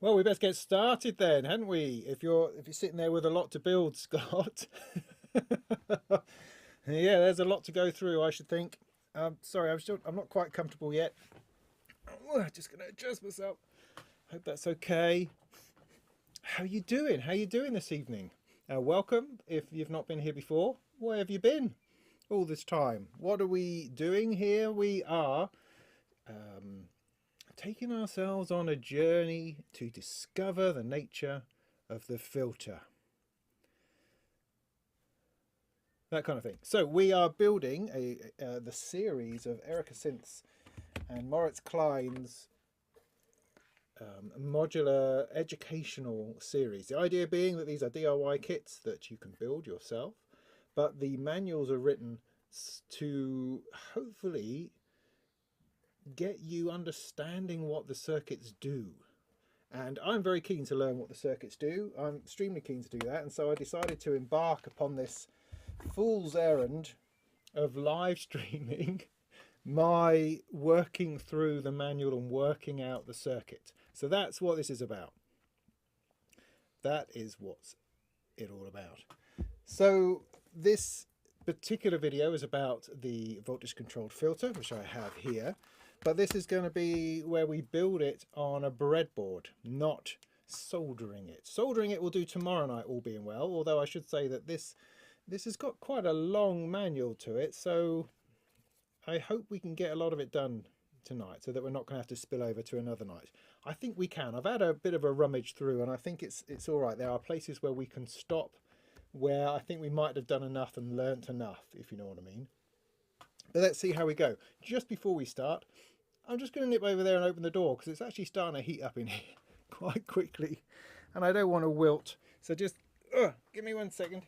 Well, we best get started then, hadn't we? If you're sitting there with a lot to build, Scott. Yeah, there's a lot to go through, I should think. Sorry, I'm not quite comfortable yet. Just going to adjust myself. Hope that's okay. How you doing? How you doing this evening? Welcome. If you've not been here before, where have you been all this time? What are we doing here? We are taking ourselves on a journey to discover the nature of the filter. That kind of thing. So we are building the series of Erica Synths and Moritz Klein's modular educational series. The idea being that these are DIY kits that you can build yourself, but the manuals are written to hopefully get you understanding what the circuits do. And I'm very keen to learn what the circuits do. I'm extremely keen to do that, and so I decided to embark upon this fool's errand of live streaming my working through the manual and working out the circuit. So that's what this is about. That is what's it all about. So this particular video is about the voltage controlled filter, which I have here, but this is going to be where we build it on a breadboard, not soldering it. Soldering it we'll do tomorrow night, all being well, although I should say that this has got quite a long manual to it, so I hope we can get a lot of it done tonight so that we're not going to have to spill over to another night. I think we can. I've had a bit of a rummage through and I think it's all right. There are places where we can stop where I think we might have done enough and learnt enough, if you know what I mean. But let's see how we go. Just before we start, I'm just going to nip over there and open the door because it's actually starting to heat up in here quite quickly and I don't want to wilt. So just give me 1 second.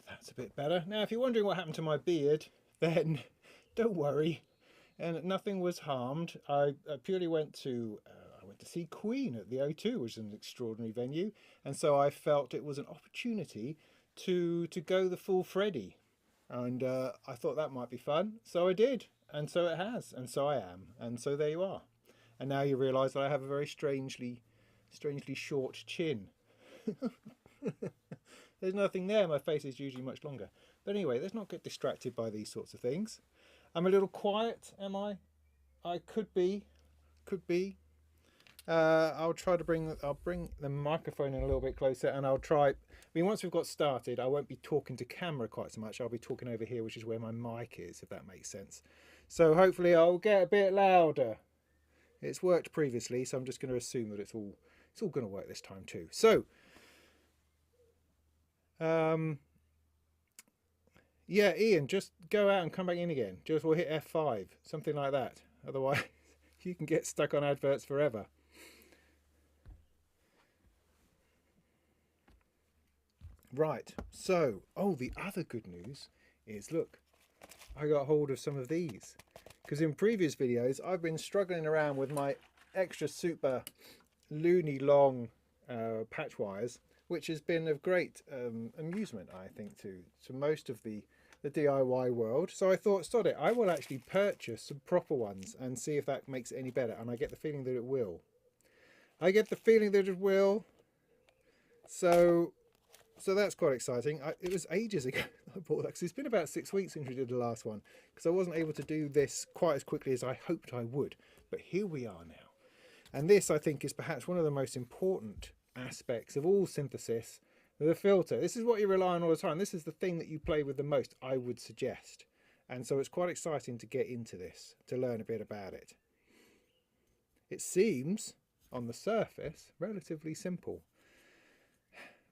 That's a bit better. Now, if you're wondering what happened to my beard, then don't worry. And nothing was harmed. I purely went to see Queen at the O2, which is an extraordinary venue, and so I felt it was an opportunity to go the full Freddy, and I thought that might be fun, so I did, and so it has, and so I am, and so there you are. And now you realise that I have a very strangely short chin. There's nothing there. My face is usually much longer. But anyway, let's not get distracted by these sorts of things. I'm a little quiet, am I? I could be. I'll try to bring the microphone in a little bit closer, and I'll try. I mean, once we've got started, I won't be talking to camera quite so much. I'll be talking over here, which is where my mic is, if that makes sense. So hopefully I'll get a bit louder. It's worked previously, so I'm just going to assume that it's all going to work this time too. So. Yeah, Ian, just go out and come back in again. Just we'll hit F5, something like that. Otherwise, you can get stuck on adverts forever. Right, so, the other good news is, look, I got hold of some of these. Because in previous videos, I've been struggling around with my extra super loony long patch wires, which has been of great amusement, I think, to most of the DIY world. So I thought, sod it, I will actually purchase some proper ones and see if that makes it any better. And I get the feeling that it will. So that's quite exciting. It was ages ago I bought that, because it's been about 6 weeks since we did the last one, because I wasn't able to do this quite as quickly as I hoped I would. But here we are now. And this, I think, is perhaps one of the most important aspects of all synthesis, the filter. This is what you rely on all the time. This is the thing that you play with the most, I would suggest. And so it's quite exciting to get into this, to learn a bit about it. It seems, on the surface, relatively simple.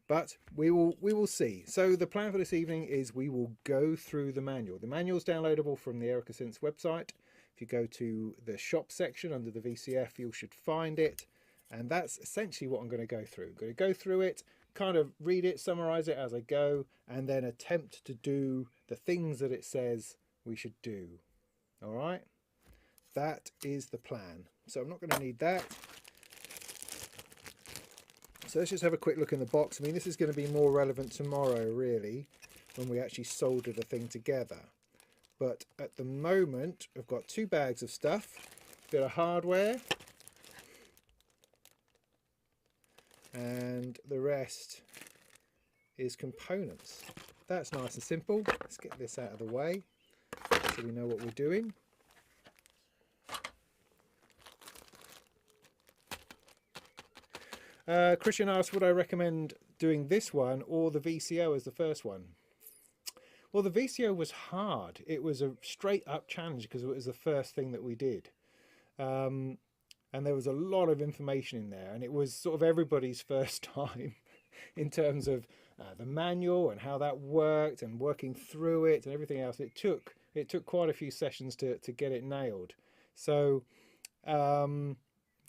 But we will see. So the plan for this evening is we will go through the manual. The manual is downloadable from the Erica Synths website. If you go to the shop section under the VCF, you should find it. And that's essentially what I'm going to go through. I'm going to go through it, kind of read it, summarize it as I go, and then attempt to do the things that it says we should do. All right? That is the plan. So I'm not going to need that. So let's just have a quick look in the box. I mean, this is going to be more relevant tomorrow, really, when we actually solder the thing together. But at the moment, I've got 2 bags of stuff, a bit of hardware, and the rest is components. That's nice and simple. Let's get this out of the way so we know what we're doing. Christian asked, would I recommend doing this one or the VCO as the first one? Well, the VCO was hard. It was a straight up challenge because it was the first thing that we did. And there was a lot of information in there, and it was sort of everybody's first time in terms of the manual and how that worked and working through it and everything else. It took quite a few sessions to get it nailed. So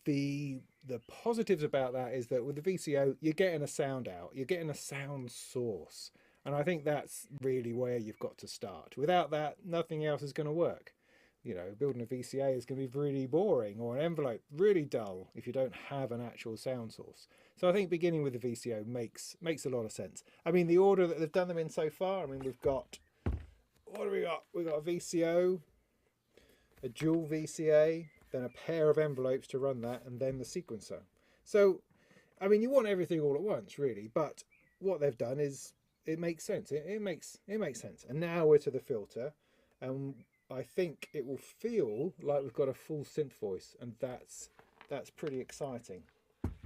the positives about that is that with the VCO, you're getting a sound out, you're getting a sound source. And I think that's really where you've got to start. Without that, nothing else is going to work. You know, building a VCA is going to be really boring, or an envelope really dull if you don't have an actual sound source. So I think beginning with the VCO makes a lot of sense. I mean, the order that they've done them in so far, I mean, we've got, what do we got? We've got a VCO, a dual VCA, then a pair of envelopes to run that, and then the sequencer. So, I mean, you want everything all at once, really, but what they've done is it makes sense. It makes sense. And now we're to the filter, and I think it will feel like we've got a full synth voice, and that's pretty exciting.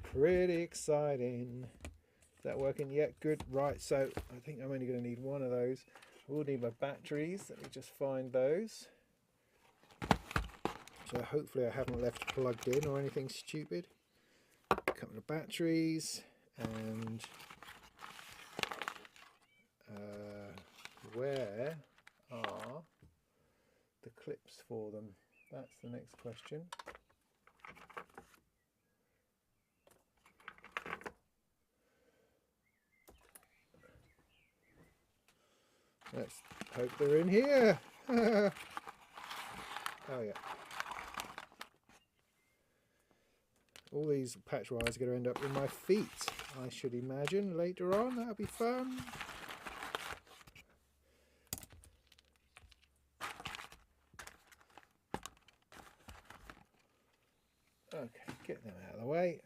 Pretty exciting. Is that working? Yeah, good. Right, so I think I'm only going to need one of those. I will need my batteries. Let me just find those. So hopefully I haven't left plugged in or anything stupid. A couple of batteries, and where are the clips for them? That's the next question. Let's hope they're in here. Oh yeah. All these patch wires are going to end up in my feet, I should imagine, later on. That'll be fun. Okay, get them out of the way.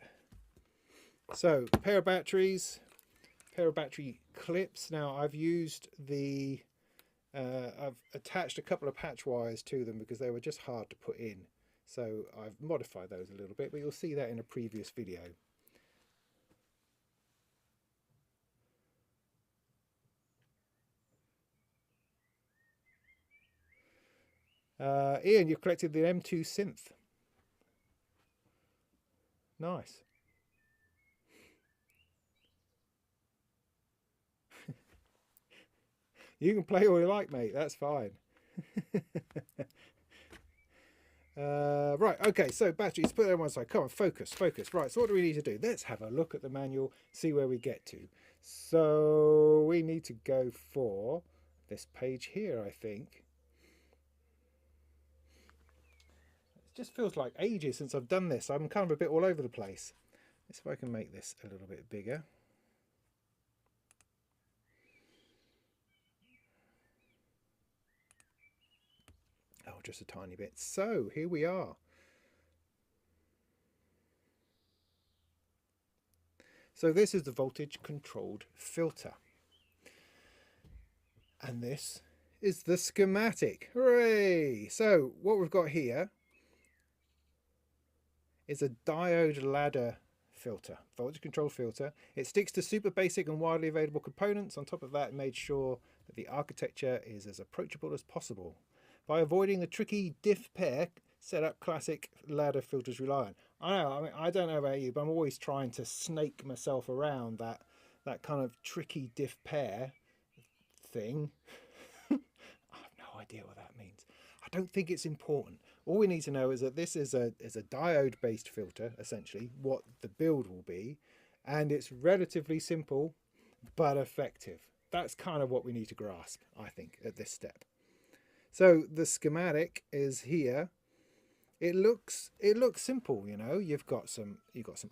So, pair of batteries, pair of battery clips. Now, I've used the, I've attached a couple of patch wires to them because they were just hard to put in. So I've modified those a little bit, but you'll see that in a previous video. Ian, you've collected the M2 synth. Nice. You can play all you like, mate. That's fine. Right, okay, so batteries, put that on one side. Come on, focus. Right, so what do we need to do? Let's have a look at the manual, see where we get to. So we need to go for this page here, I think. It just feels like ages since I've done this. I'm kind of a bit all over the place. Let's see if I can make this a little bit bigger. Oh, just a tiny bit. So here we are. So this is the voltage controlled filter. And this is the schematic. Hooray! So what we've got here is a diode ladder filter, voltage control filter. It sticks to super basic and widely available components. On top of that, it made sure that the architecture is as approachable as possible by avoiding the tricky diff pair setup classic ladder filters rely on. I mean, I don't know about you, but I'm always trying to snake myself around that kind of tricky diff pair thing. I have no idea what that means. I don't think it's important. All we need to know is that this is a diode based filter, essentially what the build will be, and it's relatively simple but effective. That's kind of what we need to grasp, I think, at this step. So the schematic is here, it looks simple, you know. You've got some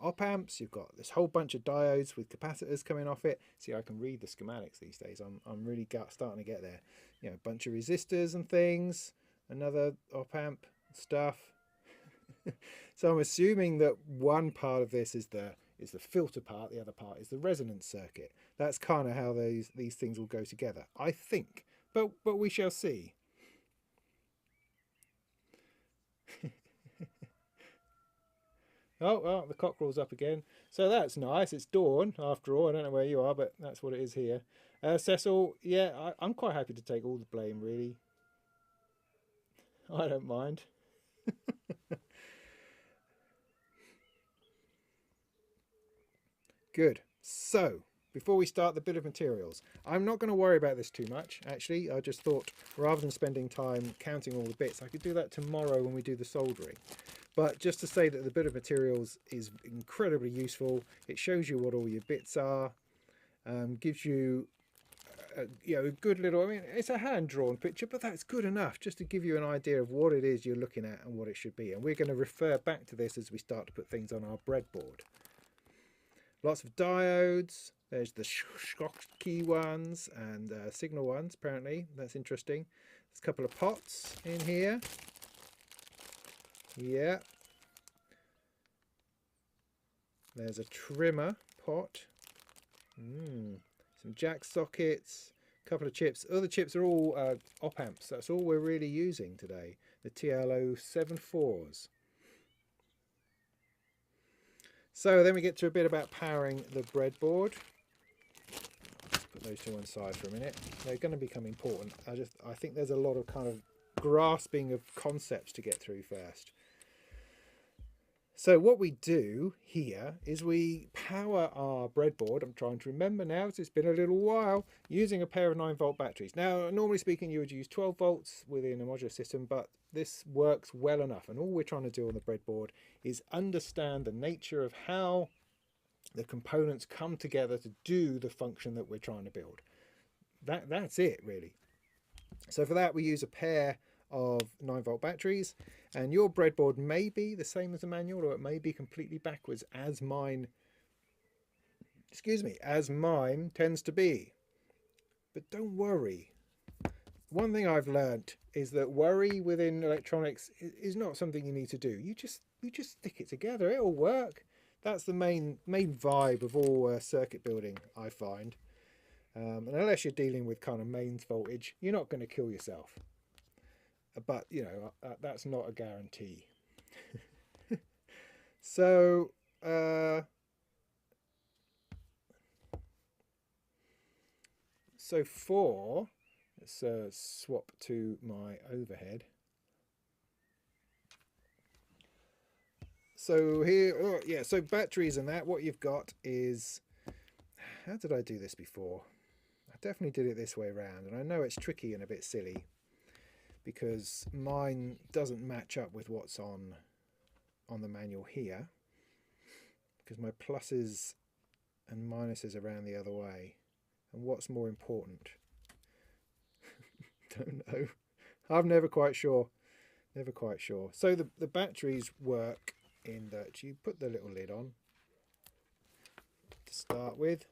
op amps, you've got this whole bunch of diodes with capacitors coming off it. See, I can read the schematics these days. I'm really starting to get there. You know, a bunch of resistors and things, another op amp stuff. So I'm assuming that one part of this is the filter part, the other part is the resonance circuit. That's kind of how these things will go together, I think. But we shall see. Oh, well, the cockerel's up again. So that's nice. It's dawn, after all. I don't know where you are, but that's what it is here. Cecil, yeah, I'm quite happy to take all the blame, really. I don't mind. Good. So, before we start the bill of materials, I'm not going to worry about this too much, actually. I just thought, rather than spending time counting all the bits, I could do that tomorrow when we do the soldering. But just to say that the bill of materials is incredibly useful. It shows you what all your bits are, gives you a good little, I mean, it's a hand-drawn picture, but that's good enough just to give you an idea of what it is you're looking at and what it should be. And we're going to refer back to this as we start to put things on our breadboard. Lots of diodes. There's the Schottky ones and signal ones, apparently. That's interesting. There's a couple of pots in here. Yeah. There's a trimmer pot. Some jack sockets, a couple of chips. Other chips are all op amps. That's all we're really using today. The TL074s. So then we get to a bit about powering the breadboard. Let's put those to one side for a minute. They're going to become important. I think there's a lot of kind of grasping of concepts to get through first. So what we do here is we power our breadboard. I'm trying to remember now, it's been a little while, using a pair of 9-volt batteries. Now, normally speaking, you would use 12 volts within a modular system, but this works well enough. And all we're trying to do on the breadboard is understand the nature of how the components come together to do the function that we're trying to build. That's it, really. So for that, we use a pair of 9-volt batteries, and your breadboard may be the same as the manual, or it may be completely backwards, as mine tends to be. But don't worry. One thing I've learned is that worry within electronics is not something you need to do. You just stick it together. It'll work. That's the main vibe of all circuit building, I find. And unless you're dealing with kind of mains voltage, you're not going to kill yourself. But, you know, that's not a guarantee. So, let's swap to my overhead. So here, so batteries and that, what you've got is, how did I do this before? I definitely did it this way around, and I know it's tricky and a bit silly, because mine doesn't match up with what's on the manual here, because my pluses and minuses are around the other way. And what's more important? Don't know. I'm never quite sure. Never quite sure. So the batteries work in that you put the little lid on to start with.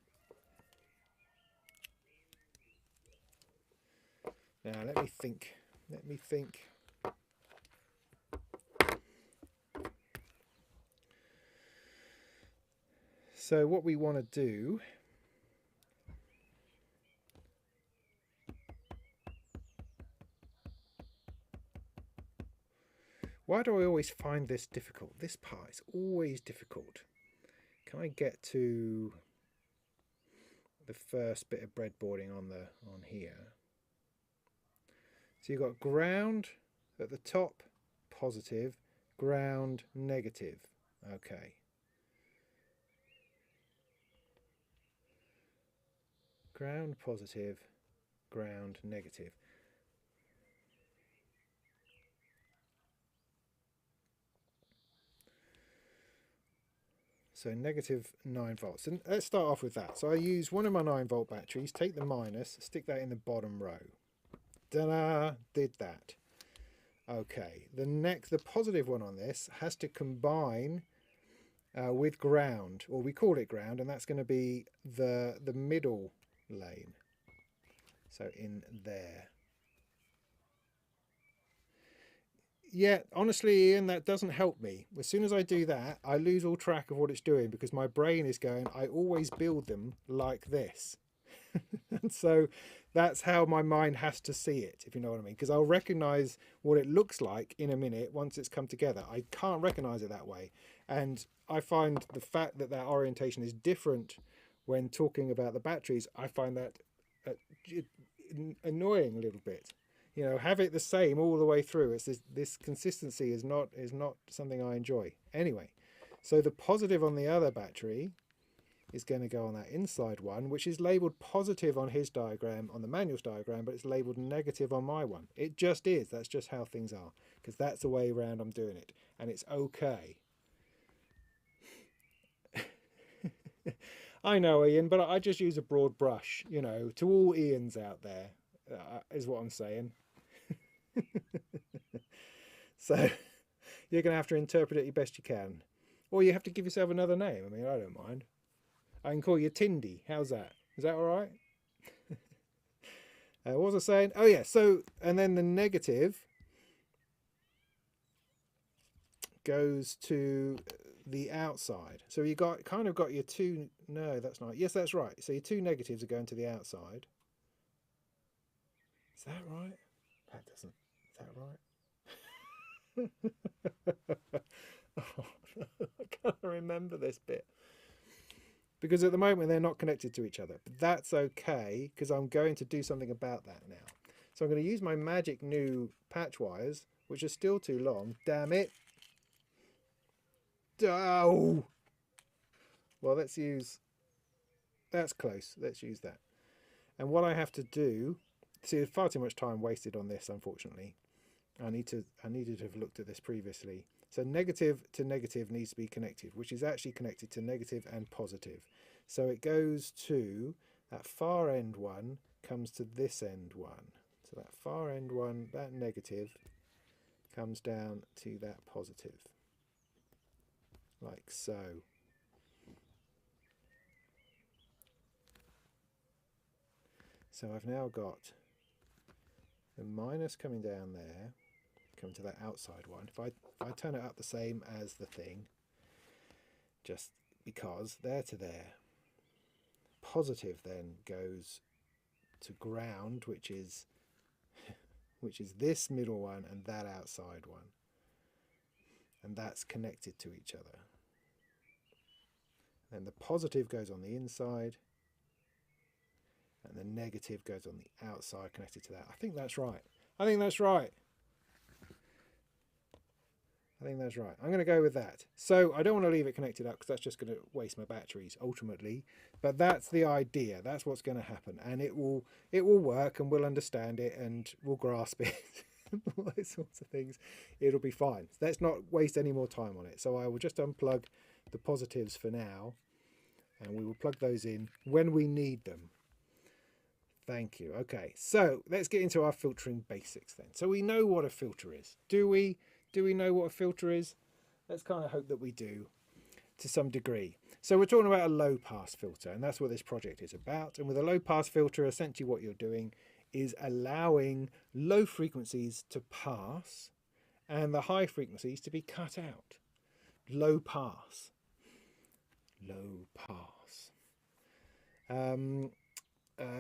Now let me think. So what we want to do why do I always find this difficult? This part is always difficult. Can I get to the first bit of breadboarding on here? So you've got ground at the top, positive, ground, negative. Okay. Ground, positive, ground, negative. So negative 9 volts. And let's start off with that. So I use one of my 9-volt batteries, take the minus, stick that in the bottom row. Ta-da! Did that. Okay, the positive one on this has to combine with ground, or we call it ground, and that's going to be the middle lane. So in there. Yeah, honestly, Ian, that doesn't help me. As soon as I do that, I lose all track of what it's doing because my brain is going, I always build them like this. And so that's how my mind has to see it, if you know what I mean. Because I'll recognize what it looks like in a minute once it's come together. I can't recognize it that way. And I find the fact that that orientation is different when talking about the batteries, I find that annoying a little bit. You know, have it the same all the way through. It's this consistency is not something I enjoy. Anyway, so the positive on the other battery is going to go on that inside one, which is labeled positive on his diagram, on the manual's diagram, but it's labeled negative on my one. It just is. That's just how things are, because that's the way around I'm doing it, and it's okay. I know, Ian, but I just use a broad brush, you know, to all Ians out there, is what I'm saying. So you're going to have to interpret it the best you can. Or you have to give yourself another name. I mean, I don't mind. I can call you Tindy. How's that? Is that all right? What was I saying? Oh, yeah. So, and then the negative goes to the outside. So you kind of got your two. No, that's not. Yes, that's right. So your two negatives are going to the outside. Is that right? That doesn't. Is that right? Oh, I can't remember this bit. Because at the moment they're not connected to each other. But that's okay, because I'm going to do something about that now. So I'm going to use my magic new patch wires, which are still too long. Damn it. Oh! Well, let's use... That's close. Let's use that. And what I have to do... See, there's far too much time wasted on this, unfortunately. I needed to have looked at this previously. So negative to negative needs to be connected, which is actually connected to negative and positive. So it goes to that far end one, comes to this end one. So that far end one, that negative, comes down to that positive. Like so. So I've now got the minus coming down there, come to that outside one. If I turn it up the same as the thing, just because there to there, positive then goes to ground, which is this middle one and that outside one, and that's connected to each other. Then the positive goes on the inside, and the negative goes on the outside connected to that. I think that's right. I think that's right. I think that's right. I'm going to go with that. So I don't want to leave it connected up because that's just going to waste my batteries ultimately. But that's the idea. That's what's going to happen, and it will work, and we'll understand it, and we'll grasp it. All those sorts of things. It'll be fine. Let's not waste any more time on it. So I will just unplug the positives for now, and we will plug those in when we need them. Thank you. Okay, so let's get into our filtering basics then. So we know what a filter is. Do we know what a filter is? Let's kind of hope that we do to some degree. So we're talking about a low pass filter, and that's what this project is about. And with a low pass filter, essentially what you're doing is allowing low frequencies to pass and the high frequencies to be cut out. Low pass. Low pass.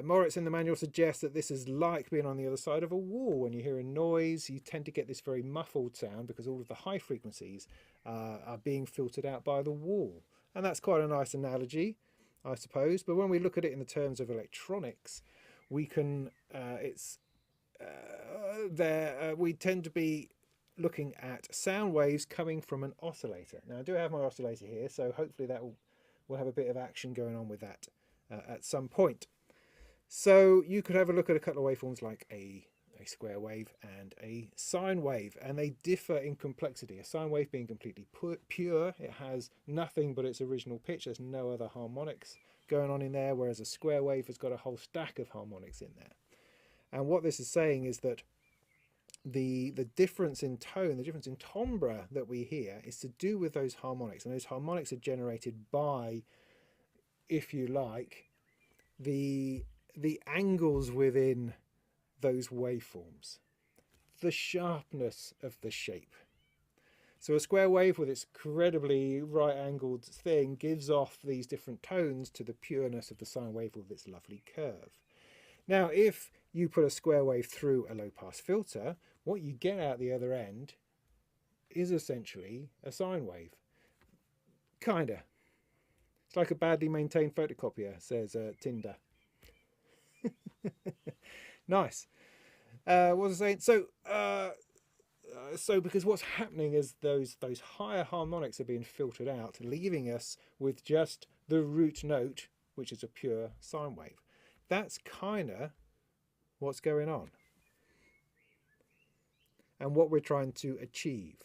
Moritz in the manual suggests that this is like being on the other side of a wall. When you hear a noise, you tend to get this very muffled sound because all of the high frequencies are being filtered out by the wall. And that's quite a nice analogy, I suppose. But when we look at it in the terms of electronics, we can, we tend to be looking at sound waves coming from an oscillator. Now I do have my oscillator here, so hopefully that will have a bit of action going on with that at some point. So you could have a look at a couple of waveforms like a square wave and a sine wave, and they differ in complexity. A sine wave being completely pure, it has nothing but its original pitch, there's no other harmonics going on in there, whereas a square wave has got a whole stack of harmonics in there. And what this is saying is that the difference in tone, the difference in timbre that we hear is to do with those harmonics, and those harmonics are generated by, if you like, the angles within those waveforms, the sharpness of the shape. So a square wave with its incredibly right-angled thing gives off these different tones to the pureness of the sine wave with its lovely curve. Now, if you put a square wave through a low-pass filter, what you get out the other end is essentially a sine wave. Kinda. It's like a badly maintained photocopier, says Tinder. Nice. What was I saying? So because what's happening is those higher harmonics are being filtered out, leaving us with just the root note, which is a pure sine wave. That's kind of what's going on and what we're trying to achieve.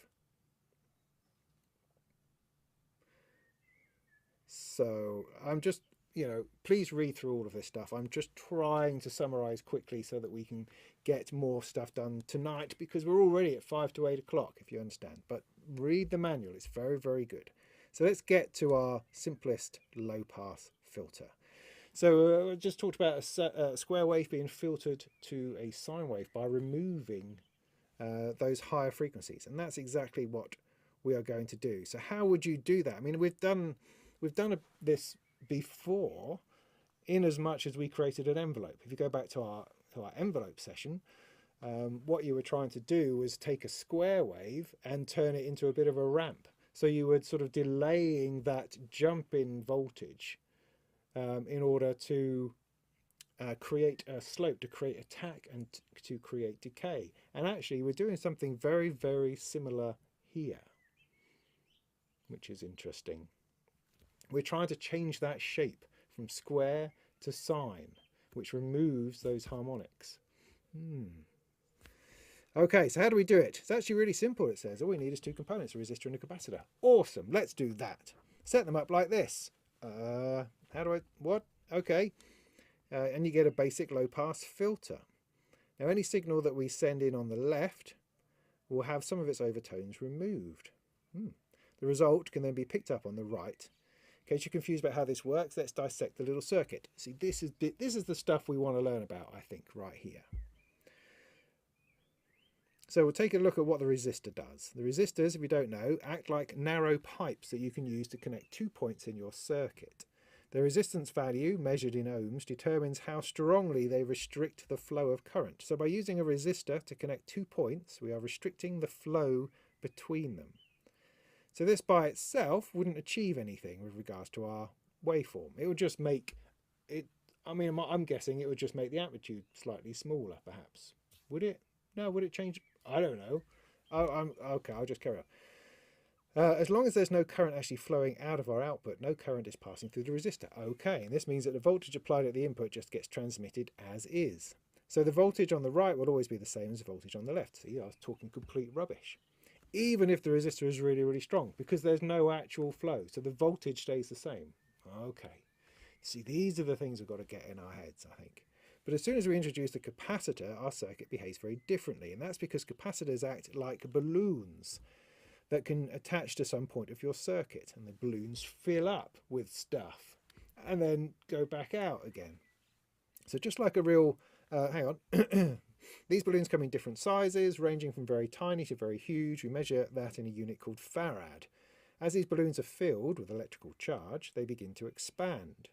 So I'm just, please read through all of this stuff. I'm just trying to summarize quickly so that we can get more stuff done tonight, because we're already at 5 to 8 o'clock, if you understand. But read the manual, it's very, very good. So let's get to our simplest low pass filter. So I just talked about a square wave being filtered to a sine wave by removing those higher frequencies, and that's exactly what we are going to do. So how would you do that? I mean, we've done this before, in as much as we created an envelope. If you go back to our envelope session, what you were trying to do was take a square wave and turn it into a bit of a ramp. So you were sort of delaying that jump in voltage in order to create a slope, to create attack, and to create decay. And actually we're doing something very, very similar here, which is interesting. We're trying to change that shape from square to sine, which removes those harmonics. Okay, so how do we do it? It's actually really simple, it says. All we need is two components, a resistor and a capacitor. Awesome, let's do that. Set them up like this. How do I, what? Okay. And you get a basic low-pass filter. Now, any signal that we send in on the left will have some of its overtones removed. The result can then be picked up on the right. In case you're confused about how this works, let's dissect the little circuit. See, this is the stuff we want to learn about, I think, right here. So we'll take a look at what the resistor does. The resistors, if you don't know, act like narrow pipes that you can use to connect 2 points in your circuit. The resistance value, measured in ohms, determines how strongly they restrict the flow of current. So by using a resistor to connect 2 points, we are restricting the flow between them. So this by itself wouldn't achieve anything with regards to our waveform. It would just make it, I mean, I'm guessing it would just make the amplitude slightly smaller, perhaps. Would it? No, would it change? I don't know. Okay, I'll just carry on. As long as there's no current actually flowing out of our output, no current is passing through the resistor. Okay, and this means that the voltage applied at the input just gets transmitted as is. So the voltage on the right will always be the same as the voltage on the left. See, I was talking complete rubbish. Even if the resistor is really, really strong, because there's no actual flow, so the voltage stays the same. Okay. See, these are the things we've got to get in our heads, I think. But as soon as we introduce the capacitor, our circuit behaves very differently, and that's because capacitors act like balloons that can attach to some point of your circuit, and the balloons fill up with stuff and then go back out again. So just like a real, hang on, these balloons come in different sizes, ranging from very tiny to very huge. We measure that in a unit called farad. As these balloons are filled with electrical charge, they begin to expand.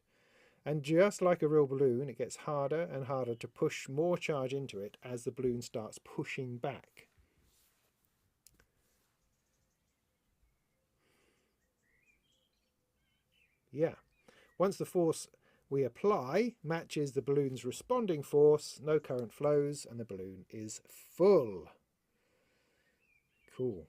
And just like a real balloon, it gets harder and harder to push more charge into it as the balloon starts pushing back. Yeah. Once the force we apply matches the balloon's responding force, no current flows, and the balloon is full. Cool.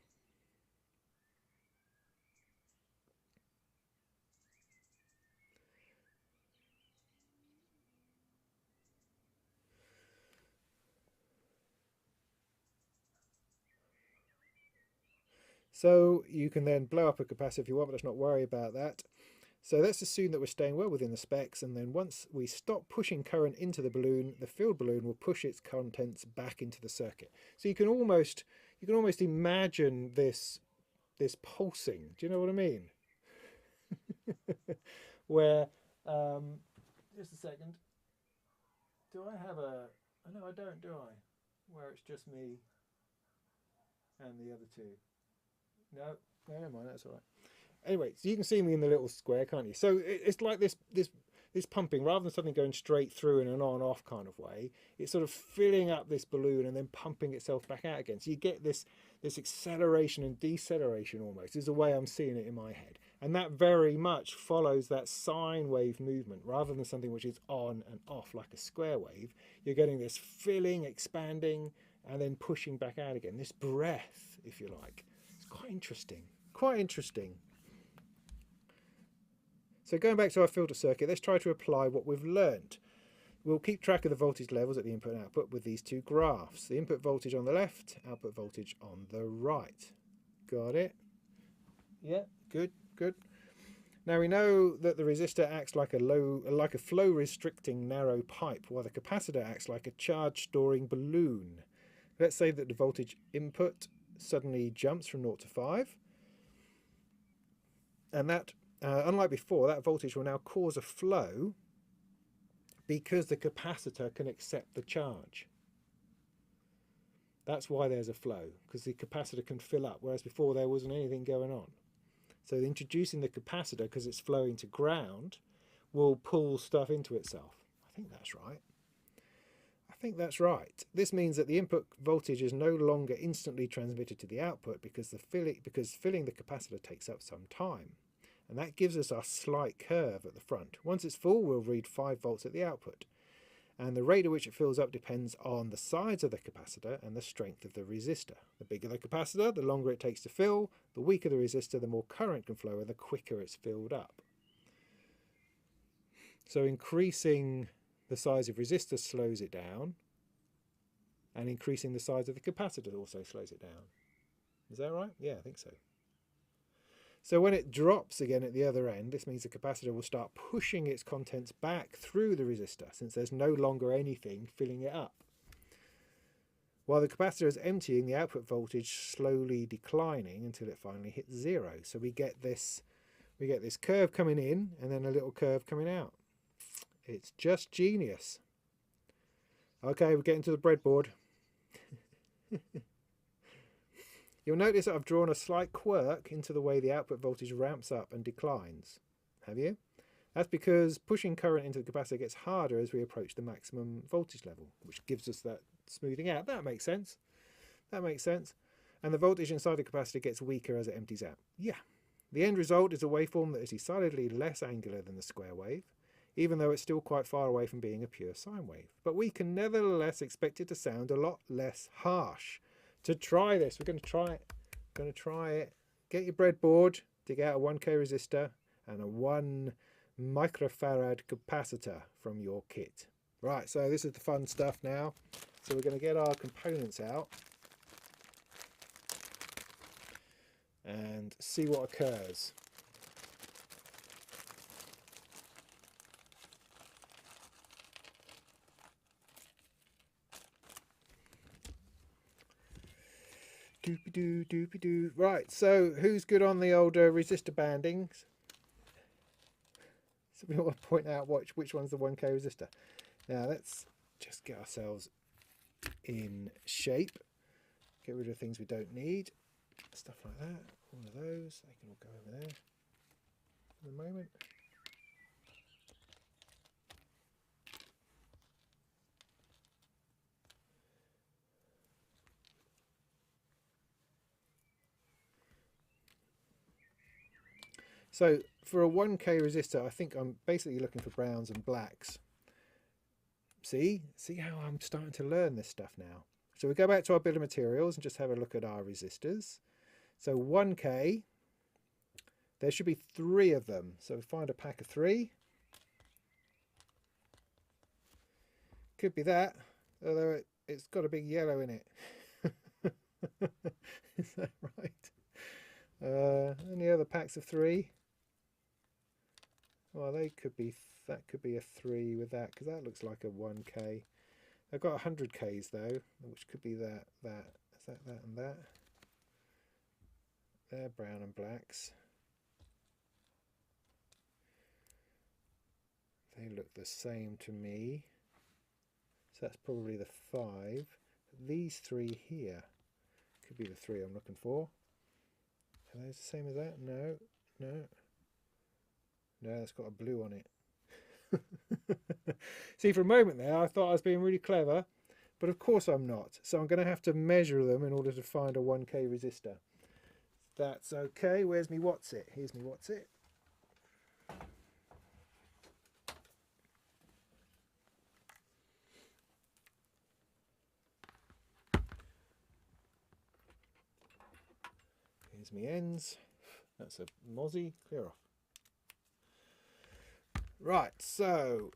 So you can then blow up a capacitor if you want, but let's not worry about that. So let's assume that we're staying well within the specs, and then once we stop pushing current into the balloon, the filled balloon will push its contents back into the circuit. So you can almost imagine this pulsing. Do you know what I mean? Where just a second. Do I have a? No, I don't. Do I? Where it's just me and the other two. No, never mind. That's all right. Anyway, so you can see me in the little square, can't you? So it's like this pumping, rather than something going straight through in an on-off kind of way. It's sort of filling up this balloon and then pumping itself back out again. So you get this acceleration and deceleration almost, is the way I'm seeing it in my head. And that very much follows that sine wave movement, rather than something which is on and off like a square wave. You're getting this filling, expanding, and then pushing back out again. This breath, if you like. It's quite interesting. Quite interesting. So going back to our filter circuit, let's try to apply what we've learned. We'll keep track of the voltage levels at the input and output with these two graphs. The input voltage on the left, output voltage on the right. Got it? Yeah, good, good. Now we know that the resistor acts like a flow restricting narrow pipe, while the capacitor acts like a charge storing balloon. Let's say that the voltage input suddenly jumps from 0 to 5. And that unlike before, that voltage will now cause a flow because the capacitor can accept the charge. That's why there's a flow, because the capacitor can fill up, whereas before there wasn't anything going on. So introducing the capacitor, because it's flowing to ground, will pull stuff into itself. I think that's right. I think that's right. This means that the input voltage is no longer instantly transmitted to the output because filling the capacitor takes up some time. And that gives us our slight curve at the front. Once it's full, we'll read 5 volts at the output. And the rate at which it fills up depends on the size of the capacitor and the strength of the resistor. The bigger the capacitor, the longer it takes to fill. The weaker the resistor, the more current can flow and the quicker it's filled up. So increasing the size of resistor slows it down, and increasing the size of the capacitor also slows it down. Is that right? Yeah, I think so. So when it drops again at the other end, this means the capacitor will start pushing its contents back through the resistor, since there's no longer anything filling it up. While the capacitor is emptying, the output voltage slowly declining until it finally hits 0. So we get this curve coming in and then a little curve coming out. It's just genius. Okay, we're getting to the breadboard. You'll notice that I've drawn a slight quirk into the way the output voltage ramps up and declines. Have you? That's because pushing current into the capacitor gets harder as we approach the maximum voltage level, which gives us that smoothing out. That makes sense. That makes sense. And the voltage inside the capacitor gets weaker as it empties out. Yeah. The end result is a waveform that is decidedly less angular than the square wave, even though it's still quite far away from being a pure sine wave. But we can nevertheless expect it to sound a lot less harsh. To try this, we're going to try it. We're going to try it. Get your breadboard, dig out a 1K resistor and a 1 microfarad capacitor from your kit. Right, so this is the fun stuff now. So we're going to get our components out and see what occurs. Doopy-doo, doopy-doo. Right, so who's good on the old resistor bandings? So we want to point out which one's the 1K resistor. Now let's just get ourselves in shape. Get rid of things we don't need. Stuff like that. All of those. They can all go over there for the moment. So for a 1K resistor, I think I'm basically looking for browns and blacks. See how I'm starting to learn this stuff now. So we go back to our bill of materials and just have a look at our resistors. So 1K, there should be 3 of them. So find a pack of 3. Could be that, although it's got a big yellow in it. Is that right? Any other packs of 3? Well, they could be, that could be a 3 with that, because that looks like a 1K. I've got 100Ks though, which could be that. Is that and that? They're brown and blacks. They look the same to me. So that's probably the 5. These 3 here could be the 3 I'm looking for. Are those the same as that? No, no. No, it's got a blue on it. See, for a moment there, I thought I was being really clever, but of course I'm not. So I'm going to have to measure them in order to find a 1K resistor. That's okay. Where's me what's it? Here's me what's it. Here's me ends. That's a mozzie. Clear off. Right, so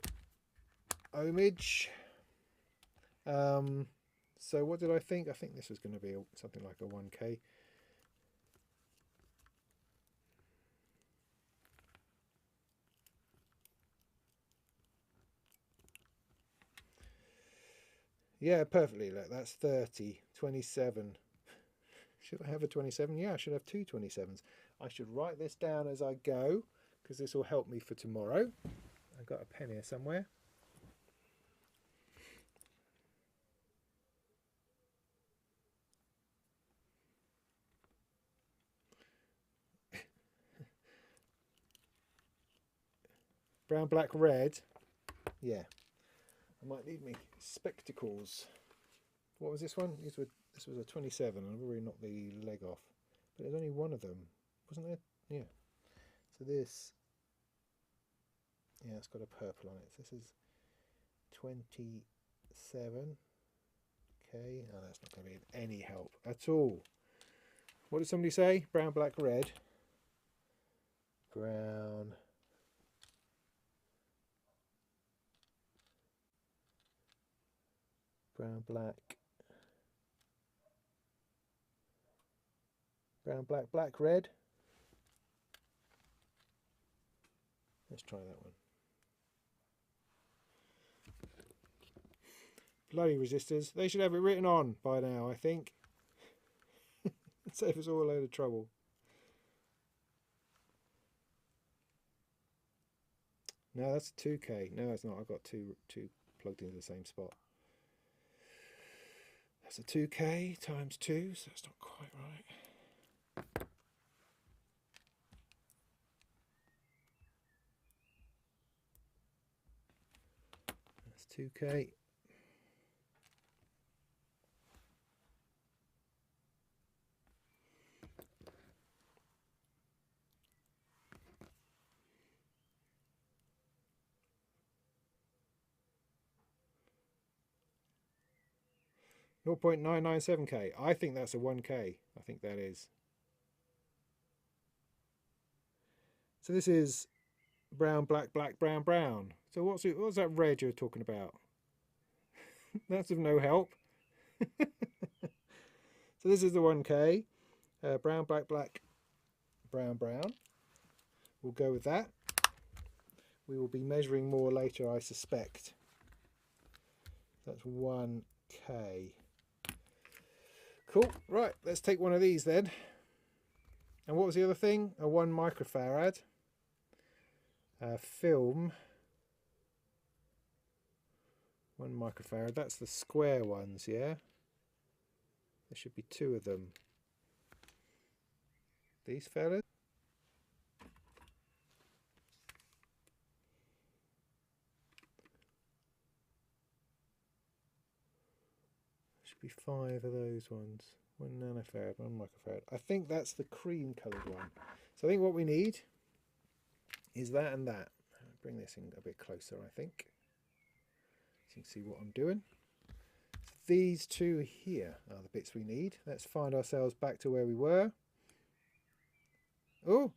ohmage. So what did I think? I think this was going to be something like a 1K. Yeah, perfectly. Look, that's 30, 27. Should I have a 27? Yeah, I should have 2 27s. I should write this down as I go, because this will help me for tomorrow. I've got a pen here somewhere. Brown, black, red. Yeah. I might need me spectacles. What was this one? This was a 27. I've already knocked the leg off. But there's only one of them. Wasn't there? Yeah. So this... Yeah, it's got a purple on it. So this is 27. Okay. Oh, that's not going to be any help at all. What did somebody say? Brown, black, red. Brown... Brown, black, brown, black, black, red. Let's try that one. Bloody resistors. They should have it written on by now, I think. Save us all a load of trouble. No, that's 2K. No, it's not. I've got two plugged into the same spot. That's a 2K times 2, so that's not quite right. That's 2K. .997K. I think that's a 1K. I think that is. So this is brown, black, black, brown, brown. So what's that red you're talking about? That's of no help. So this is the 1K. Brown, black, black, brown, brown. We'll go with that. We will be measuring more later, I suspect. That's 1K. Cool. Right, let's take one of these then. And what was the other thing? A 1 microfarad. Film. 1 microfarad. That's the square ones, yeah? There should be 2 of them. These fellas. Should be 5 of those ones. 1 nanofarad, 1 microfarad. I think that's the cream coloured one. So I think what we need is that and that. I'll bring this in a bit closer, I think, so you can see what I'm doing. So these 2 here are the bits we need. Let's find ourselves back to where we were. Oh,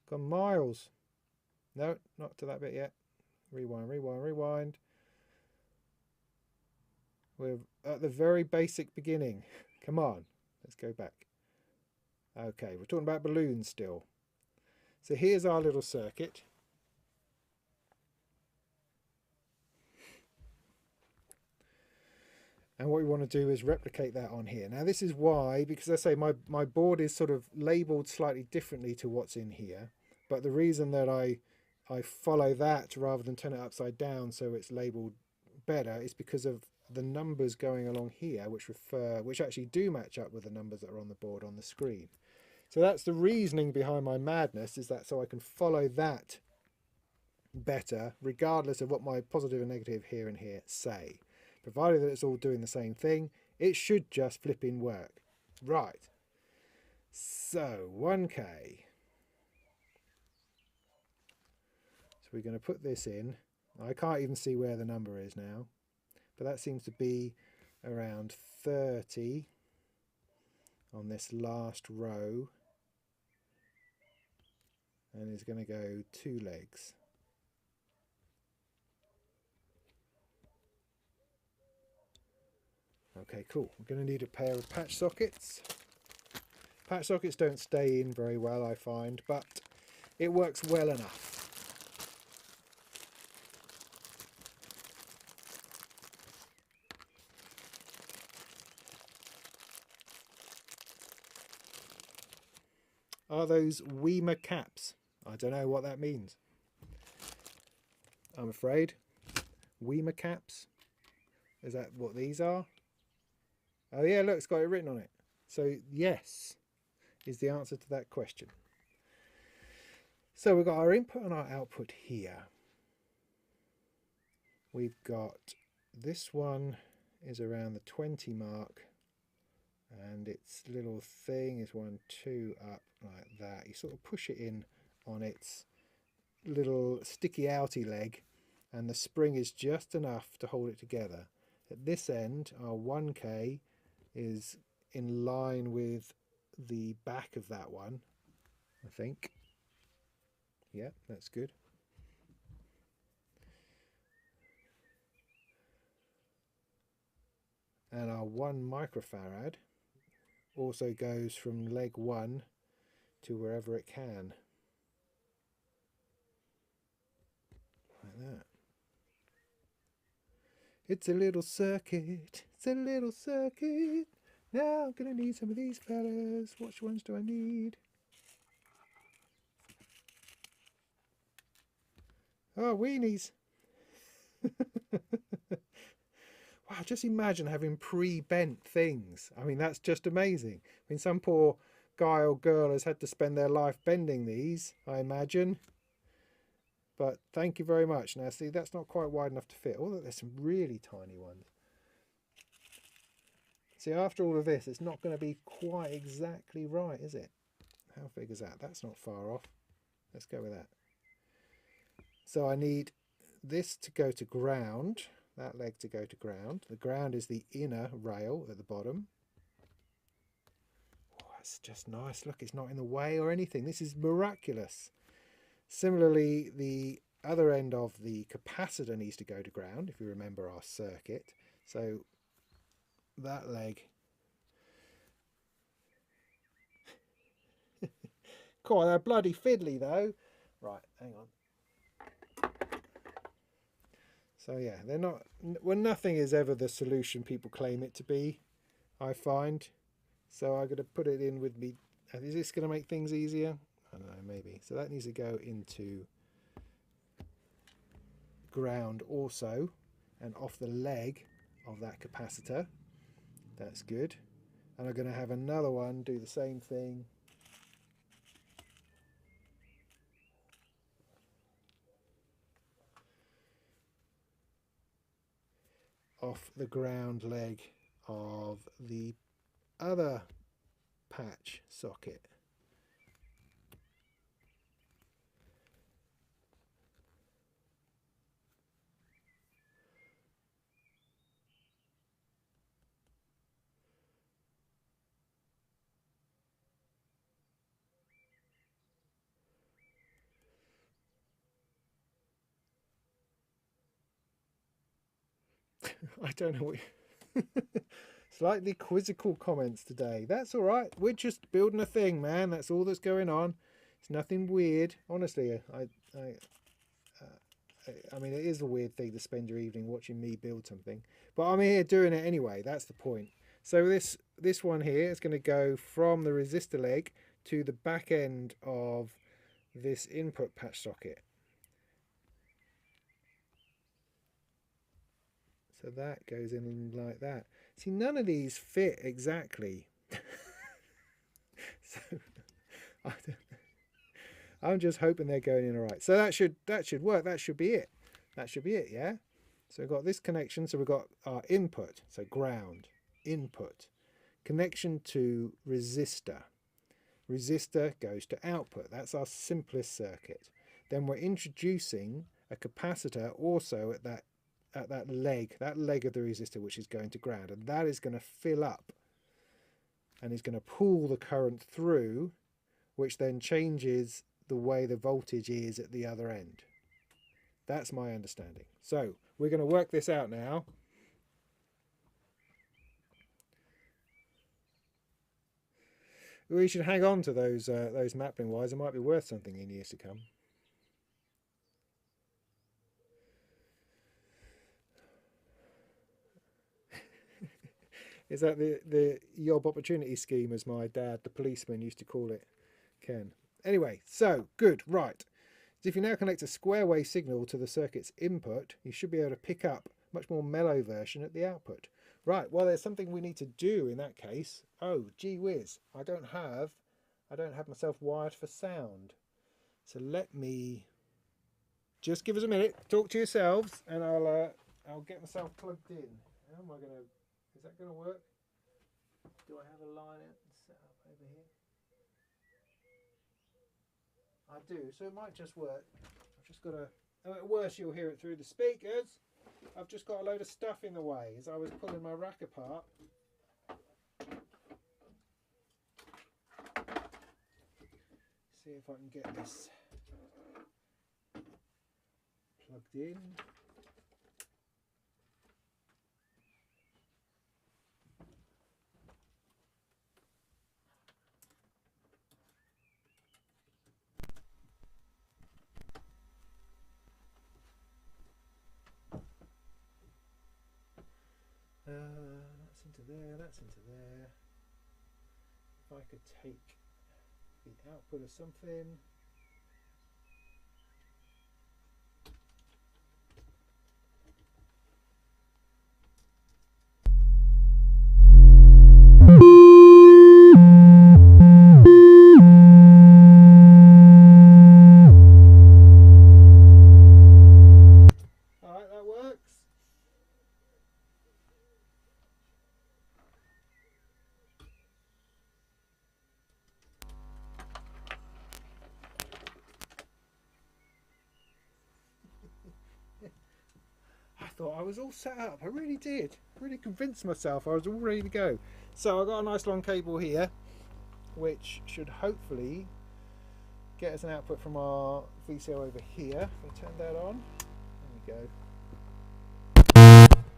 gone miles. No, not to that bit yet. Rewind, rewind, rewind. We're at the very basic beginning. Come on, let's go back. Okay, we're talking about balloons still. So here's our little circuit. And what we want to do is replicate that on here. Now this is why, because I say my board is sort of labelled slightly differently to what's in here. But the reason that I follow that rather than turn it upside down so it's labelled better is because of the numbers going along here, which actually do match up with the numbers that are on the board on the screen. So that's the reasoning behind my madness, is that so I can follow that better regardless of what my positive and negative here and here say. Provided that it's all doing the same thing, it should just flipping work. Right. So 1K. So we're going to put this in. I can't even see where the number is now, but that seems to be around 30 on this last row, and is going to go 2 legs. Okay, cool. We're going to need a pair of patch sockets. Patch sockets don't stay in very well, I find, but it works well enough. Are those Weimer caps? I don't know what that means. I'm afraid. Weimer caps? Is that what these are? Oh yeah, look, it's got it written on it. So yes is the answer to that question. So we've got our input and our output here. We've got this one is around the 20 mark, and its little thing is 1, 2 up like that. You sort of push it in on its little sticky outy leg, and the spring is just enough to hold it together. At this end, our 1K is in line with the back of that one, I think. Yeah, that's good. And our 1 microfarad also goes from leg 1 to wherever it can. Like that. It's a little circuit. It's a little circuit. Now I'm going to need some of these fellas. Which ones do I need? Oh, weenies. Wow, just imagine having pre-bent things. I mean, that's just amazing. I mean, some poor guy or girl has had to spend their life bending these, I imagine. But thank you very much. Now, see, that's not quite wide enough to fit. Although there's some really tiny ones. See, after all of this, it's not going to be quite exactly right, is it? How big is that? That's not far off. Let's go with that. So I need this to go to ground, that leg to go to ground. The ground is the inner rail at the bottom. Oh, that's just nice. Look, it's not in the way or anything. This is miraculous. Similarly, the other end of the capacitor needs to go to ground, if you remember our circuit. So that leg. Cool, they're bloody fiddly though. Right, hang on. So yeah, they're not, well, nothing is ever the solution people claim it to be, I find. So I'm going to put it in with me. Is this going to make things easier? I don't know, maybe. So that needs to go into ground also, and off the leg of that capacitor. That's good. And I'm going to have another one do the same thing. Off the ground leg of the other patch socket. I don't know what slightly quizzical comments today. That's all right. We're just building a thing, man. That's all that's going on. It's nothing weird. Honestly, I mean, it is a weird thing to spend your evening watching me build something, but I'm here doing it anyway. That's the point. So this one here is going to go from the resistor leg to the back end of this input patch socket. So that goes in like that. See, none of these fit exactly. So I'm just hoping they're going in all right. So that should work. That should be it. That should be it, yeah? So we've got this connection. So we've got our input, so ground, input, connection to resistor. Resistor goes to output. That's our simplest circuit. Then we're introducing a capacitor also at that leg of the resistor, which is going to ground, and that is going to fill up and is going to pull the current through, which then changes the way the voltage is at the other end. That's my understanding. So we're going to work this out now. We should hang on to those mapling wires. It might be worth something in years to come. Is that the Yob opportunity scheme, as my dad, the policeman, used to call it, Ken? Anyway, so good, right. So if you now connect a square wave signal to the circuit's input, you should be able to pick up a much more mellow version at the output. Right, well, there's something we need to do in that case. Oh, gee whiz, I don't have myself wired for sound. So let me just give us a minute, talk to yourselves, and I'll get myself plugged in. How am I gonna? Is that gonna work? Do I have a line set up over here? I do, so it might just work. I've just got to. At worst, you'll hear it through the speakers. I've just got a load of stuff in the way as I was pulling my rack apart. See if I can get this plugged in. That's into there, that's into there. If I could take the output of something. Alright, that works. I thought I was all set up. I really did. Really convinced myself I was all ready to go. So I've got a nice long cable here, which should hopefully get us an output from our VCO over here. If I turn that on, there we go.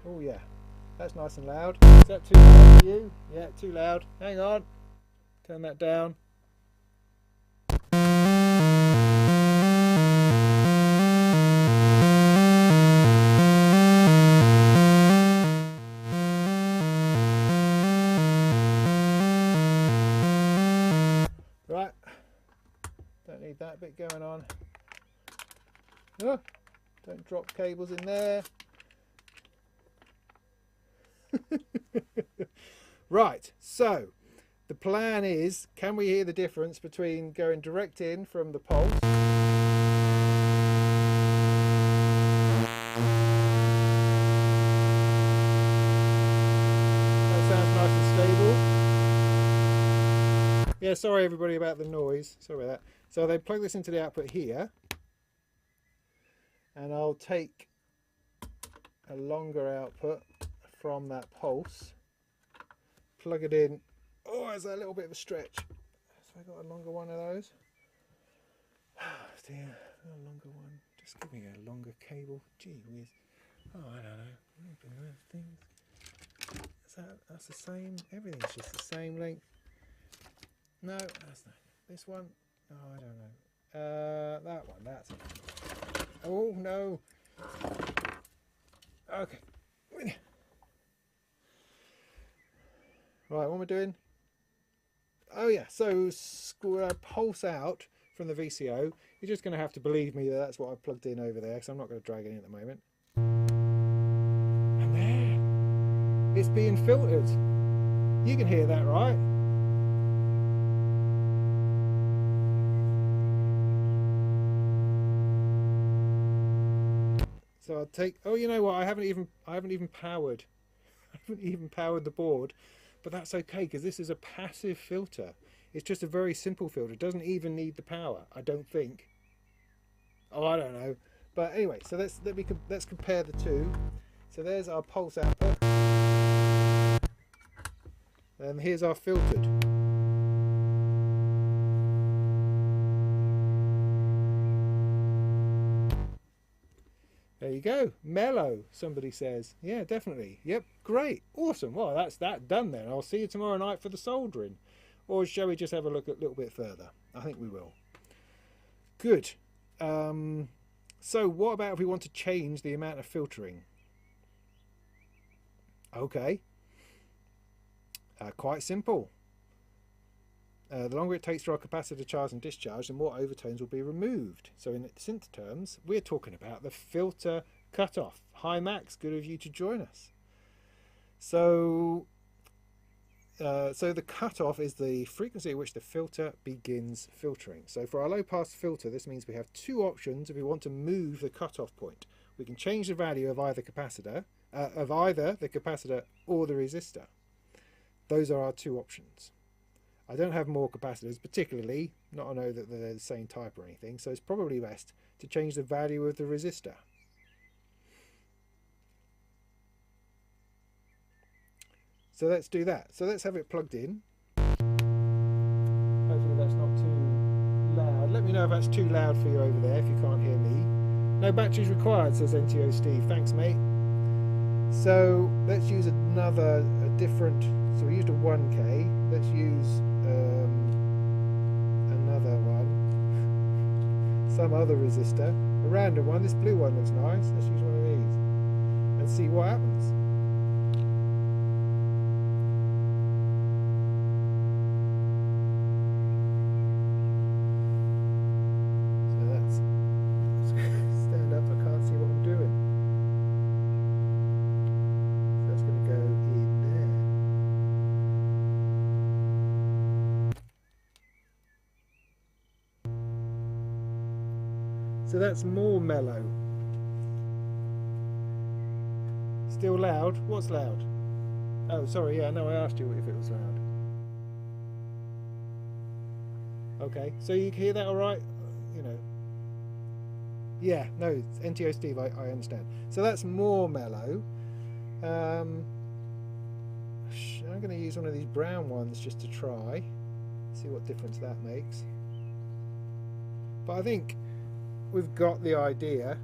Oh yeah, that's nice and loud. Is that too loud for you? Yeah, too loud. Hang on. Turn that down. Right, don't need that bit going on. Oh, don't drop cables in there. Right, so the plan is, can we hear the difference between going direct in from the pulse? That sounds nice and stable. Yeah, sorry everybody about the noise. Sorry about that. So they plug this into the output here, and I'll take a longer output from that pulse, plug it in. Oh, it's a little bit of a stretch. So I got a longer one of those. Dear, a longer one. Just give me a longer cable. Gee whiz. Oh, I don't know. Things. That's the same. Everything's just the same length. No, that's not. This one. Oh, I don't know. That one. That's it. Oh no. Okay. Right, what am I doing? Oh yeah, so pulse out from the VCO. You're just going to have to believe me that that's what I plugged in over there, because I'm not going to drag it in at the moment. And there, it's being filtered. You can hear that, right? So I'll take. Oh, you know what? I haven't even powered. I haven't even powered the board, but that's okay because this is a passive filter. It's just a very simple filter. It doesn't even need the power, I don't think. Oh, I don't know. But anyway, so let's compare the two. So there's our pulse output, and here's our filtered. There you go. Mellow, somebody says. Yeah, definitely. Yep, great. Awesome. Well, that's that done then. I'll see you tomorrow night for the soldering. Or shall we just have a look at a little bit further? I think we will. Good. So what about if we want to change the amount of filtering? Okay. Quite simple. The longer it takes for our capacitor to charge and discharge, the more overtones will be removed. So in synth terms, we're talking about the filter cutoff. Hi Max, good of you to join us. So the cutoff is the frequency at which the filter begins filtering. So for our low pass filter, this means we have two options if we want to move the cutoff point. We can change the value of either the capacitor or the resistor. Those are our two options. I don't have more capacitors, particularly, not I know that they're the same type or anything, so it's probably best to change the value of the resistor. So let's do that. So let's have it plugged in. Hopefully that's not too loud. Let me know if that's too loud for you over there, if you can't hear me. No batteries required, says NTO Steve. Thanks, mate. So let's use a different, so we used a 1K. Let's use another one, some other resistor, a random one. This blue one looks nice. Let's use one of these and see what happens. So let's stand up. I can't see what I'm doing. So that's going to go in there. So that's more mellow. Still loud? What's loud? Oh, sorry, yeah, no, I asked you if it was loud. Okay, so you can hear that all right? You know. Yeah, no, NTO Steve, I understand. So that's more mellow. I'm going to use one of these brown ones just to try. See what difference that makes. But I think we've got the idea.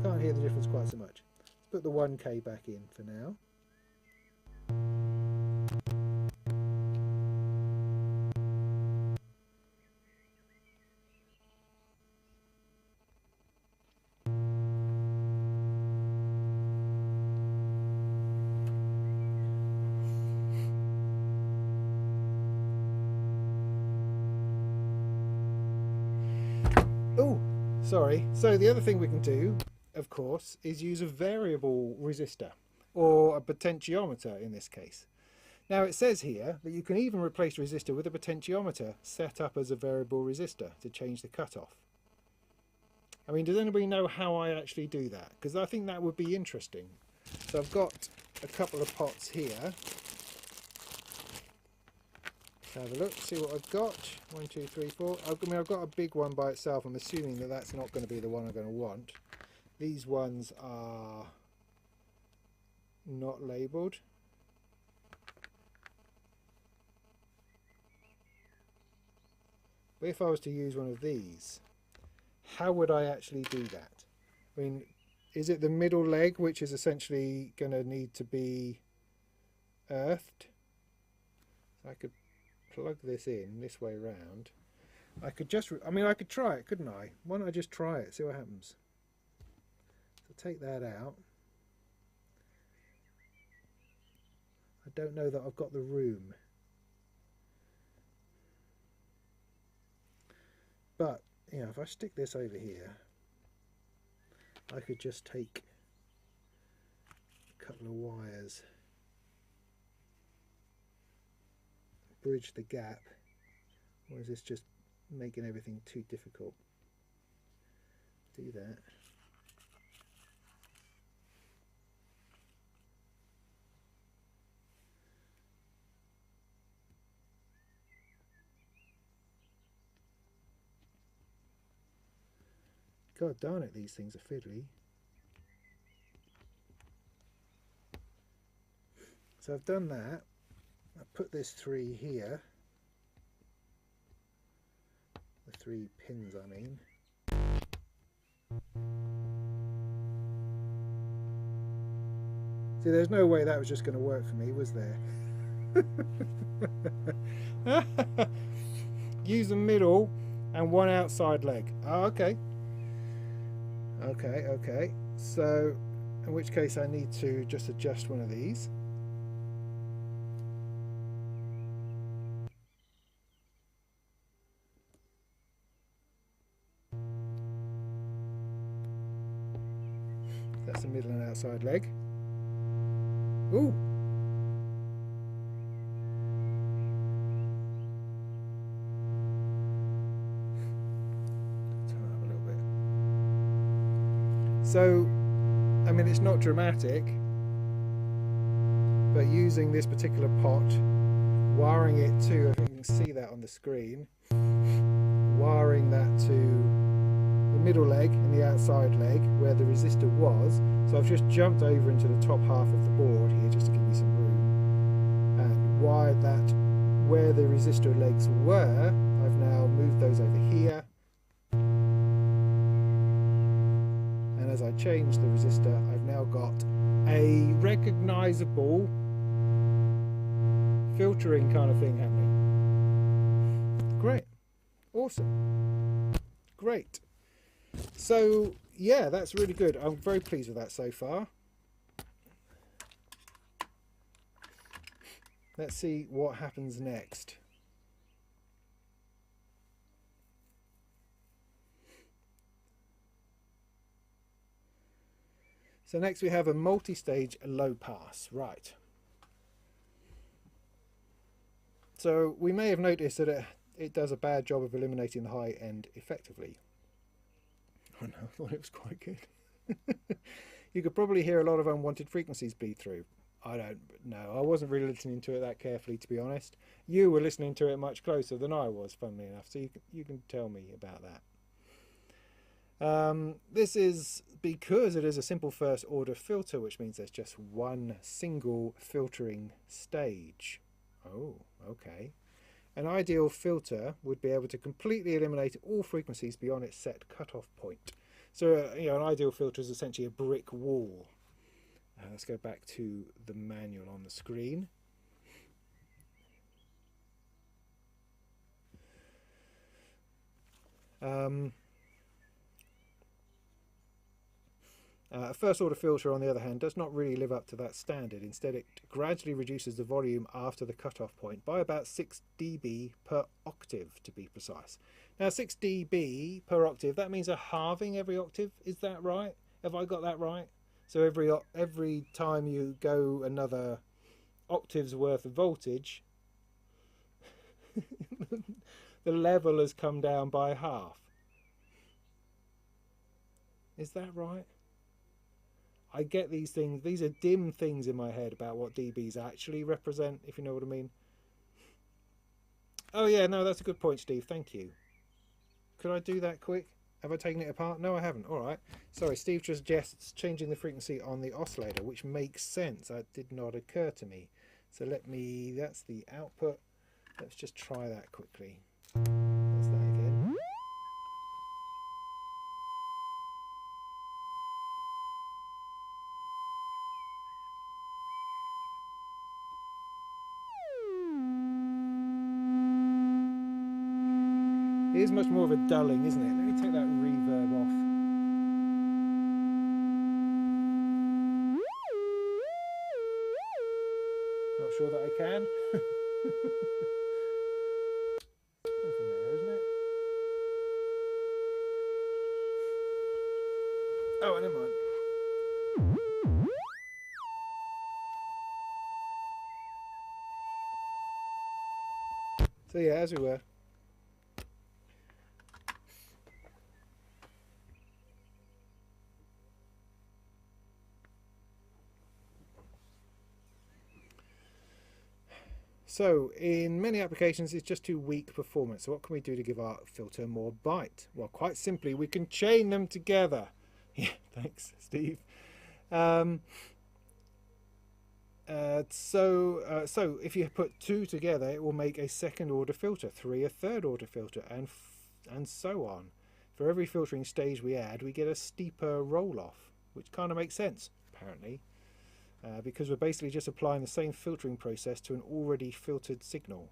Can't hear the difference quite so much. Let's put the 1K back in for now. Oh, sorry. So the other thing we can do, of course, is use a variable resistor, or a potentiometer in this case. Now it says here that you can even replace the resistor with a potentiometer set up as a variable resistor to change the cutoff. I mean, does anybody know how I actually do that? Because I think that would be interesting. So I've got a couple of pots here. Have a look, see what I've got. 1, 2, 3, 4. I mean, I've got a big one by itself. I'm assuming that that's not going to be the one I'm going to want. These ones are not labelled. But if I was to use one of these, how would I actually do that? I mean, is it the middle leg which is essentially going to need to be earthed? So I could plug this in this way round, I could just, I mean, I could try it, couldn't I? Why don't I just try it, see what happens? So take that out. I don't know that I've got the room. But, you know, if I stick this over here, I could just take a couple of wires, bridge the gap, or is this just making everything too difficult? Do that. God darn it, these things are fiddly. So I've done that. I put this 3 here. The 3 pins, I mean. See, there's no way that was just going to work for me, was there? Use the middle and 1 outside leg. Oh, okay. Okay. So, in which case I need to just adjust one of these. That's the middle and outside leg. Ooh! Turn it up a little bit. So, I mean, it's not dramatic, but using this particular pot, wiring it to, I think you can see that on the screen, wiring that to the middle leg and the outside leg where the resistor was. So I've just jumped over into the top half of the board here just to give me some room, and wired that where the resistor legs were. I've now moved those over here, and as I change the resistor, I've now got a recognizable filtering kind of thing happening. Great. Awesome. Great. So yeah, that's really good. I'm very pleased with that so far. Let's see what happens next. So next we have a multi-stage low pass. Right. So we may have noticed that it does a bad job of eliminating the high end effectively. Oh no, I thought it was quite good. You could probably hear a lot of unwanted frequencies bleed through. I don't know. I wasn't really listening to it that carefully, to be honest. You were listening to it much closer than I was, funnily enough, so you can tell me about that. This is because it is a simple first order filter, which means there's just one single filtering stage. Oh, okay. An ideal filter would be able to completely eliminate all frequencies beyond its set cutoff point. So, you know, an ideal filter is essentially a brick wall. Let's go back to the manual on the screen. A first order filter, on the other hand, does not really live up to that standard. Instead, it gradually reduces the volume after the cutoff point by about 6 dB per octave, to be precise. Now, 6 dB per octave, that means a halving every octave. Is that right? Have I got that right? So every time you go another octave's worth of voltage, the level has come down by half. Is that right? I get these things, these are dim things in my head about what dBs actually represent, if you know what I mean. Oh yeah, no, that's a good point, Steve, thank you. Could I do that quick? Have I taken it apart? No, I haven't. Alright. Sorry, Steve just suggests changing the frequency on the oscillator, which makes sense. That did not occur to me. So that's the output. Let's just try that quickly. There's that again. It is much more of a dulling, isn't it? Let me take that reverb off. Not sure that I can. From there, isn't it? Oh, never mind. So yeah, as we were. So in many applications it's just too weak performance. So what can we do to give our filter more bite? Well, quite simply, we can chain them together. Yeah, thanks, Steve. So if you put two together, it will make a second order filter, three a third order filter, and so on. For every filtering stage we add, we get a steeper roll off, which kind of makes sense, apparently. Because we're basically just applying the same filtering process to an already filtered signal.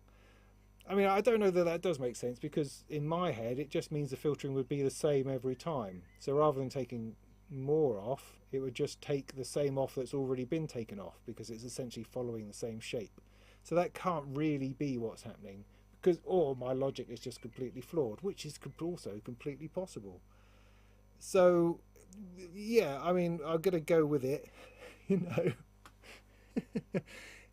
I mean, I don't know that that does make sense, because in my head it just means the filtering would be the same every time. So rather than taking more off, it would just take the same off that's already been taken off, because it's essentially following the same shape. So that can't really be what's happening, because, or my logic is just completely flawed, which is also completely possible. So yeah, I mean, I'm gonna go with it. You know,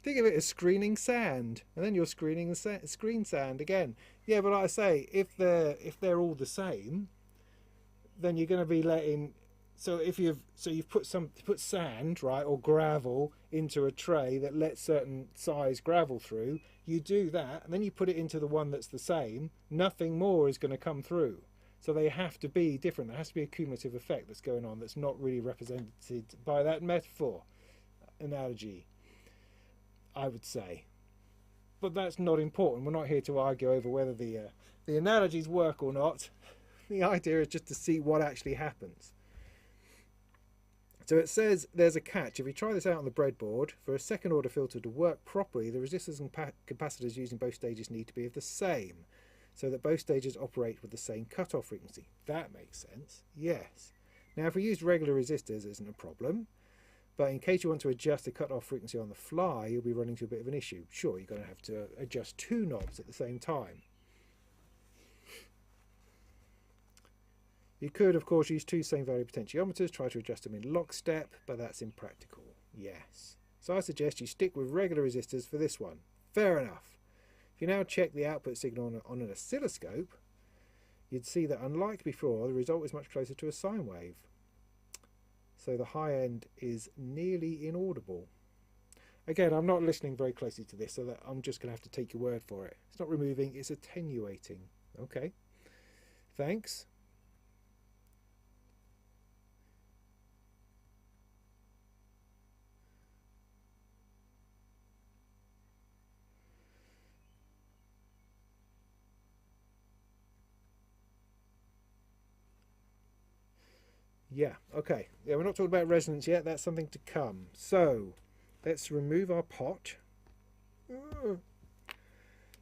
think of it as screening sand, and then you're screening the screen sand again. Yeah, but like I say, if they're all the same, then you're going to be letting. So if you've put sand, right, or gravel into a tray that lets certain size gravel through, you do that, and then you put it into the one that's the same. Nothing more is going to come through. So they have to be different. There has to be a cumulative effect that's going on that's not really represented by that metaphor, analogy, I would say. But that's not important. We're not here to argue over whether the analogies work or not. The idea is just to see what actually happens. So it says there's a catch. If you try this out on the breadboard, for a second order filter to work properly, the resistors and capacitors using both stages need to be of the same, so that both stages operate with the same cutoff frequency. That makes sense, yes. Now if we used regular resistors, it isn't a problem, but in case you want to adjust the cutoff frequency on the fly, you'll be running into a bit of an issue. Sure, you're going to have to adjust two knobs at the same time. You could, of course, use two same value potentiometers, try to adjust them in lockstep, but that's impractical, yes. So I suggest you stick with regular resistors for this one. Fair enough. If you now check the output signal on an oscilloscope, you'd see that unlike before, the result is much closer to a sine wave. So the high end is nearly inaudible. Again, I'm not listening very closely to this, so that I'm just going to have to take your word for it. It's not removing, it's attenuating. Okay, thanks. Yeah, okay. Yeah, we're not talking about resonance yet. That's something to come. So let's remove our pot.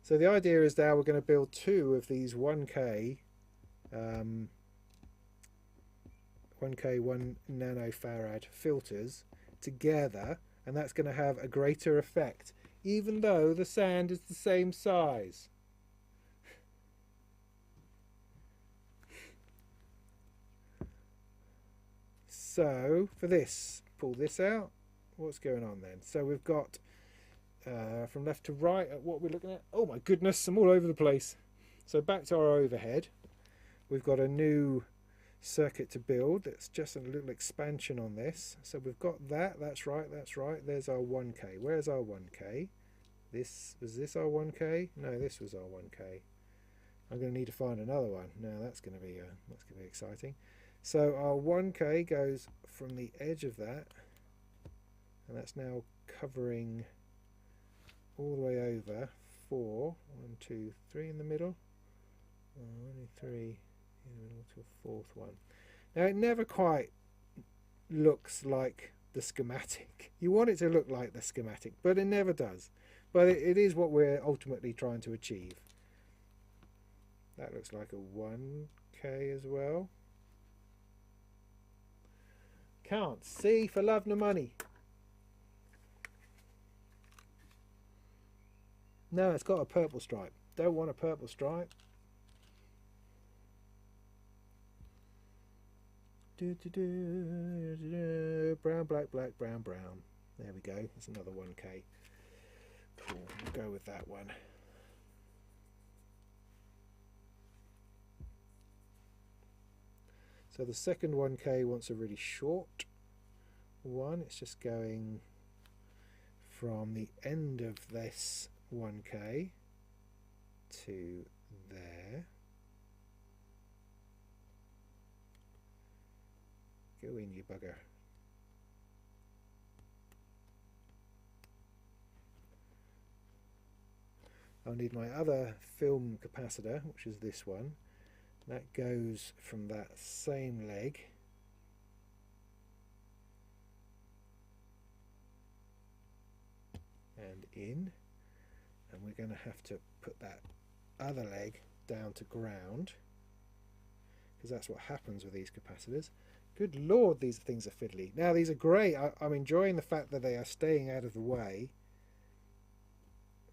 So the idea is now we're going to build two of these 1K 1 nanofarad filters together, and that's going to have a greater effect, even though the sand is the same size. So for this, pull this out. What's going on then? So we've got from left to right at what we're looking at. Oh my goodness, I'm all over the place. So back to our overhead. We've got a new circuit to build. That's just a little expansion on this. So we've got that. That's right. That's right. There's our 1K. Where's our 1K? Was this our 1K? No, this was our 1K. I'm going to need to find another one. Now that's going to be exciting. So our 1K goes from the edge of that, and that's now covering all the way over 4, 1, 2, 3 in the middle, only 3 in the middle to a fourth one. Now it never quite looks like the schematic. You want it to look like the schematic, but it never does. But it is what we're ultimately trying to achieve. That looks like a 1K as well. Can't see for love nor money. No, it's got a purple stripe. Don't want a purple stripe. Brown, black, black, brown, brown. There we go. That's another 1K. Cool. We'll go with that one. So the second 1K wants a really short one. It's just going from the end of this 1K to there. Go in, you bugger. I'll need my other film capacitor, which is this one. That goes from that same leg and in, and we're going to have to put that other leg down to ground, because that's what happens with these capacitors. Good lord, these things are fiddly. Now these are great. I'm enjoying the fact that they are staying out of the way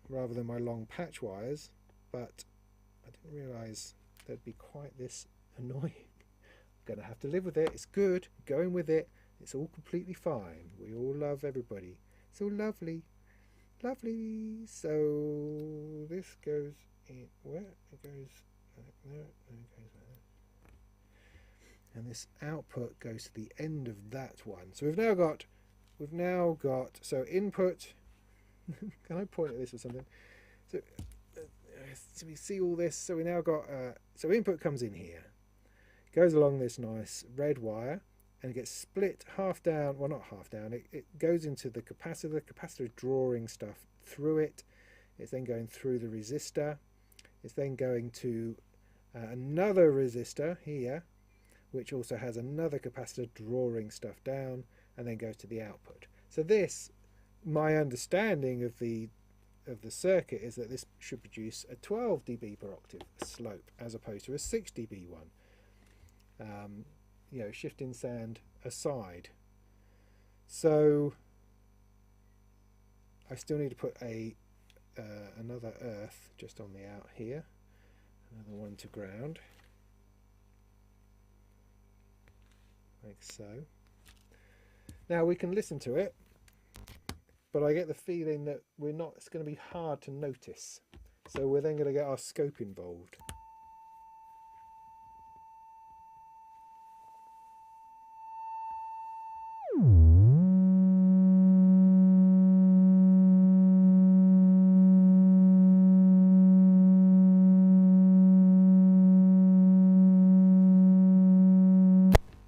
rather than my long patch wires, but I didn't realise they'd be quite this annoying. I'm going to have to live with it. It's good. Going with it. It's all completely fine. We all love everybody. It's all lovely. Lovely. So this goes in where? It goes like there. And it goes like that. And this output goes to the end of that one. So we've now got so input. Can I point at this or something? So we see all this. So we now got so input comes in here, goes along this nice red wire, and it gets split half down. Well, not half down. It goes into the capacitor. The capacitor is drawing stuff through it. It's then going through the resistor. It's then going to another resistor here, which also has another capacitor drawing stuff down, and then goes to the output. So this, my understanding of the circuit is that this should produce a 12 dB per octave slope as opposed to a 6 dB one. You know, shifting sound aside. So I still need to put a another earth just on the out here, another one to ground, like so. Now we can listen to it, but I get the feeling that it's going to be hard to notice. So we're then going to get our scope involved.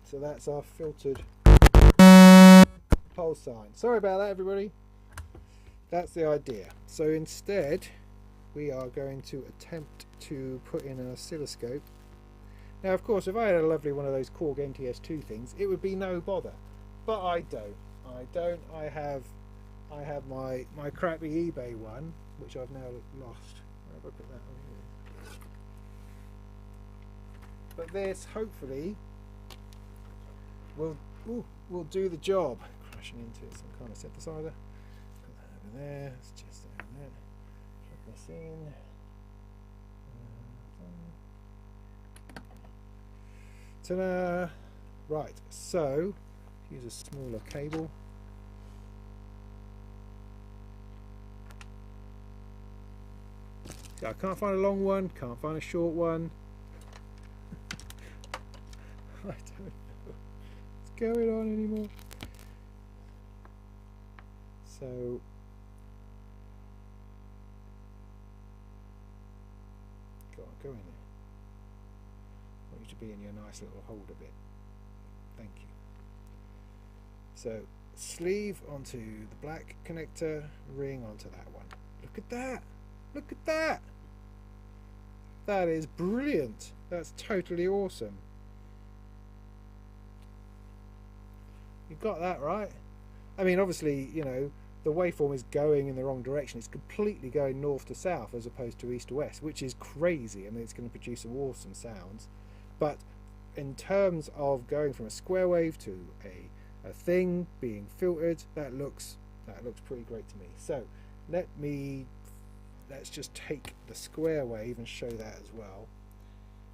So that's our filtered pulse sign. Sorry about that, everybody. That's the idea. So instead we are going to attempt to put in an oscilloscope. Now of course if I had a lovely one of those Korg NTS2 things, it would be no bother, but I don't. I have my crappy eBay one, which I've now lost. Where have I put that on here? But this hopefully will do the job. Crashing into some kind of synthesizer. Put that over there. It's just over there. Plug this in. Ta-da! Right, so use a smaller cable. So I can't find a long one, can't find a short one. I don't know what's going on anymore. So go in there. I want you to be in your nice little holder bit. Thank you. So sleeve onto the black connector, ring onto that one. Look at that! Look at that! That is brilliant. That's totally awesome. You got that right. I mean, obviously, you know, the waveform is going in the wrong direction. It's completely going north to south as opposed to east to west, which is crazy. I mean, it's going to produce some awesome sounds. But in terms of going from a square wave to a thing being filtered, that looks pretty great to me. So let's just take the square wave and show that as well.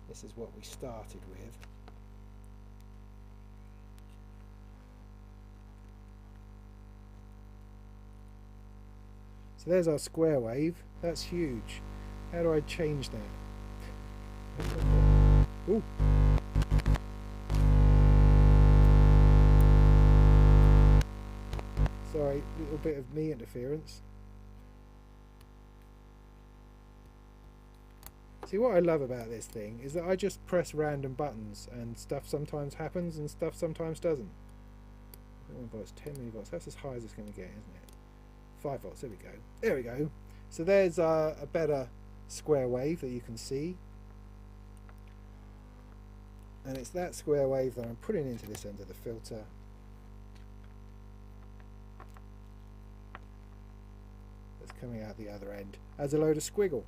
This is what we started with. So there's our square wave. That's huge. How do I change that? Ooh. Sorry, a little bit of me interference. See, what I love about this thing is that I just press random buttons and stuff sometimes happens and stuff sometimes doesn't. 1 volts, 10 millivolts. That's as high as it's going to get, isn't it? 5 volts. There we go. There we go. So there's a better square wave that you can see. And it's that square wave that I'm putting into this end of the filter. That's coming out the other end as a load of squiggle.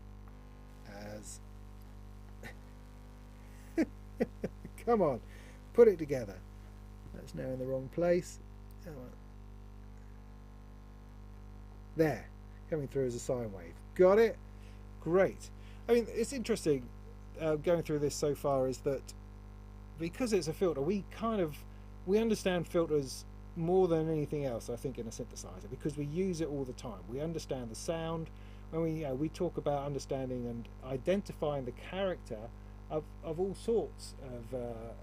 As come on, put it together. That's now in the wrong place. There, coming through as a sine wave. Got it? Great. I mean, it's interesting going through this so far is that because it's a filter, we understand filters more than anything else, I think, in a synthesizer, because we use it all the time. We understand the sound. When we talk about understanding and identifying the character of all sorts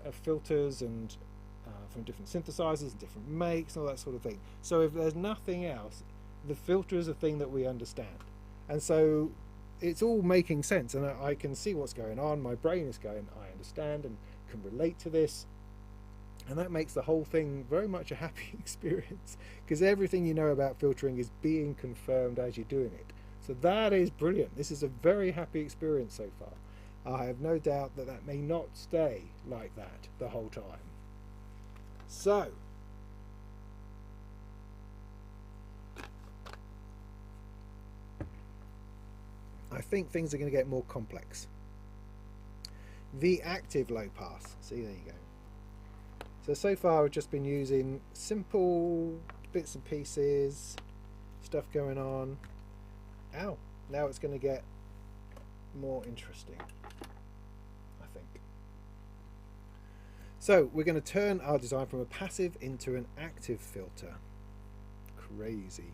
of filters and from different synthesizers and different makes and all that sort of thing. So if there's nothing else, the filter is a thing that we understand. And so it's all making sense, and I can see what's going on. My brain is going, I understand and can relate to this. And that makes the whole thing very much a happy experience, because everything you know about filtering is being confirmed as you're doing it. So that is brilliant. This is a very happy experience so far. I have no doubt that that may not stay like that the whole time. So, I think things are going to get more complex. The active low pass. See, there you go. So far I've just been using simple bits and pieces, stuff going on. Ow, now it's going to get more interesting, I think. So we're going to turn our design from a passive into an active filter. Crazy.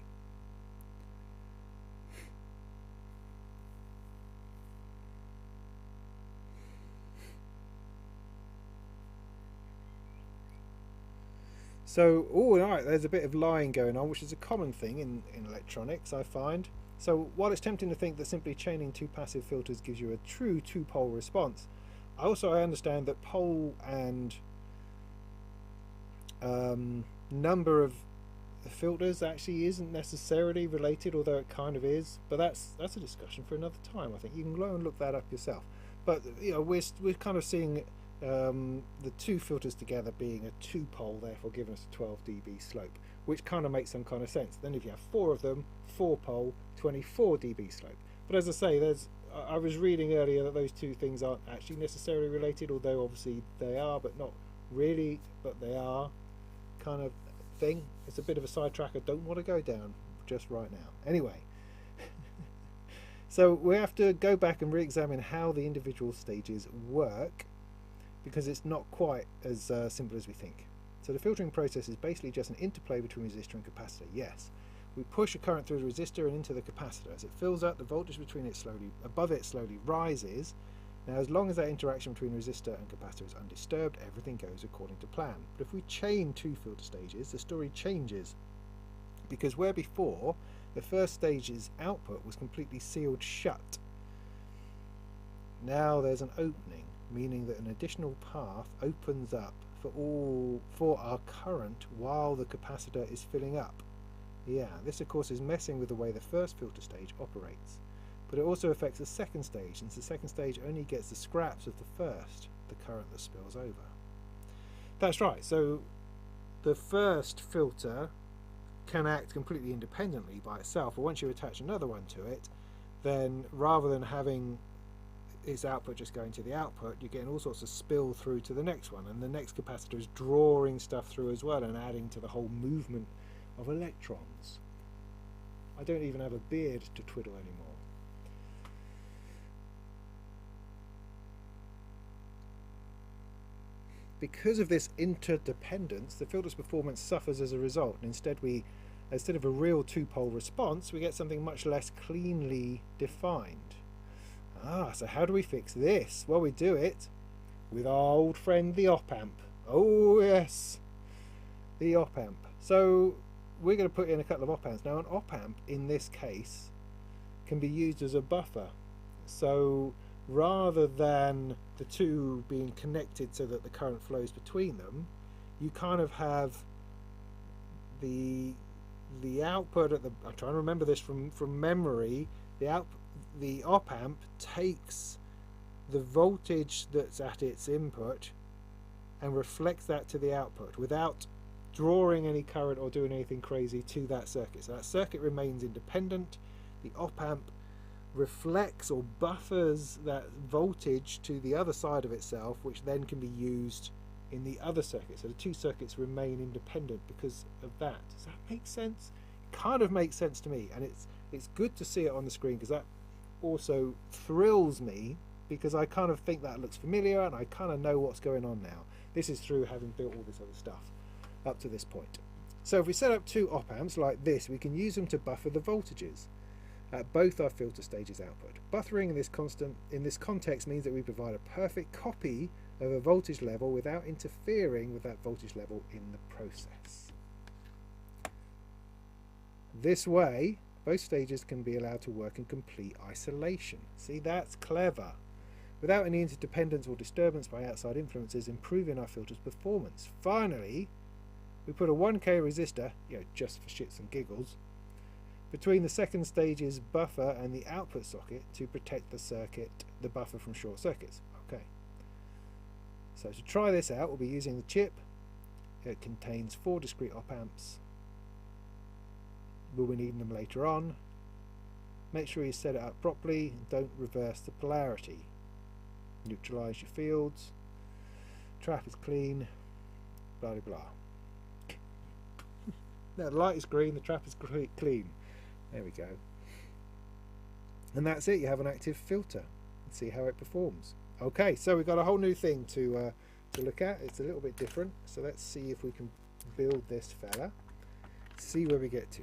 So, all right, there's a bit of lying going on, which is a common thing in electronics, I find. So while it's tempting to think that simply chaining two passive filters gives you a true two-pole response, I understand that pole and number of filters actually isn't necessarily related, although it kind of is. But that's a discussion for another time. I think you can go and look that up yourself. But you know, we're kind of seeing the two filters together being a two-pole, therefore giving us a 12 dB slope, which kind of makes some kind of sense. Then if you have four of them, 4-pole, 24 dB slope. But as I say, I was reading earlier that those two things aren't actually necessarily related, although obviously they are, but not really, but they are kind of thing. It's a bit of a sidetrack I don't want to go down just right now. Anyway, so we have to go back and re-examine how the individual stages work, because it's not quite as simple as we think. So the filtering process is basically just an interplay between resistor and capacitor. Yes, we push a current through the resistor and into the capacitor. As it fills up, the voltage between it above it slowly rises. Now, as long as that interaction between resistor and capacitor is undisturbed, everything goes according to plan. But if we chain two filter stages, the story changes, because where before the first stage's output was completely sealed shut, now there's an opening, meaning that an additional path opens up for our current while the capacitor is filling up. Yeah, this of course is messing with the way the first filter stage operates, but it also affects the second stage, since the second stage only gets the scraps of the first, the current that spills over. That's right, so the first filter can act completely independently by itself, but once you attach another one to it, then rather than having its output just going to the output, you're getting all sorts of spill through to the next one, and the next capacitor is drawing stuff through as well and adding to the whole movement of electrons. I don't even have a beard to twiddle anymore. Because of this interdependence, the filter's performance suffers as a result. And instead of a real two-pole response, we get something much less cleanly defined. So how do we fix this? Well, we do it with our old friend the op-amp. Oh yes, the op-amp. So we're going to put in a couple of op-amps. Now an op-amp in this case can be used as a buffer. So rather than the two being connected so that the current flows between them, you kind of have the output at the, I'm trying to remember this from memory, the op-amp takes the voltage that's at its input and reflects that to the output without drawing any current or doing anything crazy to that circuit. So that circuit remains independent. The op-amp reflects or buffers that voltage to the other side of itself, which then can be used in the other circuit. So the two circuits remain independent because of that. Does that make sense? It kind of makes sense to me, and it's good to see it on the screen because that also thrills me, because I kind of think that looks familiar and I kind of know what's going on now. This is through having built all this other stuff up to this point. So if we set up two op-amps like this, we can use them to buffer the voltages at both our filter stages output. Buffering in this context means that we provide a perfect copy of a voltage level without interfering with that voltage level in the process. This way, both stages can be allowed to work in complete isolation. See, that's clever. Without any interdependence or disturbance by outside influences, improving our filter's performance. Finally, we put a 1K resistor, just for shits and giggles, between the second stage's buffer and the output socket to protect the buffer from short circuits. Okay. So to try this out, we'll be using the chip. It contains 4 discrete op-amps. We'll be needing them later on. Make sure you set it up properly and don't reverse the polarity. Neutralize your fields. Trap is clean. Blah blah blah. Now the light is green, the trap is clean. There we go. And that's it. You have an active filter. Let's see how it performs. Okay, so we've got a whole new thing to look at. It's a little bit different. So let's see if we can build this fella. See where we get to.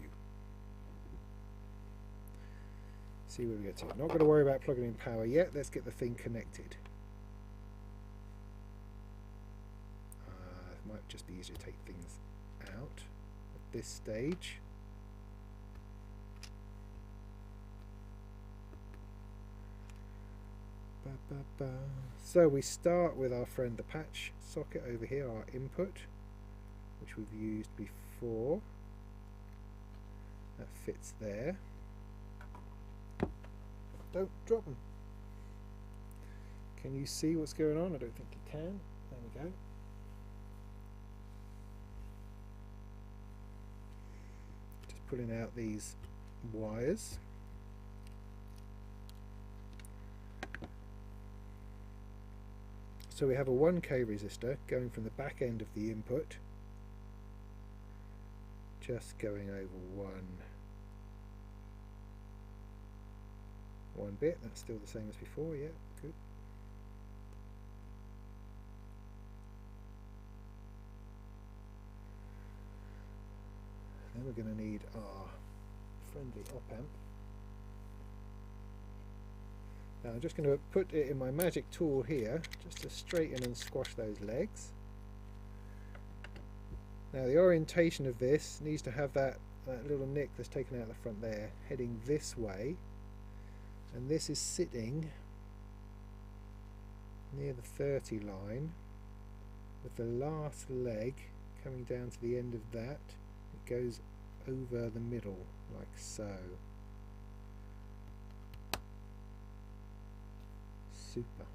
See where we get to. Not going to worry about plugging in power yet. Let's get the thing connected. It might just be easier to take things out at this stage. So we start with our friend the patch socket over here, our input, which we've used before. That fits there. Don't drop them. Can you see what's going on? I don't think you can. There we go. Just pulling out these wires. So we have a 1K resistor going from the back end of the input, just going over one bit. That's still the same as before. Yeah, good. Then we're going to need our friendly op-amp. Now I'm just going to put it in my magic tool here just to straighten and squash those legs. Now the orientation of this needs to have that little nick that's taken out the front there heading this way, and this is sitting near the 30 line with the last leg coming down to the end of that. It goes over the middle like so. Super.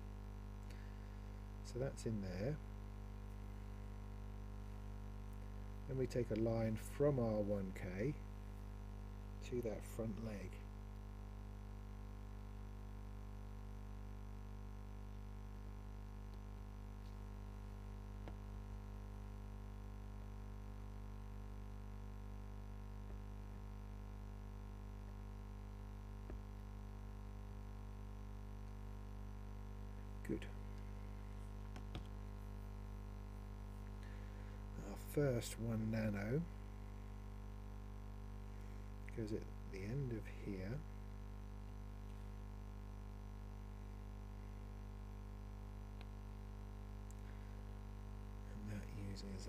So that's in there. Then we take a line from our 1K to that front leg. Good. Our first 1 nano goes at the end of here. And that uses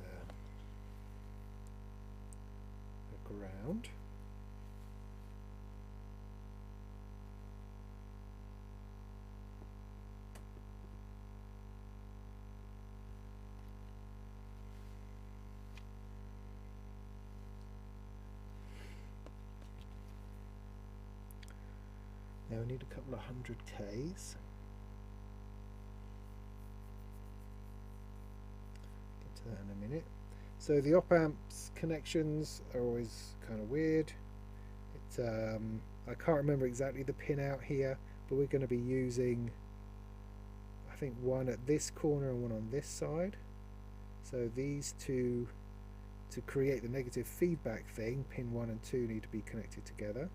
a ground. Now we need a couple of 100Ks. Get to that in a minute. So the op-amps connections are always kind of weird. It's I can't remember exactly the pin out here, but we're going to be using, I think, one at this corner and one on this side. So these two, to create the negative feedback thing, pin 1 and 2 need to be connected together.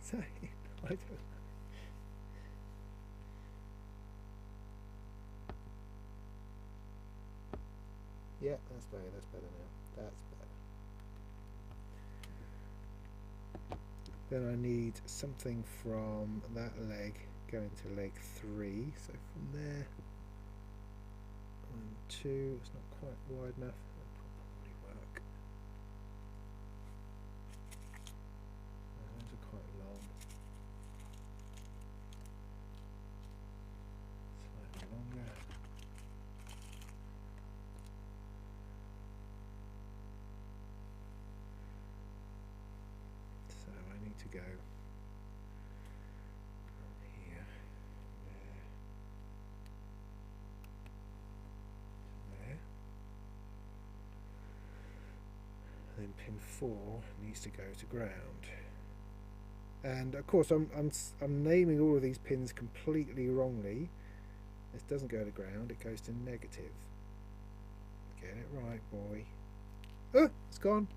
So, I don't know. Yeah, that's better now. That's better. Then I need something from that leg going to leg 3. So from there, 1, 2, it's not quite wide enough. That'll probably work. Those are quite long. Slightly longer. So I need to go from here, there, to there. Then pin 4 needs to go to ground. And of course I'm naming all of these pins completely wrongly. This doesn't go to ground, it goes to negative. Get it right, boy. Oh, it's gone.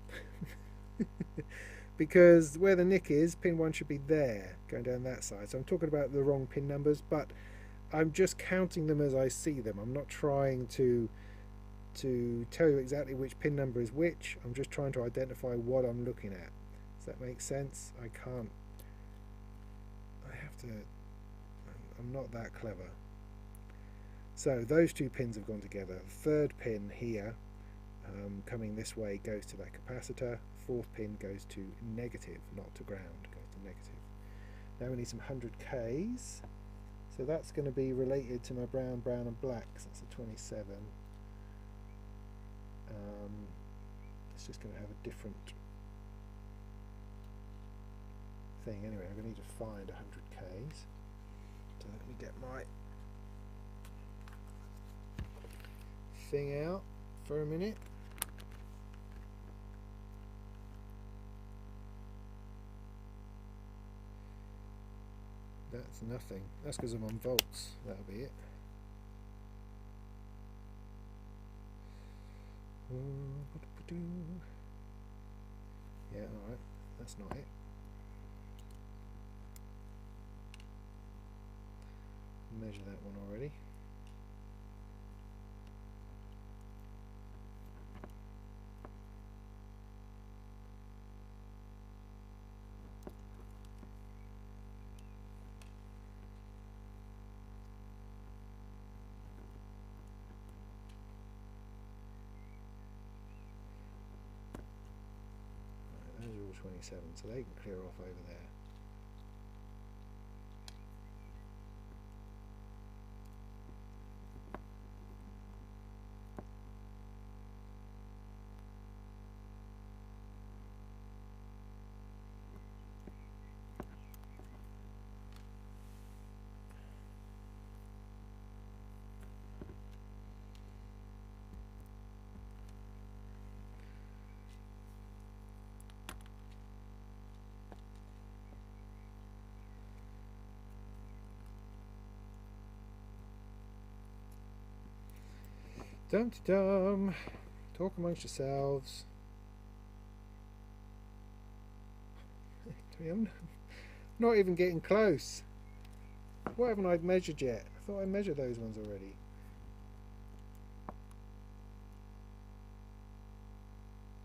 Because where the nick is, pin 1 should be there, going down that side. So I'm talking about the wrong pin numbers, but I'm just counting them as I see them. I'm not trying to tell you exactly which pin number is which. I'm just trying to identify what I'm looking at. Does that make sense? I have to, I'm not that clever. So those two pins have gone together. The third pin here, coming this way, goes to that capacitor. Fourth pin goes to negative, not to ground, goes to negative. Now we need some 100Ks. So that's going to be related to my brown, brown and black, so that's a 27. It's just going to have a different thing. Anyway, I'm going to need to find 100Ks. So let me get my thing out for a minute. That's nothing. That's because I'm on volts. That'll be it. Yeah, alright. That's not it. Measure that one already. Right, those are all 27, so they can clear off over there. Dum-de-dum. Talk amongst yourselves. I'm not even getting close. What haven't I measured yet? I thought I measured those ones already.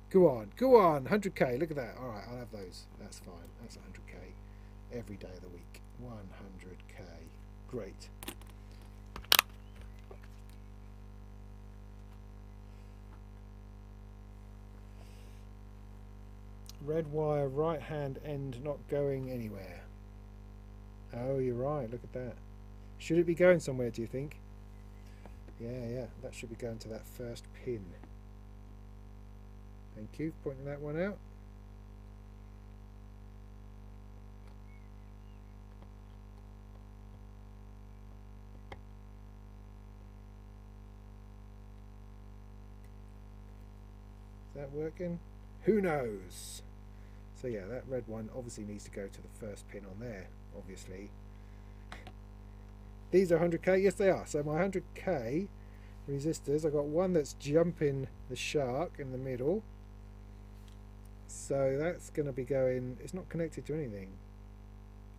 Go on, go on, 100k, look at that. Alright, I'll have those. That's fine. That's 100k every day of the week. 100k. Great. Red wire, right hand end not going anywhere. Oh, you're right, look at that. Should it be going somewhere, do you think? Yeah, that should be going to that first pin. Thank you for pointing that one out. Is that working? Who knows? So yeah, that red one obviously needs to go to the first pin on there, obviously. These are 100k? Yes, they are. So my 100k resistors, I've got one that's jumping the shark in the middle. So that's going to be going, it's not connected to anything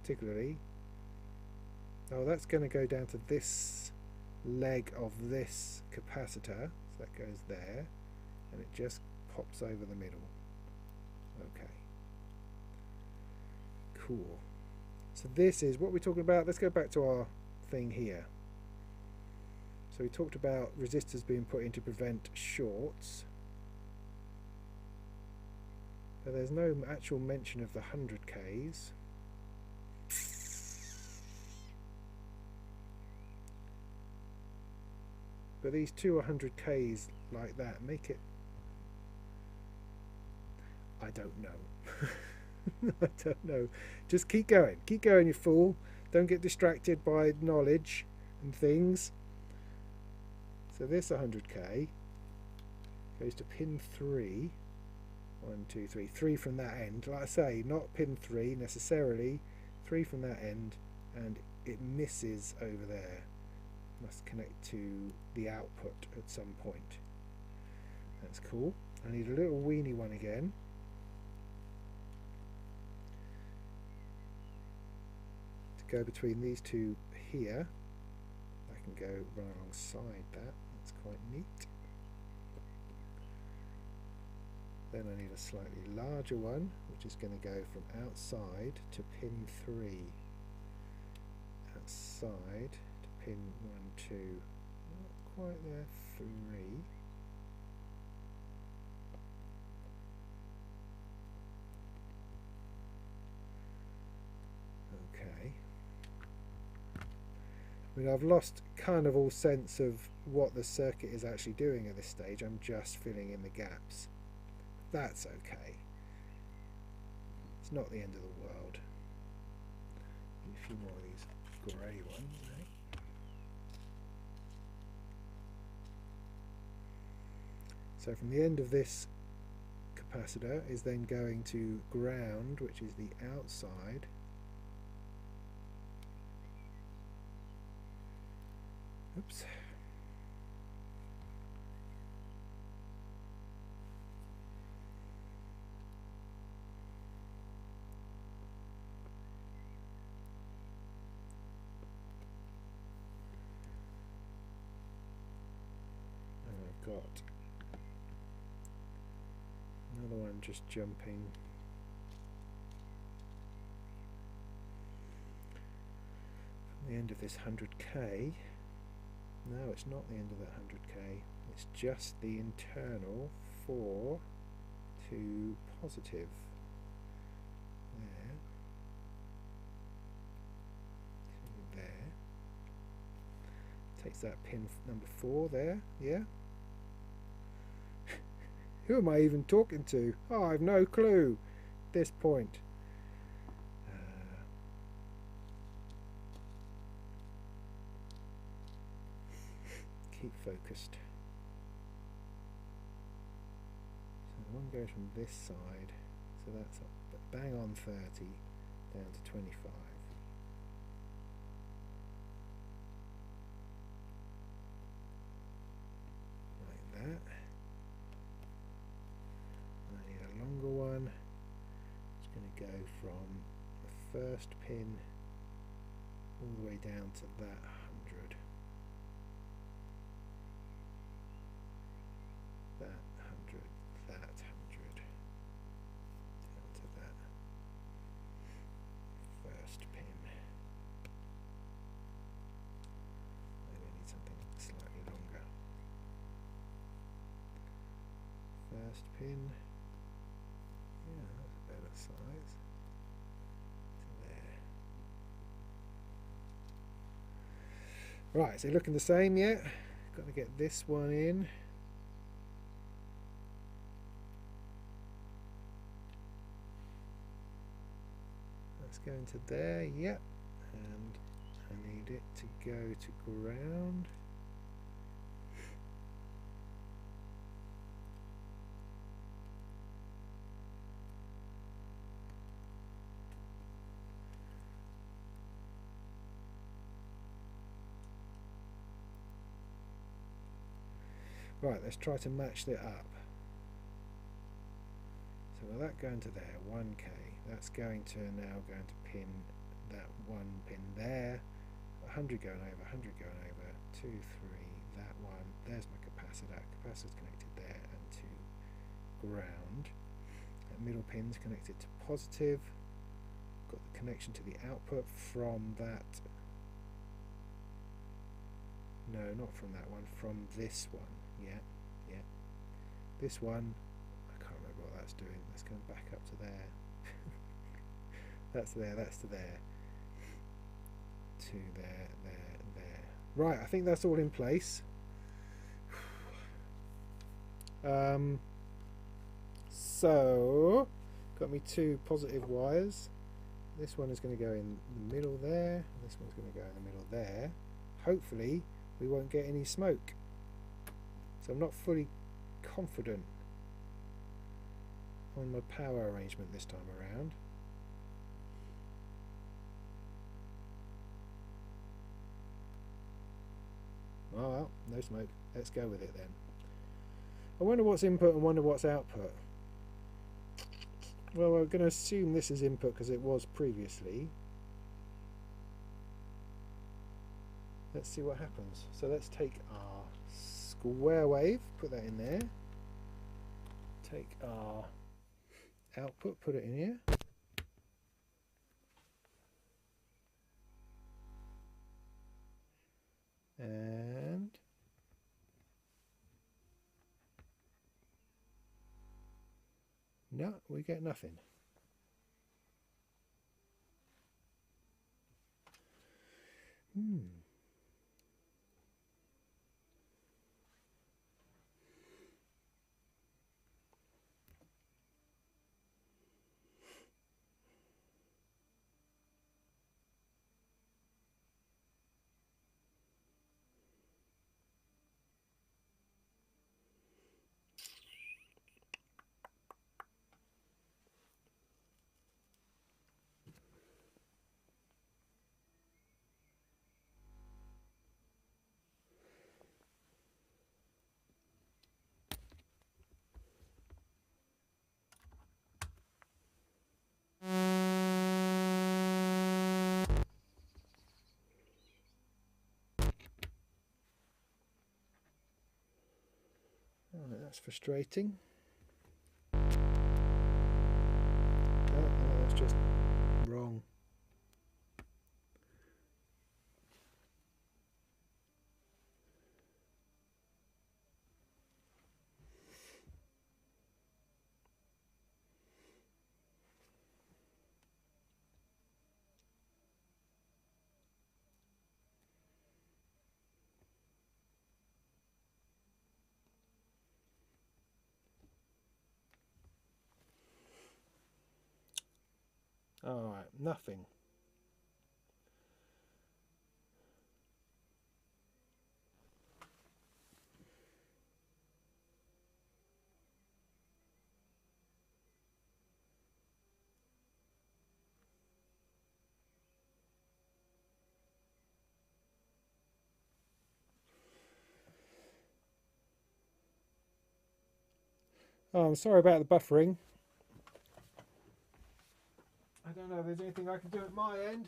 particularly. Oh, that's going to go down to this leg of this capacitor. So that goes there, and it just pops over the middle. Okay. Cool. So this is what we're talking about. Let's go back to our thing here. So we talked about resistors being put in to prevent shorts. But there's no actual mention of the 100Ks. But these two 100Ks like that make it... I don't know. I don't know. Just keep going. Keep going, you fool. Don't get distracted by knowledge and things. So this 100K goes to pin 3. 1, 2, 3. 3 from that end. Like I say, not pin 3 necessarily. 3 from that end, and it misses over there. Must connect to the output at some point. That's cool. I need a little weeny one again. To go between these two here. I can go run alongside that. That's quite neat. Then I need a slightly larger one, which is going to go from outside to pin 3. Outside to pin 1, 2. Not quite there, 3. Okay. I mean, I've lost kind of all sense of what the circuit is actually doing at this stage. I'm just filling in the gaps. That's okay. It's not the end of the world. A few more of these grey ones, eh? So from the end of this capacitor is then going to ground, which is the outside. Oops. Got another one just jumping. From the end of this 100K. No, it's not the end of that 100K. It's just the internal 4 to positive. There. To there. Takes that pin number 4 there. Yeah. Who am I even talking to? Oh, I've no clue at this point. Keep focused. So one goes from this side, so that's bang on 30 down to 25. that. I need a longer one. It's going to go from the first pin all the way down to that 100. That 100, that 100, down to that first pin. Maybe I need something slightly longer. First pin, yeah, that's a better size, to there. Right, so looking the same yet? Got to get this one in. That's going to there, yep, and I need it to go to ground. Right, let's try to match that up. So with that going to there, 1K, that's going to now pin that one pin there, 100 going over, 100 going over, 2, 3, that one, there's my capacitor, capacitor's connected there and to ground. That middle pin's connected to positive, got the connection to the output from that, no, not from that one, from this one, yeah, this one, I can't remember what that's doing, that's going back up to there. That's there, that's to there, to there, there. Right, I think that's all in place. So, got me 2 positive wires. This one is going to go in the middle there, this one's going to go in the middle there. Hopefully, we won't get any smoke. So I'm not fully confident on my power arrangement this time around. Oh well, no smoke. Let's go with it then. I wonder what's input and wonder what's output. Well, we're going to assume this is input because it was previously. Let's see what happens. So let's take our square wave, put that in there. Take our output, put it in here. And no, we get nothing. Oh, that's frustrating. Oh, no, that's just wrong. All right, nothing. Oh, I'm sorry about the buffering. I don't know if there's anything I can do at my end.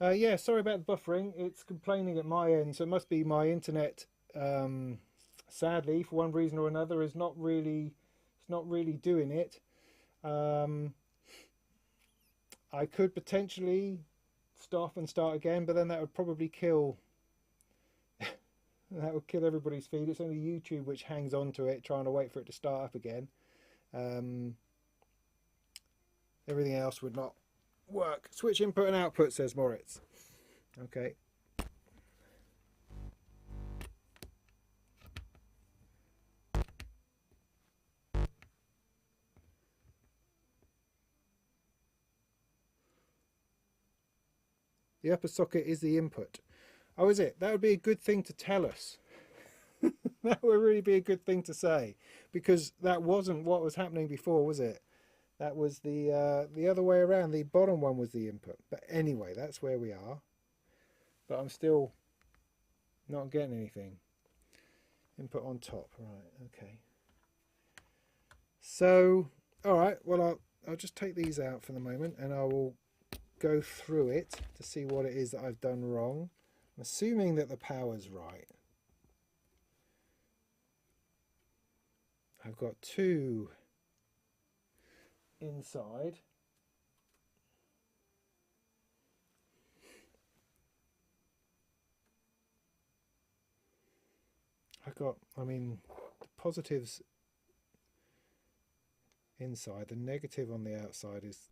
Yeah, sorry about the buffering. It's complaining at my end, so it must be my internet. Sadly, for one reason or another, it's not really doing it. I could potentially stop and start again, but then that would probably kill. That would kill everybody's feed. It's only YouTube which hangs on to it, trying to wait for it to start up again. Everything else would not work. Switch input and output, says Moritz. Okay. The upper socket is the input. Oh, is it? That would be a good thing to tell us. That would really be a good thing to say, because that wasn't what was happening before, was it? That was the other way around. The bottom one was the input. But anyway, that's where we are. But I'm still not getting anything. Input on top. Right, okay. So, all right, well, I'll just take these out for the moment, and I will go through it to see what it is that I've done wrong. I'm assuming that the power's right. I've got two inside. I mean, the positives inside, the negative on the outside is,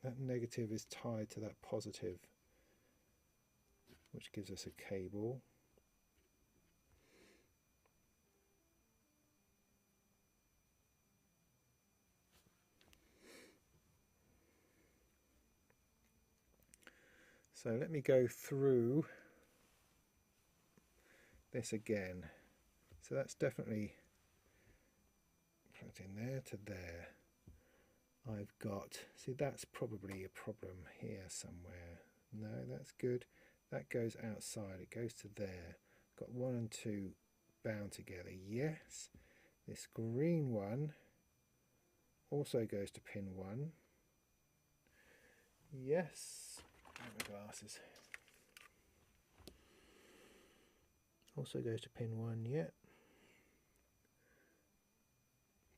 that negative is tied to that positive, which gives us a cable. So let me go through this again. So that's definitely plugged in there to there. I've got, see, that's probably a problem here somewhere. No, that's good. That goes outside, it goes to there. Got 1 and 2 bound together. Yes. This green one also goes to pin 1. Yes. My glasses. Also goes to pin 1, yeah.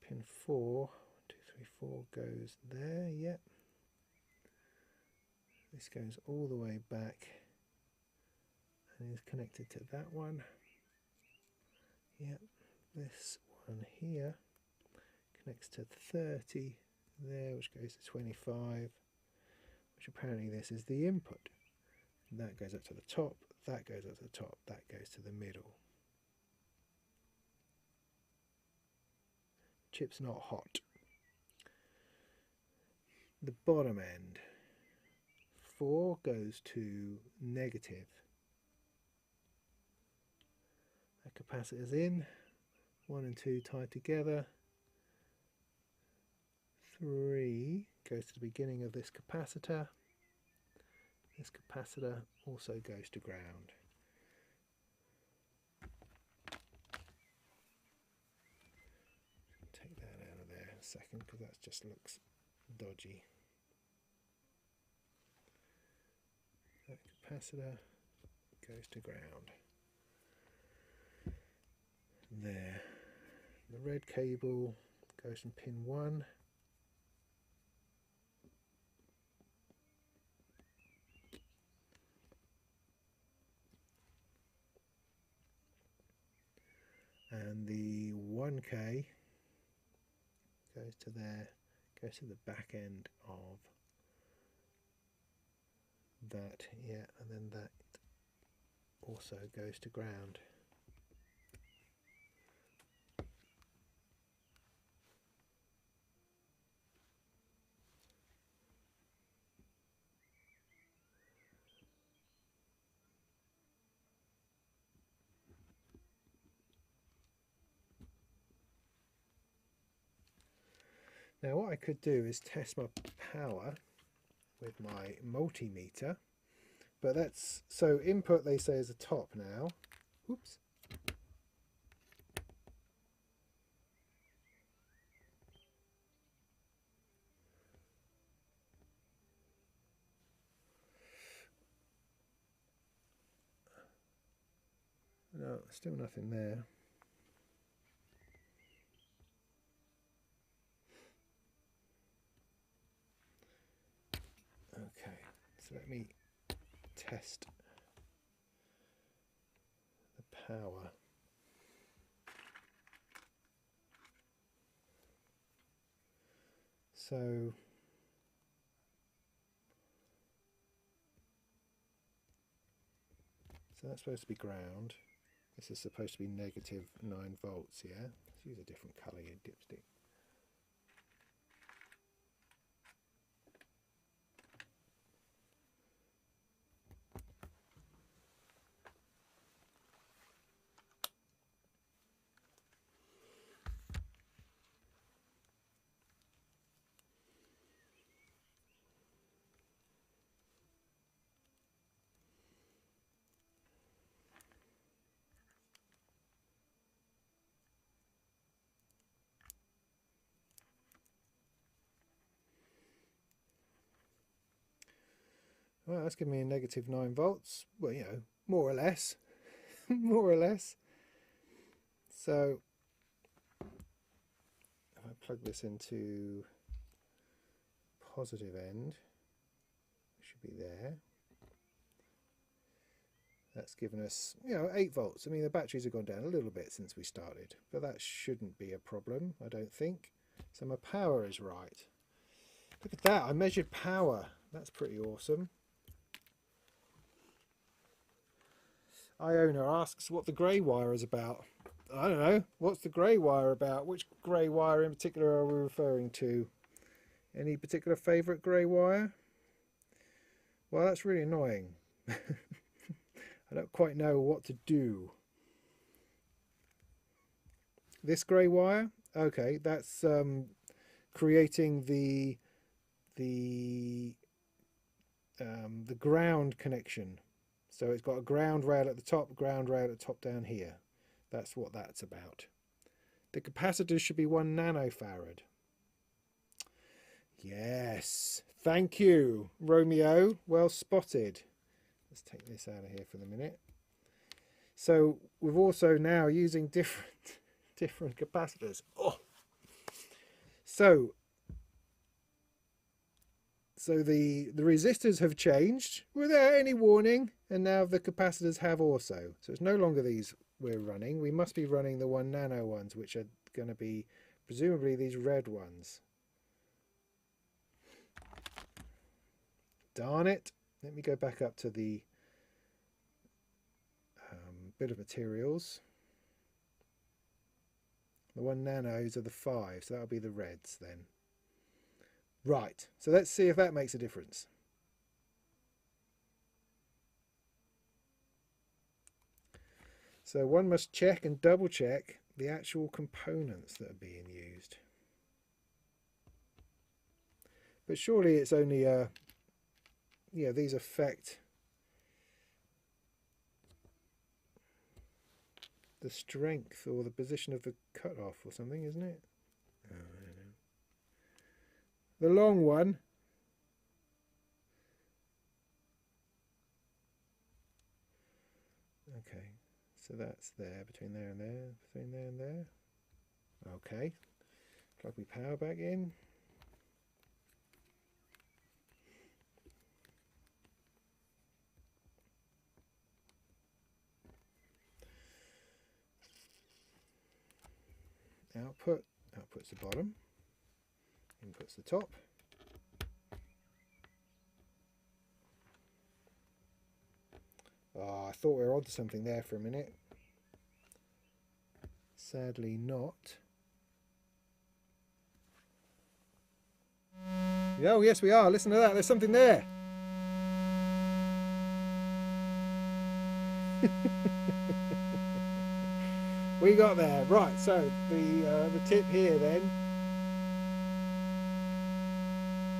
Pin 4, 1, 2, 3, 4 goes there, yeah. This goes all the way back and is connected to that one. Yep, this one here connects to 30 there, which goes to 25, which apparently this is the input. And that goes up to the top, that goes up to the top, that goes to the middle. Chip's not hot. The bottom end, 4 goes to negative. That capacitor's in, 1 and 2 tied together. 3 goes to the beginning of this capacitor. This capacitor also goes to ground. Take that out of there in a second because that just looks dodgy. That capacitor goes to ground. There. The red cable goes from pin 1. And the 1K goes to there, goes to the back end of that, yeah, and then that also goes to ground. Now what I could do is test my power with my multimeter, but that's, so input they say is a top now. Oops. No, still nothing there. Okay, so let me test the power. So that's supposed to be ground. This is supposed to be negative 9 volts, yeah? Let's use a different colour here, dipstick. Well, that's giving me a negative 9 volts. Well, you know, more or less. More or less. So, if I plug this into positive end, it should be there. That's given us, you know, 8 volts. I mean, the batteries have gone down a little bit since we started, but that shouldn't be a problem, I don't think. So my power is right. Look at that, I measured power. That's pretty awesome. Iona asks what the grey wire is about. I don't know. What's the grey wire about? Which grey wire in particular are we referring to? Any particular favourite grey wire? Well, that's really annoying. I don't quite know what to do. This grey wire? Okay, that's creating the ground connection. So it's got a ground rail at the top, ground rail at the top down here. That's what that's about. The capacitors should be 1 nanofarad. Yes, thank you, Romeo. Well spotted. Let's take this out of here for the minute. So we're also now using different capacitors. Oh. So the resistors have changed without any warning, and now the capacitors have also. So it's no longer these we're running. We must be running the 1 nano ones, which are going to be presumably these red ones. Darn it. Let me go back up to the bit of materials. The 1 nanos are the 5, so that'll be the reds then. Right, so let's see if that makes a difference. So one must check and double check the actual components that are being used. But surely it's only yeah, these affect the strength or the position of the cutoff or something, isn't it? Oh, I don't know. The long one. Okay, So that's there, between there and there, between there and there. Okay, plug my power back in. Output's the bottom, input's the top. Oh, I thought we were onto something there for a minute. Sadly not. Oh yes we are, listen to that, there's something there. We got there. Right, so the tip here then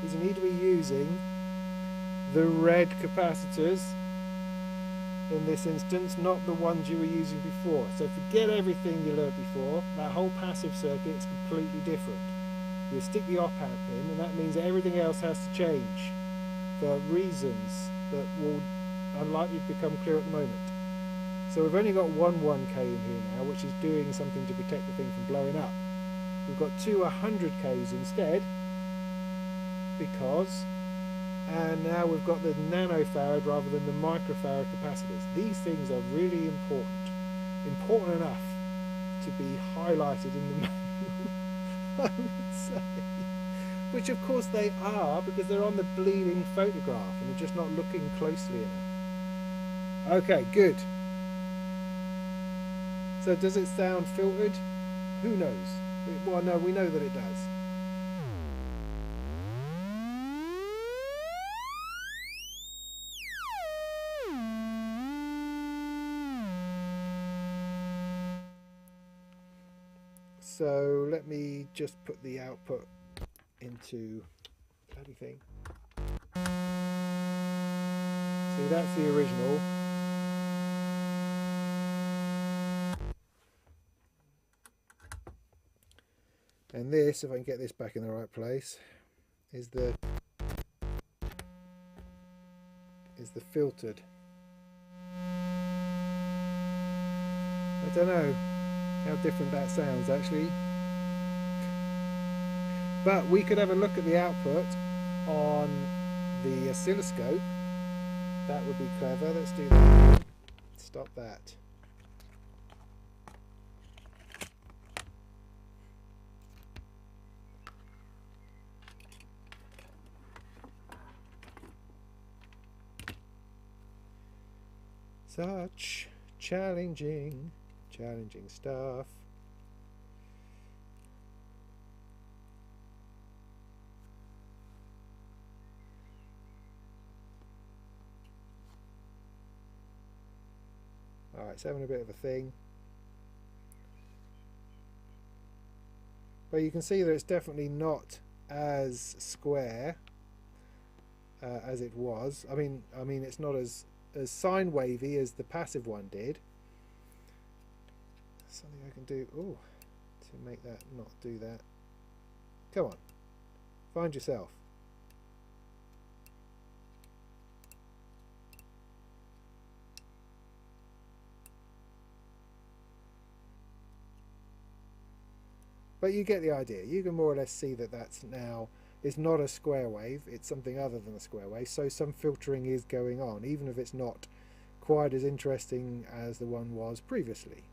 is you need to be using the red capacitors in this instance, not the ones you were using before. So forget everything you learned before. That whole passive circuit is completely different. You stick the op-amp in, and that means that everything else has to change for reasons that will unlikely to become clear at the moment. So we've only got one 1K in here now, which is doing something to protect the thing from blowing up. We've got two 100Ks instead, because, and now we've got the nanofarad rather than the microfarad capacitors. These things are really important. Important enough to be highlighted in the manual, I would say. Which of course they are, because they're on the bleeding photograph and they're just not looking closely enough. Okay, good. So does it sound filtered? Who knows? Well, no, we know that it does. So let me just put the output into bloody thing. See, that's the original. And this, if I can get this back in the right place, is the filtered. I don't know how different that sounds actually. But we could have a look at the output on the oscilloscope. That would be clever. Let's do that. Stop that. Such challenging stuff. Alright, it's having a bit of a thing. But you can see that it's definitely not as square as it was. I mean it's not as sine wavy as the passive one did. Something I can do to make that not do that. Come on, find yourself. But you get the idea. You can more or less see that that's now, it's not a square wave, it's something other than a square wave, so some filtering is going on, even if it's not quite as interesting as the one was previously.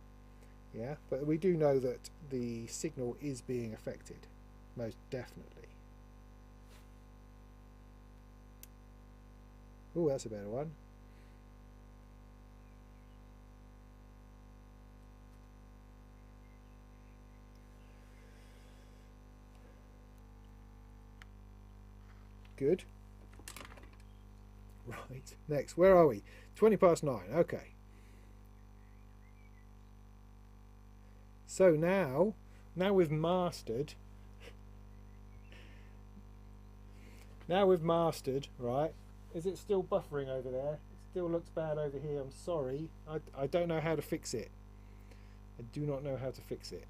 Yeah, but we do know that the signal is being affected, most definitely. Oh, that's a better one. Good. Right, next, where are we? 9:20. Okay. So now we've mastered. Now we've mastered, right? Is it still buffering over there? It still looks bad over here. I'm sorry. I don't know how to fix it. I do not know how to fix it.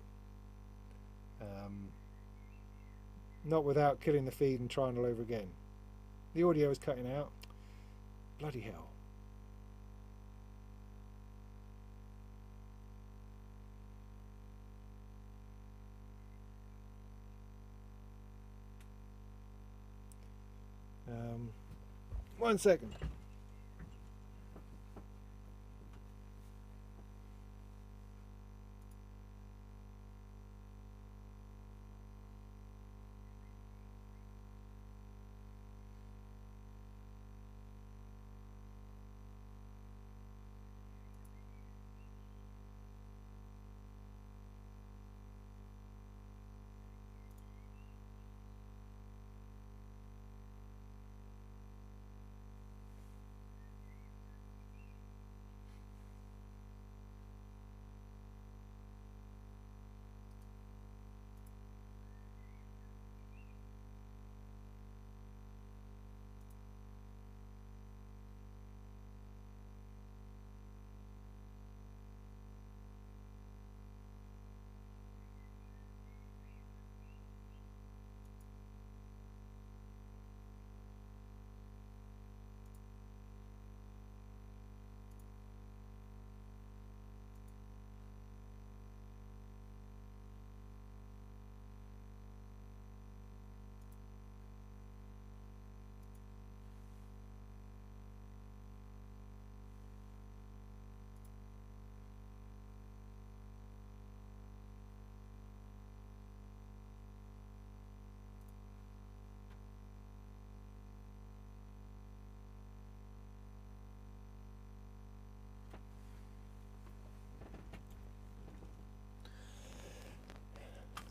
Not without killing the feed and trying all over again. The audio is cutting out. Bloody hell. 1 second.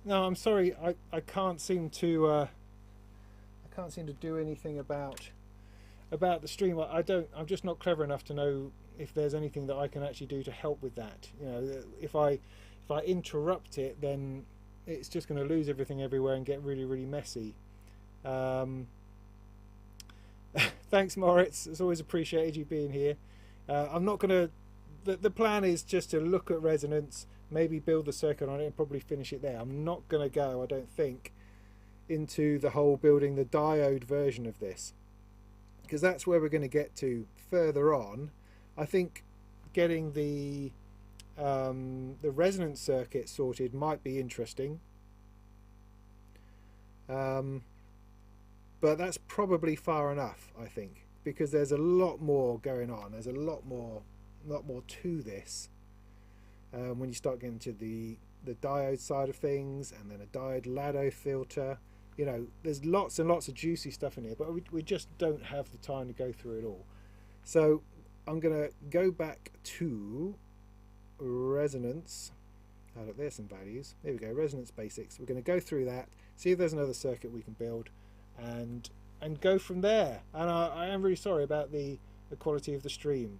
No, I'm sorry. I can't seem to do anything about the stream. I'm just not clever enough to know if there's anything that I can actually do to help with that. You know, if I interrupt it, then it's just going to lose everything everywhere and get really, really messy. Thanks, Moritz. It's always appreciated you being here. I'm not going to. The plan is just to look at resonance, maybe build the circuit on it, and probably finish it there. I'm not going to go, I don't think, into the whole building the diode version of this, because that's where we're going to get to further on. I think getting the resonance circuit sorted might be interesting, but that's probably far enough, I think, because there's a lot more going on. There's a lot more to this when you start getting to the diode side of things, and then a diode ladder filter. You know, there's lots and lots of juicy stuff in here, but we just don't have the time to go through it all. So I'm going to go back to resonance. Oh, look, there's some values. There we go, resonance basics. We're going to go through that, see if there's another circuit we can build, and go from there. And I am really sorry about the quality of the stream.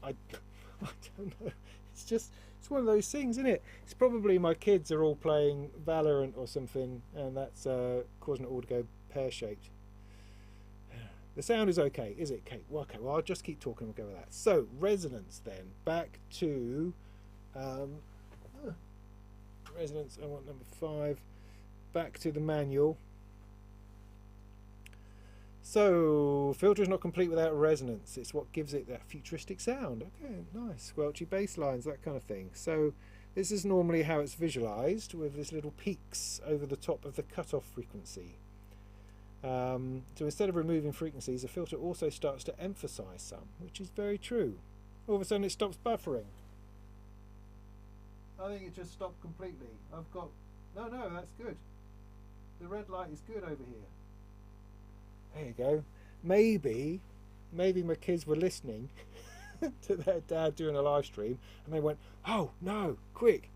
I don't know. It's one of those things, isn't it? It's probably my kids are all playing Valorant or something, and that's causing it all to go pear-shaped. The sound is okay, is it, Kate? Well, okay, well, I'll just keep talking and we'll go with that. So, resonance then. Back to resonance, I want number 5. Back to the manual. So, filter is not complete without resonance. It's what gives it that futuristic sound. Okay, nice. Squelchy bass lines, that kind of thing. So, this is normally how it's visualized, with these little peaks over the top of the cutoff frequency. So instead of removing frequencies, the filter also starts to emphasize some, which is very true. All of a sudden it stops buffering. I think it just stopped completely. I've got... No, that's good. The red light is good over here. There you go. Maybe my kids were listening to their dad doing a live stream, and they went, "Oh no, quick!"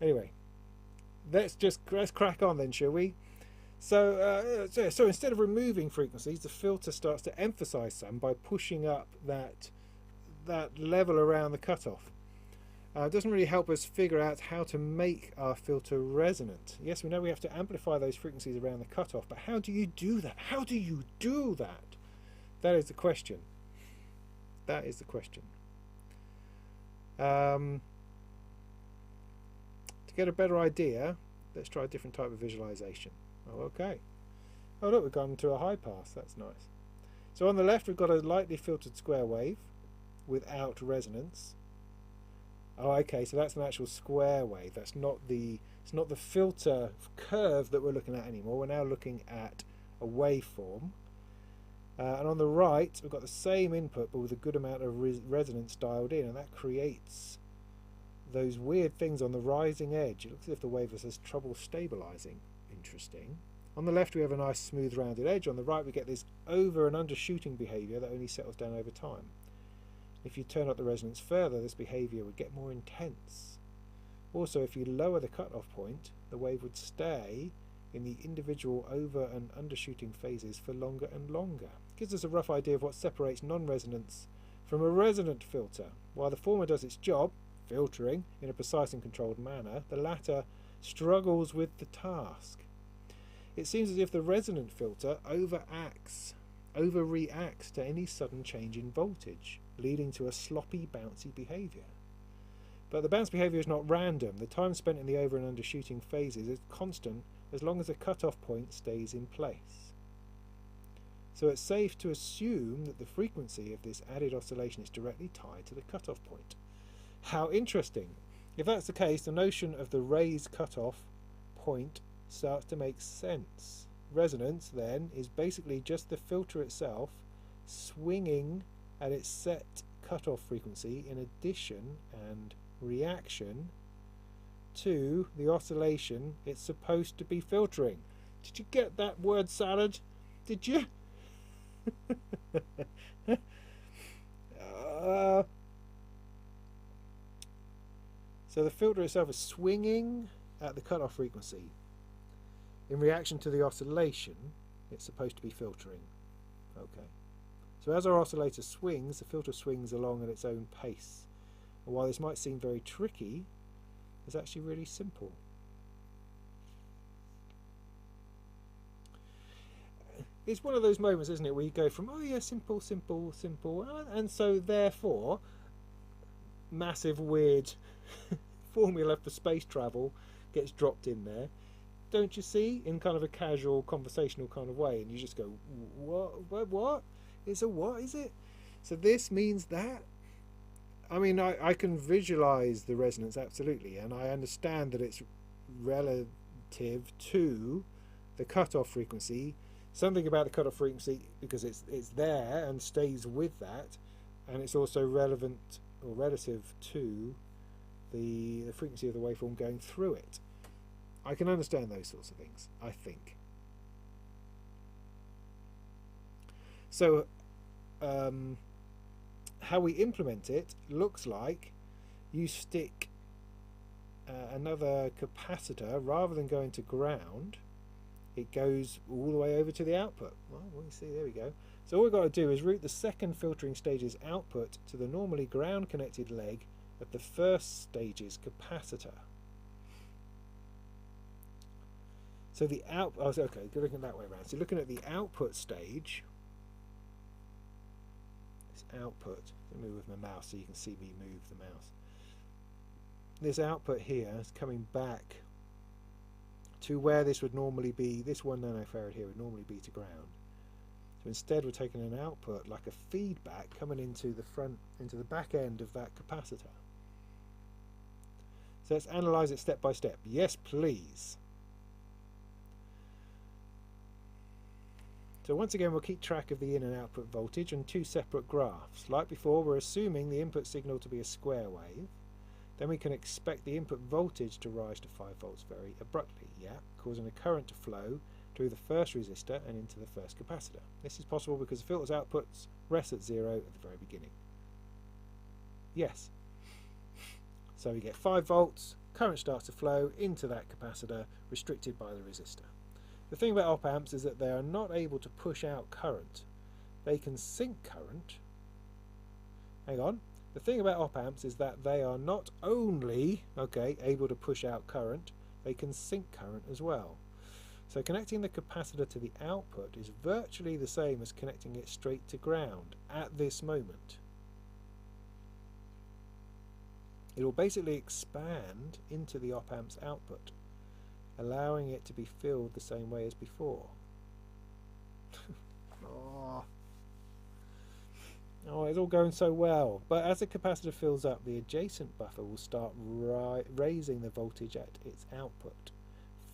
Anyway, let's crack on then, shall we? So instead of removing frequencies, the filter starts to emphasize some by pushing up that level around the cutoff. It doesn't really help us figure out how to make our filter resonant. Yes, we know we have to amplify those frequencies around the cutoff, but how do you do that? How do you do that? That is the question. That is the question. To get a better idea, let's try a different type of visualization. Oh, okay. Oh, look, we've gone to a high pass. That's nice. So on the left, we've got a lightly filtered square wave without resonance. Oh, okay. So that's an actual square wave. That's not the filter curve that we're looking at anymore. We're now looking at a waveform. And on the right, we've got the same input, but with a good amount of resonance dialed in, and that creates those weird things on the rising edge. It looks as if the wavelet has trouble stabilizing. Interesting. On the left, we have a nice smooth rounded edge. On the right, we get this over and undershooting behavior that only settles down over time. If you turn up the resonance further, this behavior would get more intense. Also, if you lower the cutoff point, the wave would stay in the individual over and undershooting phases for longer and longer. It gives us a rough idea of what separates non-resonance from a resonant filter. While the former does its job, filtering, in a precise and controlled manner, the latter struggles with the task. It seems as if the resonant filter overreacts to any sudden change in voltage, leading to a sloppy, bouncy behavior. But the bounce behavior is not random. The time spent in the over and undershooting phases is constant as long as the cutoff point stays in place. So it's safe to assume that the frequency of this added oscillation is directly tied to the cutoff point. How interesting! If that's the case, the notion of the raised cutoff point starts to make sense. Resonance, then, is basically just the filter itself swinging at its set cutoff frequency in addition and reaction to the oscillation it's supposed to be filtering. Did you get that word salad? Did you? So the filter itself is swinging at the cutoff frequency in reaction to the oscillation it's supposed to be filtering. Okay. So as our oscillator swings, the filter swings along at its own pace. And while this might seem very tricky, it's actually really simple. It's one of those moments, isn't it, where you go from, oh yeah, simple, simple, simple, and so therefore massive weird formula for space travel gets dropped in there, don't you see, in kind of a casual conversational kind of way, and you just go, what? It's a what, is it? So this means that? I mean, I can visualize the resonance, absolutely, and I understand that it's relative to the cutoff frequency. Something about the cutoff frequency, because it's there and stays with that, and it's also relevant or relative to the frequency of the waveform going through it. I can understand those sorts of things, I think. So how we implement it looks like you stick another capacitor, rather than going to ground, it goes all the way over to the output. Well, we see, there we go. So all we've got to do is route the second filtering stage's output to the normally ground connected leg of the first stage's capacitor. So the okay, looking that way around. So looking at the output stage, this output, let me move with my mouse so you can see me move the mouse. This output here is coming back to where this would normally be, this 1 nanofarad here would normally be to ground. So instead we're taking an output, like a feedback, coming into the front, into the back end of that capacitor. So let's analyse it step by step. Yes, please. So once again, we'll keep track of the in and output voltage on 2 separate graphs. Like before, we're assuming the input signal to be a square wave. Then we can expect the input voltage to rise to 5 volts very abruptly, causing a current to flow through the first resistor and into the first capacitor. This is possible because the filter's outputs rest at 0 at the very beginning. Yes. So we get 5 volts, current starts to flow into that capacitor, restricted by the resistor. The thing about op amps is that they are not able to push out current. They can sink current. Hang on. The thing about op amps is that they are not only able to push out current, they can sink current as well. So connecting the capacitor to the output is virtually the same as connecting it straight to ground at this moment. It will basically expand into the op amp's output, allowing it to be filled the same way as before. Oh, it's all going so well. But as the capacitor fills up, the adjacent buffer will start raising the voltage at its output,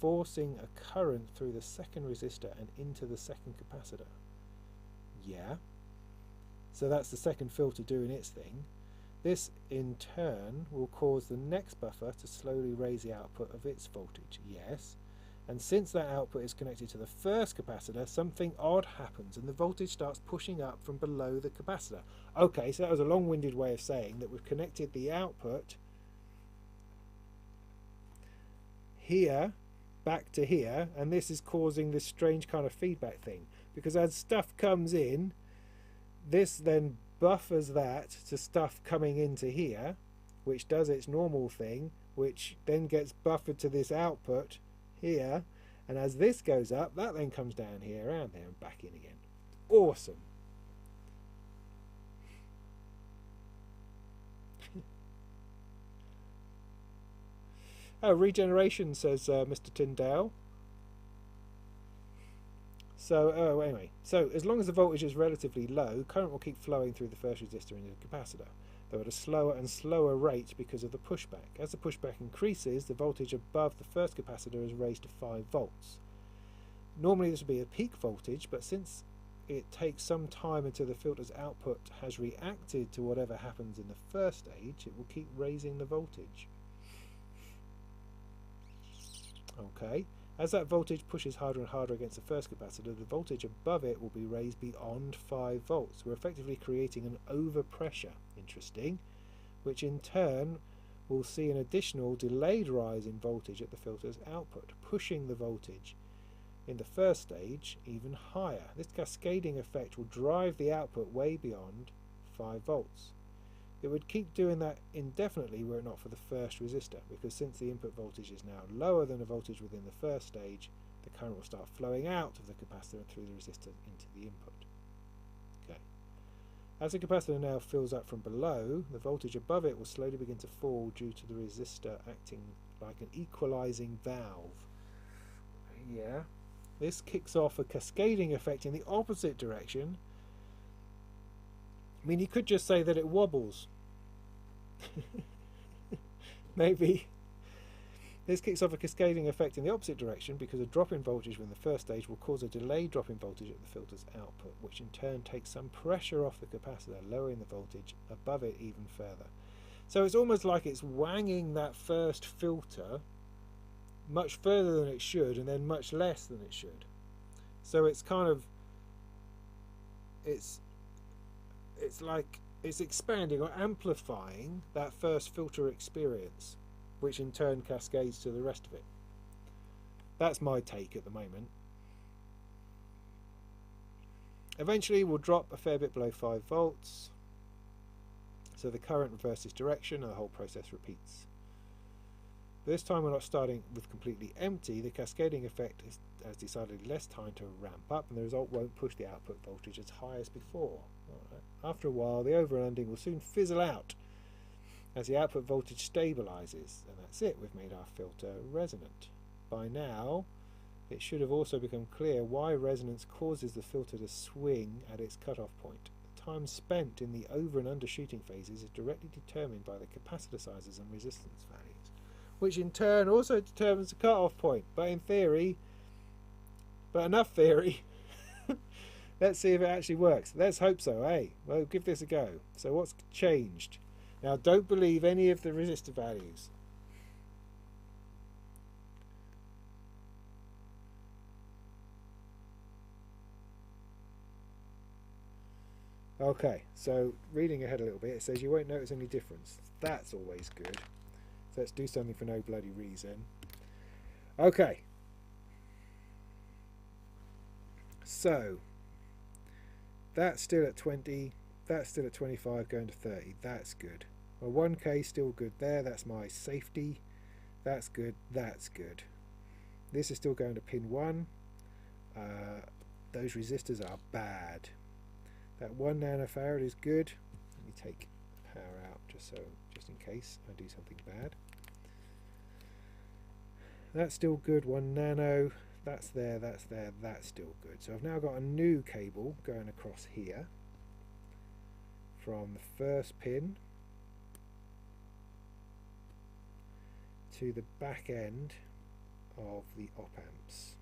forcing a current through the second resistor and into the second capacitor. Yeah. So that's the second filter doing its thing. This in turn will cause the next buffer to slowly raise the output of its voltage. Yes. And since that output is connected to the first capacitor, something odd happens and the voltage starts pushing up from below the capacitor. Okay, so that was a long-winded way of saying that we've connected the output here back to here, and this is causing this strange kind of feedback thing, because as stuff comes in, this then buffers that to stuff coming into here, which does its normal thing, which then gets buffered to this output here, and as this goes up, that then comes down here, around there, and back in again. Awesome. Oh, regeneration, says Mr. Tyndale. So, anyway, so as long as the voltage is relatively low, current will keep flowing through the first resistor into the capacitor, though at a slower and slower rate because of the pushback. As the pushback increases, the voltage above the first capacitor is raised to 5 volts. Normally this would be a peak voltage, but since it takes some time until the filter's output has reacted to whatever happens in the first stage, it will keep raising the voltage. Okay, as that voltage pushes harder and harder against the first capacitor, the voltage above it will be raised beyond 5 volts. We're effectively creating an overpressure, interesting, which in turn will see an additional delayed rise in voltage at the filter's output, pushing the voltage in the first stage even higher. This cascading effect will drive the output way beyond 5 volts. It would keep doing that indefinitely were it not for the first resistor, because since the input voltage is now lower than the voltage within the first stage, the current will start flowing out of the capacitor and through the resistor into the input. Okay. As the capacitor now fills up from below, the voltage above it will slowly begin to fall due to the resistor acting like an equalizing valve. Yeah. This kicks off a cascading effect in the opposite direction. I mean, you could just say that it wobbles. Maybe. This kicks off a cascading effect in the opposite direction because a drop in voltage from the first stage will cause a delayed drop in voltage at the filter's output, which in turn takes some pressure off the capacitor, lowering the voltage above it even further. So it's almost like it's wanging that first filter much further than it should and then much less than it should. So it's kind of, it's like it's expanding or amplifying that first filter experience, which in turn cascades to the rest of it. That's my take at the moment. Eventually we'll drop a fair bit below 5 volts, so the current reverses direction and the whole process repeats. This time we're not starting with completely empty. The cascading effect has decidedly less time to ramp up, and the result won't push the output voltage as high as before. Right. After a while, the over and undering will soon fizzle out as the output voltage stabilizes, and that's it. We've made our filter resonant. By now, it should have also become clear why resonance causes the filter to swing at its cutoff point. The time spent in the over and undershooting phases is directly determined by the capacitor sizes and resistance values, which in turn also determines the cutoff point. But in theory, but enough theory, let's see if it actually works. Let's hope so, eh? Well, give this a go. So what's changed? Now, don't believe any of the resistor values. Okay, so reading ahead a little bit, it says you won't notice any difference. That's always good. So let's do something for no bloody reason. Okay. So, that's still at 20, that's still at 25, going to 30. That's good. Well, 1K still good there. That's my safety. That's good. That's good. This is still going to pin 1. Those resistors are bad. That 1 nanofarad is good. Let me take the power out just in case I do something bad. That's still good. 1 nano. That's there. That's there. That's still good. So I've now got a new cable going across here from the first pin to the back end of the op amps.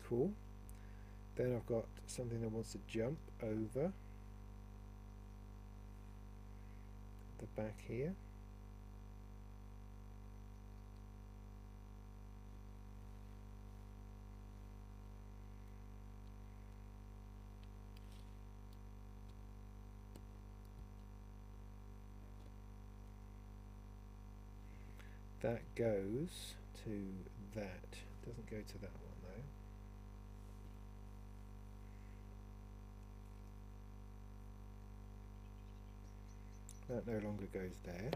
Cool. Then I've got something that wants to jump over the back here. That goes to that. Doesn't go to that one though. That no longer goes there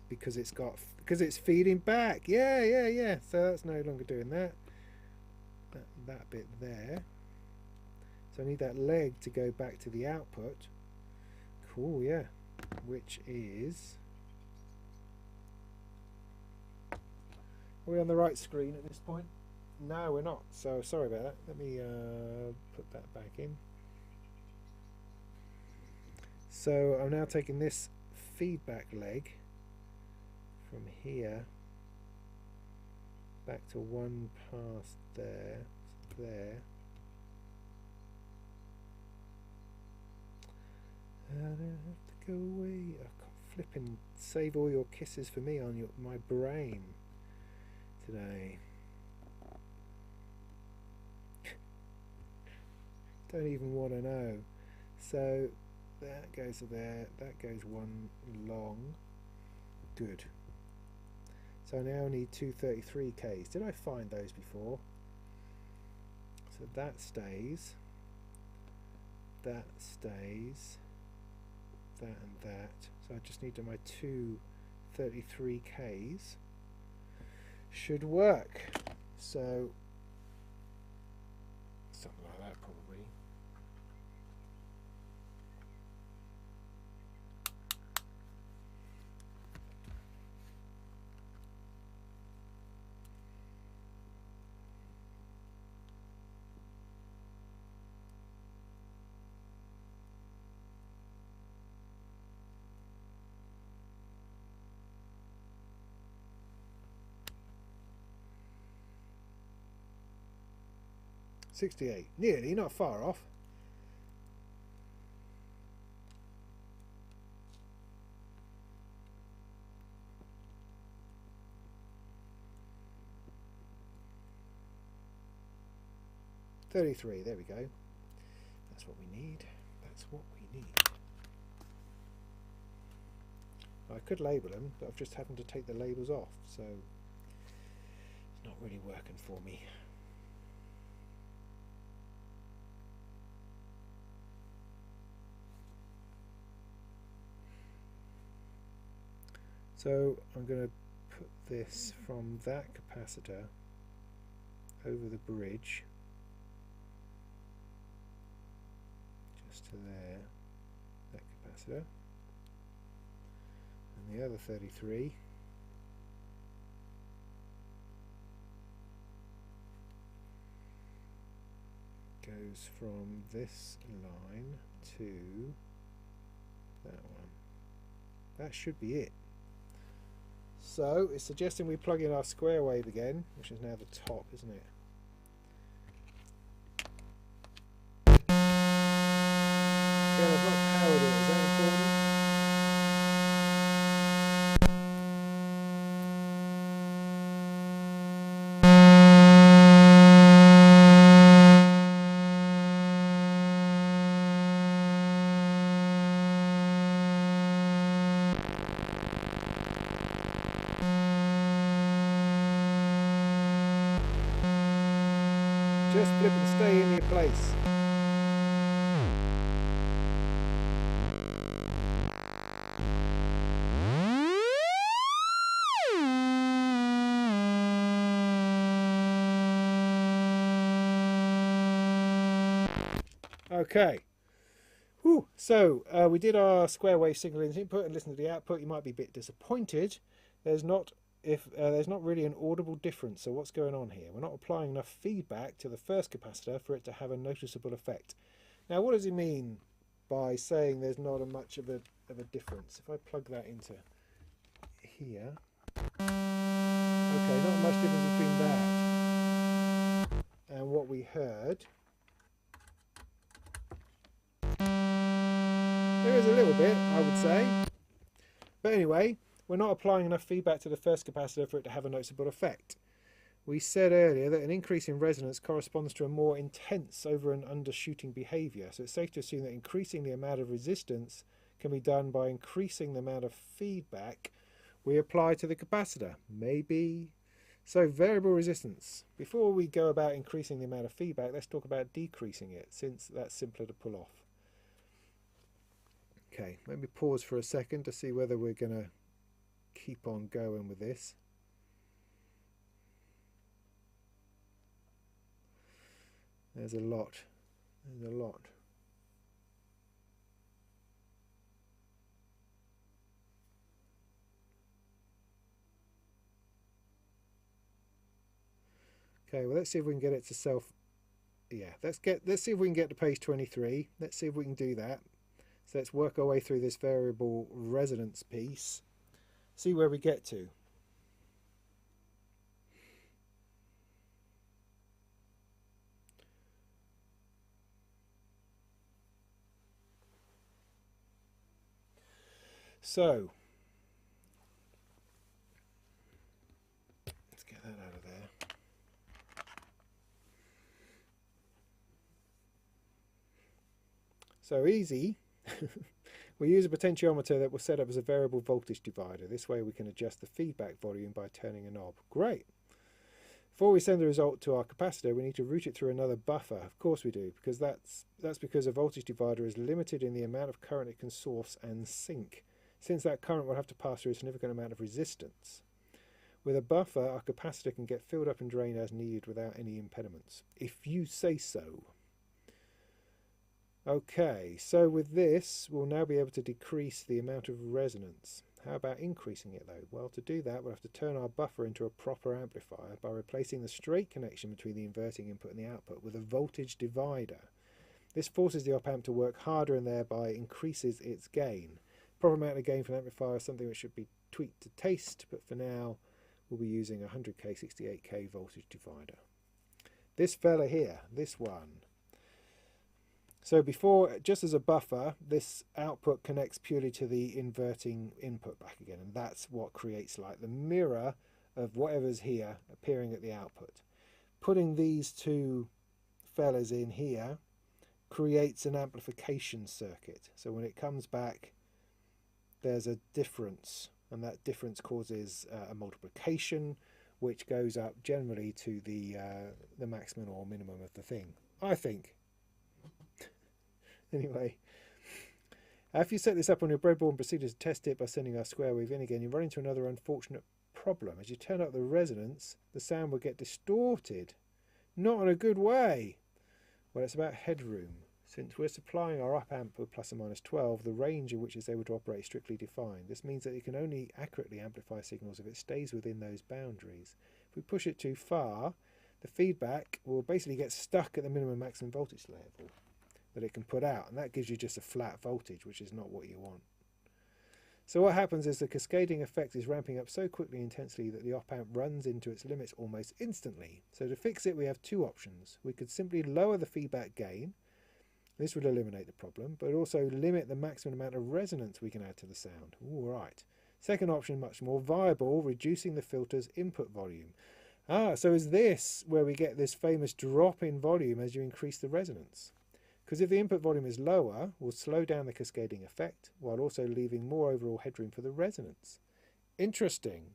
because it's feeding back. Yeah. So that's no longer doing that. That bit there. So I need that leg to go back to the output. Cool, yeah. Which is... Are we on the right screen at this point? No, we're not. So sorry about that. Let me put that back in. So I'm now taking this feedback leg from here back to one past there, there. And I have to go away. I can't flipping save all your kisses for me on my brain today. Don't even want to know. So that goes to there, that goes one long. Good. So now I need two 33Ks. Did I find those before? So that stays, that stays, that and that. So I just need my two 33Ks. Should work. So something like that probably. $68, nearly, not far off. $33, there we go. That's what we need. That's what we need. I could label them, but I've just happened to take the labels off, so it's not really working for me. So I'm going to put this from that capacitor over the bridge, just to there, that capacitor, and the other 33 goes from this line to that one. That should be it. So it's suggesting we plug in our square wave again, which is now the top, isn't it? Again, I've not powered it. Is that important? Just flip and stay in your place. Okay. Whew. So we did our square wave signal input and listen to the output. You might be a bit disappointed. There's not really an audible difference. So what's going on here? We're not applying enough feedback to the first capacitor for it to have a noticeable effect. Now, what does he mean by saying there's not much of a difference? If I plug that into here, okay, not much difference between that and what we we heard. There is a little bit, I would say. But anyway, we're not applying enough feedback to the first capacitor for it to have a noticeable effect. We said earlier that an increase in resonance corresponds to a more intense over and undershooting behaviour, so it's safe to assume that increasing the amount of resistance can be done by increasing the amount of feedback we apply to the capacitor. Maybe. So variable resistance. Before we go about increasing the amount of feedback, let's talk about decreasing it, since that's simpler to pull off. Okay, let me pause for a second to see whether we're going to keep on going with this. There's a lot. There's a lot. Okay, well, let's see if we can get it to self. Yeah, let's see if we can get to page 23. Let's see if we can do that. So let's work our way through this variable resonance piece. See where we get to. So let's get that out of there. So easy. We use a potentiometer that was set up as a variable voltage divider. This way we can adjust the feedback volume by turning a knob. Great. Before we send the result to our capacitor, we need to route it through another buffer. Of course we do, because that's because a voltage divider is limited in the amount of current it can source and sink, since that current will have to pass through a significant amount of resistance. With a buffer, our capacitor can get filled up and drained as needed without any impediments, if you say so. Okay, so with this, we'll now be able to decrease the amount of resonance. How about increasing it though? Well, to do that, we'll have to turn our buffer into a proper amplifier by replacing the straight connection between the inverting input and the output with a voltage divider. This forces the op-amp to work harder and thereby increases its gain. Proper amount of gain for an amplifier is something which should be tweaked to taste, but for now, we'll be using a 100k, 68k voltage divider. This fella here, this one. So before, just as a buffer, this output connects purely to the inverting input back again, and that's what creates like the mirror of whatever's here appearing at the output. Putting these two fellas in here creates an amplification circuit. So when it comes back, there's a difference, and that difference causes a multiplication, which goes up generally to the maximum or minimum of the thing, I think. Anyway, if you set this up on your breadboard and proceed to test it by sending our square wave in again, you run into another unfortunate problem. As you turn up the resonance, the sound will get distorted. Not in a good way. Well, it's about headroom. Since we're supplying our op-amp with plus or minus 12, the range in which it's able to operate is strictly defined. This means that it can only accurately amplify signals if it stays within those boundaries. If we push it too far, the feedback will basically get stuck at the minimum maximum voltage level that it can put out, and that gives you just a flat voltage, which is not what you want. So what happens is the cascading effect is ramping up so quickly and intensely that the op-amp runs into its limits almost instantly. So to fix it, we have two options. We could simply lower the feedback gain. This would eliminate the problem, but also limit the maximum amount of resonance we can add to the sound. All right. Second option, much more viable, reducing the filter's input volume. So is this where we get this famous drop in volume as you increase the resonance? Because if the input volume is lower, we'll slow down the cascading effect, while also leaving more overall headroom for the resonance. Interesting.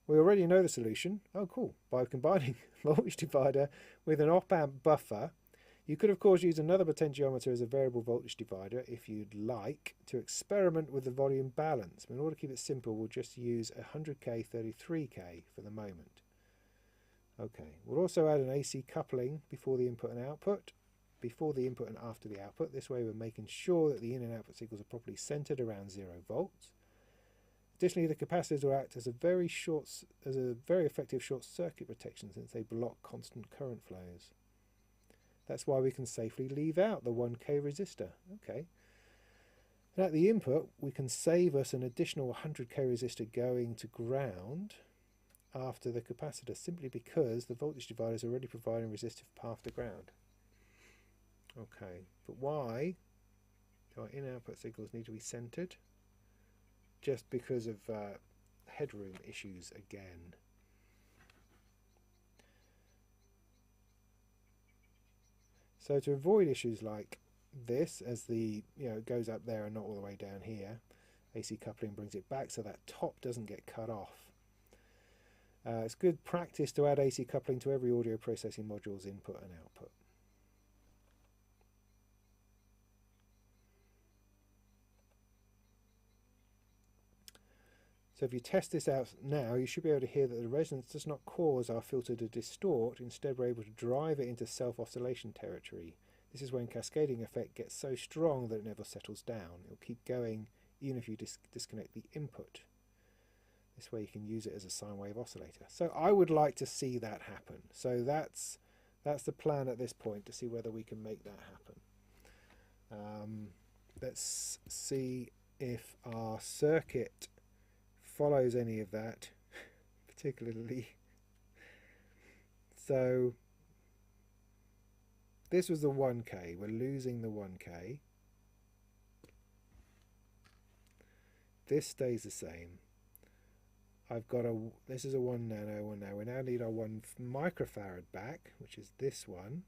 We already know the solution. Oh, cool. By combining voltage divider with an op-amp buffer, you could, of course, use another potentiometer as a variable voltage divider if you'd like to experiment with the volume balance. But in order to keep it simple, we'll just use 100k, 33k for the moment. Okay, we'll also add an AC coupling before the input and output, before the input and after the output. This way we're making sure that the in and output signals are properly centered around 0 volts. Additionally, the capacitors will act as a very effective short circuit protection since they block constant current flows. That's why we can safely leave out the 1k resistor. Okay. And at the input, we can save us an additional 100k resistor going to ground. after the capacitor, simply because the voltage divider is already providing resistive path to ground. Okay, but why do our in-output signals need to be centered? Just because of headroom issues again. So to avoid issues like this, as the it goes up there and not all the way down here, AC coupling brings it back so that top doesn't get cut off. It's good practice to add AC coupling to every audio processing module's input and output. So if you test this out now, you should be able to hear that the resonance does not cause our filter to distort. Instead, we're able to drive it into self-oscillation territory. This is when cascading effect gets so strong that it never settles down. It'll keep going even if you disconnect the input. This way you can use it as a sine wave oscillator. So I would like to see that happen. So that's the plan at this point, to see whether we can make that happen. Let's see if our circuit follows any of that, particularly. So this was the 1K. We're losing the 1K. This stays the same. I've got this is a 1 nano one now. We now need our 1 microfarad back, which is this one,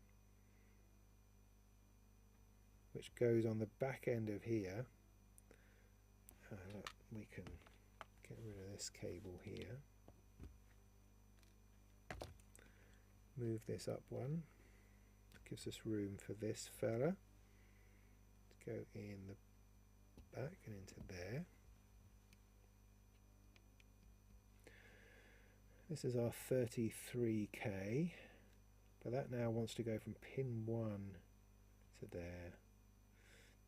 which goes on the back end of here. Look, we can get rid of this cable here. Move this up one. Gives us room for this fella to go in the back and into there. This is our 33K, but that now wants to go from pin 1 to there.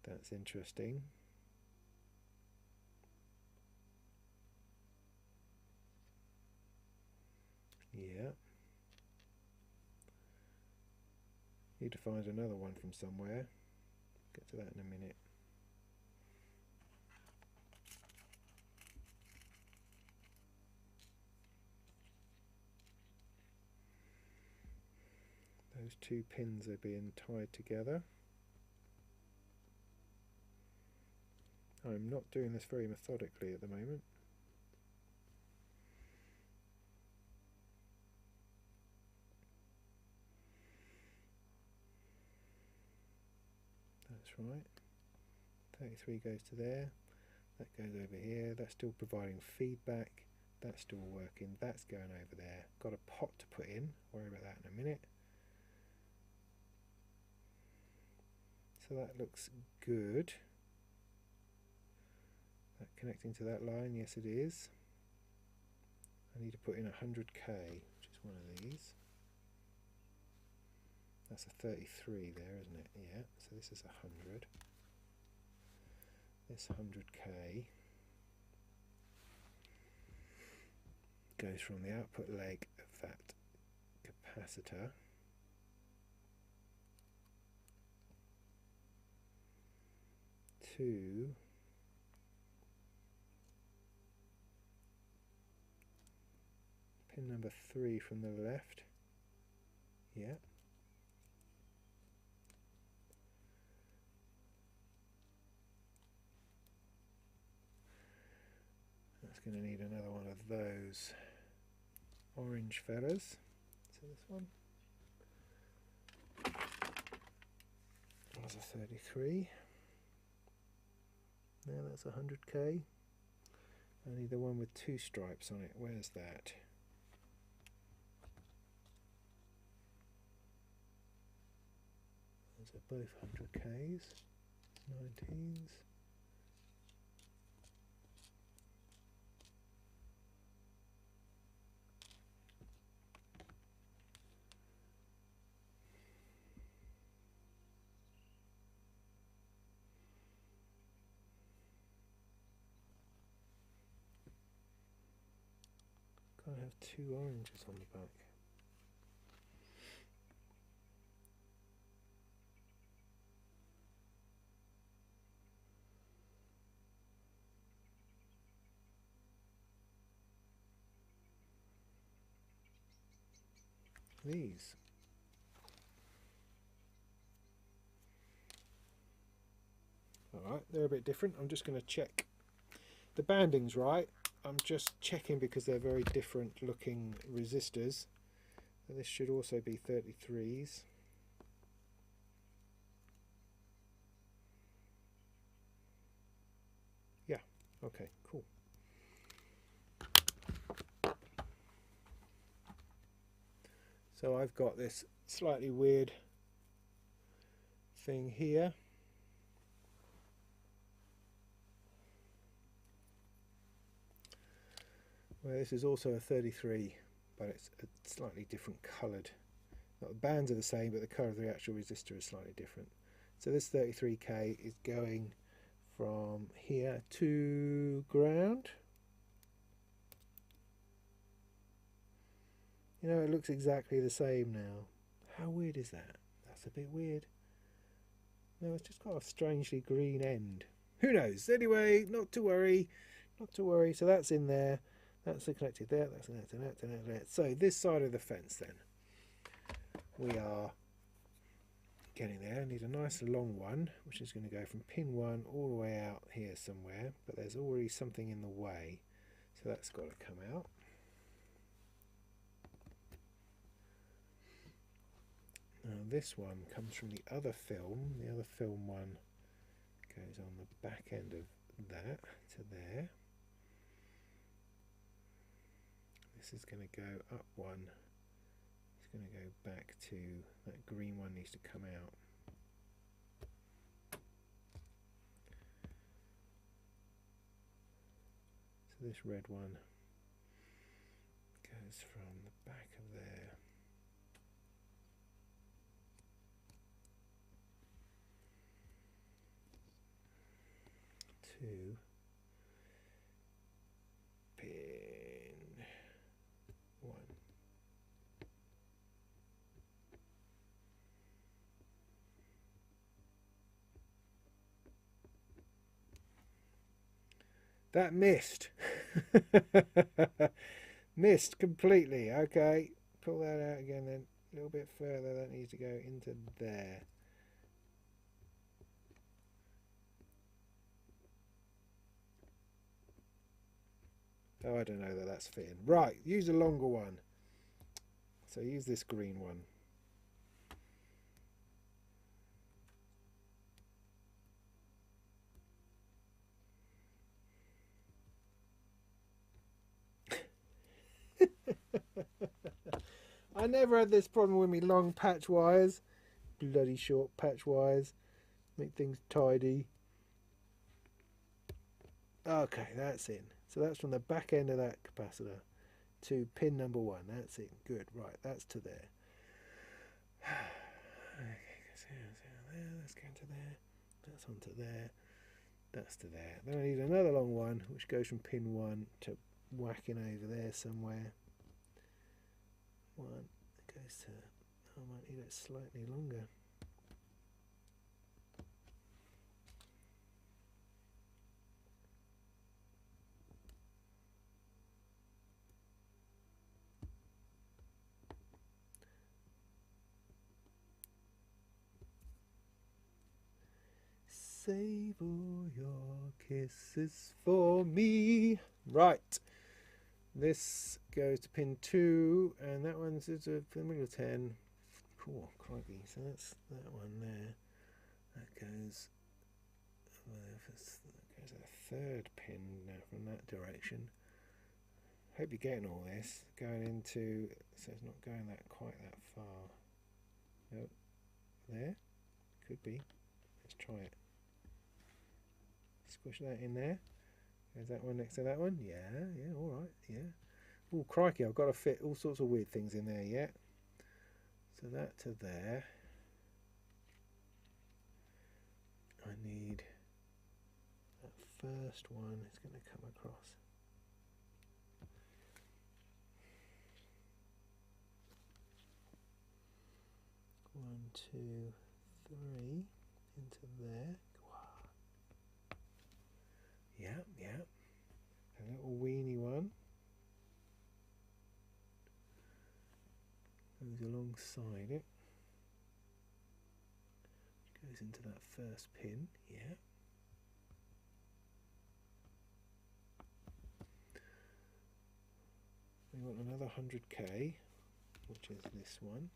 That's interesting. Yeah. Need to find another one from somewhere. Get to that in a minute. Those two pins are being tied together. I'm not doing this very methodically at the moment. That's right. 33 goes to there. That goes over here. That's still providing feedback. That's still working. That's going over there. Got a pot to put in. Worry about that in a minute. So that looks good. That connecting to that line, yes it is. I need to put in 100K, which is one of these. That's a 33 there, isn't it? Yeah, so this is 100. This 100K goes from the output leg of that capacitor to pin number 3 from the left. Yeah. That's going to need another one of those orange fellas. So this one. That's a 33. Now that's 100K. I need the one with 2 stripes on it. Where's that? Those are both 100Ks. 19s. I have 2 oranges on the back. these. Alright, they're a bit different. I'm just going to check the banding's right. I'm just checking because they're very different looking resistors. So this should also be 33s. Yeah, okay, cool. So I've got this slightly weird thing here. Well, this is also a 33, but it's a slightly different coloured. The bands are the same, but the colour of the actual resistor is slightly different. So this 33K is going from here to ground. You know, it looks exactly the same now. How weird is that? That's a bit weird. No, it's just got a strangely green end. Who knows? Anyway, not to worry. Not to worry. So that's in there. That's connected there. That's connected there. So this side of the fence then. We are getting there. I need a nice long one, which is going to go from pin 1 all the way out here somewhere. But there's already something in the way. So that's got to come out. Now this one comes from the other film. The other film one goes on the back end of that to there. This is going to go up one. It's going to go back to that green one needs to come out. So this red one goes from the back of there to pin 1. That missed. Missed completely. Okay, pull that out again then. A little bit further. That needs to go into there. Oh, I don't know that that's fitting. Right, use a longer one. So use this green one. I never had this problem with me long patch wires. Bloody short patch wires. Make things tidy. Okay, that's in. So that's from the back end of that capacitor to pin number 1. That's it. Good. Right, that's to there. That's going to there. That's onto there. That's to there. Then I need another long one, which goes from pin 1 to whacking over there somewhere. 1 goes to. I might need it slightly longer. Save all your kisses for me. Right. This goes to pin 2, and that one's for the middle of 10. Oh, crikey. So that's that one there. That goes a 3rd pin now from that direction. Hope you're getting all this. Going into, so it's not going that quite that far. Nope. There. Could be. Let's try it. Squish that in there. There's that one next to that one. Yeah, alright, yeah. Oh, crikey, I've got to fit all sorts of weird things in there yet. So that to there. I need that first one. It's going to come across. One, two, three, into there. Yeah. A little weeny one. goes alongside it. Goes into that first pin, yeah. We want another 100k, which is this one.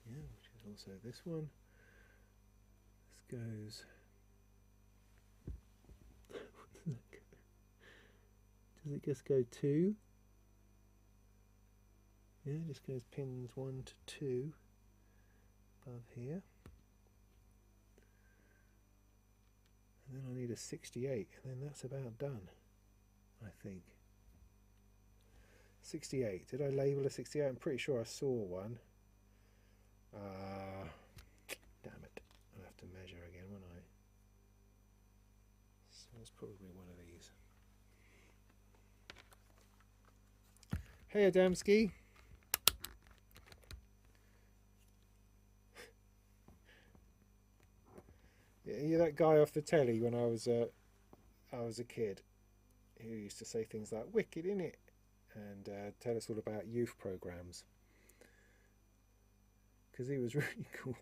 Yeah, which is also this one. This goes. Does it just go 2? Yeah, it just goes pins 1 to 2 above here. And then I need a 68, and then that's about done, I think. 68. Did I label a 68? I'm pretty sure I saw one. Damn it. I'll have to measure again, won't I? So it's probably one of these. Hey Adamski. Yeah, you're that guy off the telly when I was a kid who used to say things like "wicked, innit?" and tell us all about youth programs because he was really cool.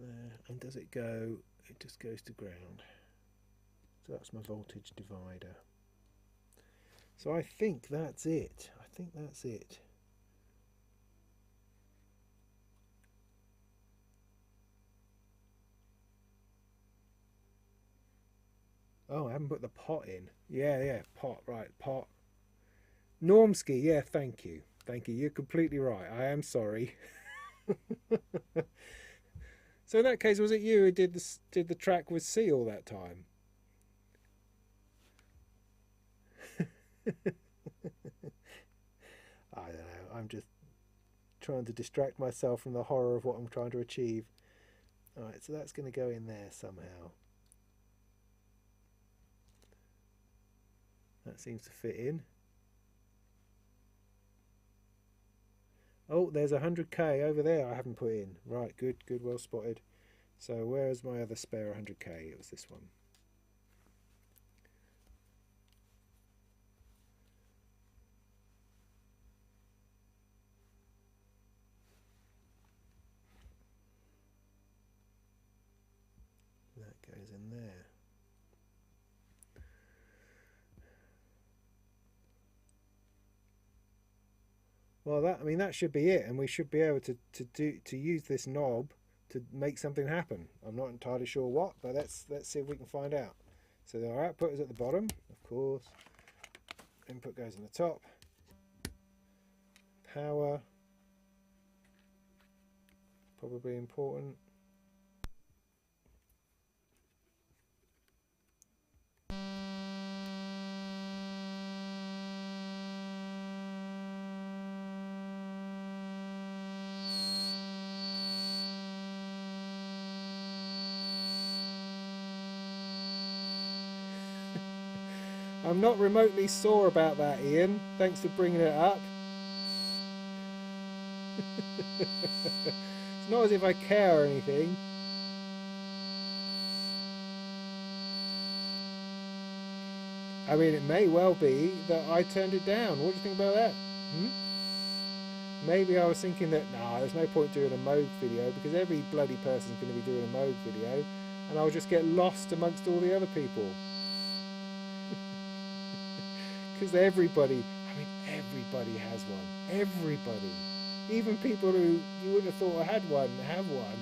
There. And does it go? It just goes to ground. So that's my voltage divider. So I think that's it. I think that's it. Oh, I haven't put the pot in. Yeah, pot, right, pot. Normski, yeah, thank you. Thank you. You're completely right. I am sorry. So in that case, was it you who did the track with C all that time? I don't know. I'm just trying to distract myself from the horror of what I'm trying to achieve. Alright, so that's going to go in there somehow. That seems to fit in. Oh, there's 100k over there I haven't put in. Right, good, well spotted. So where's my other spare 100k? It was this one. That goes in there. Well, that should be it, and we should be able to use this knob to make something happen. I'm not entirely sure what, but let's see if we can find out. So our output is at the bottom, of course. Input goes on the top. Power, probably important. I'm not remotely sore about that, Ian. Thanks for bringing it up. It's not as if I care or anything. I mean, it may well be that I turned it down. What do you think about that? Maybe I was thinking that, nah, there's no point doing a Moog video because every bloody person's going to be doing a Moog video and I'll just get lost amongst all the other people. Because everybody has one. Everybody. Even people who you wouldn't have thought I had one, have one.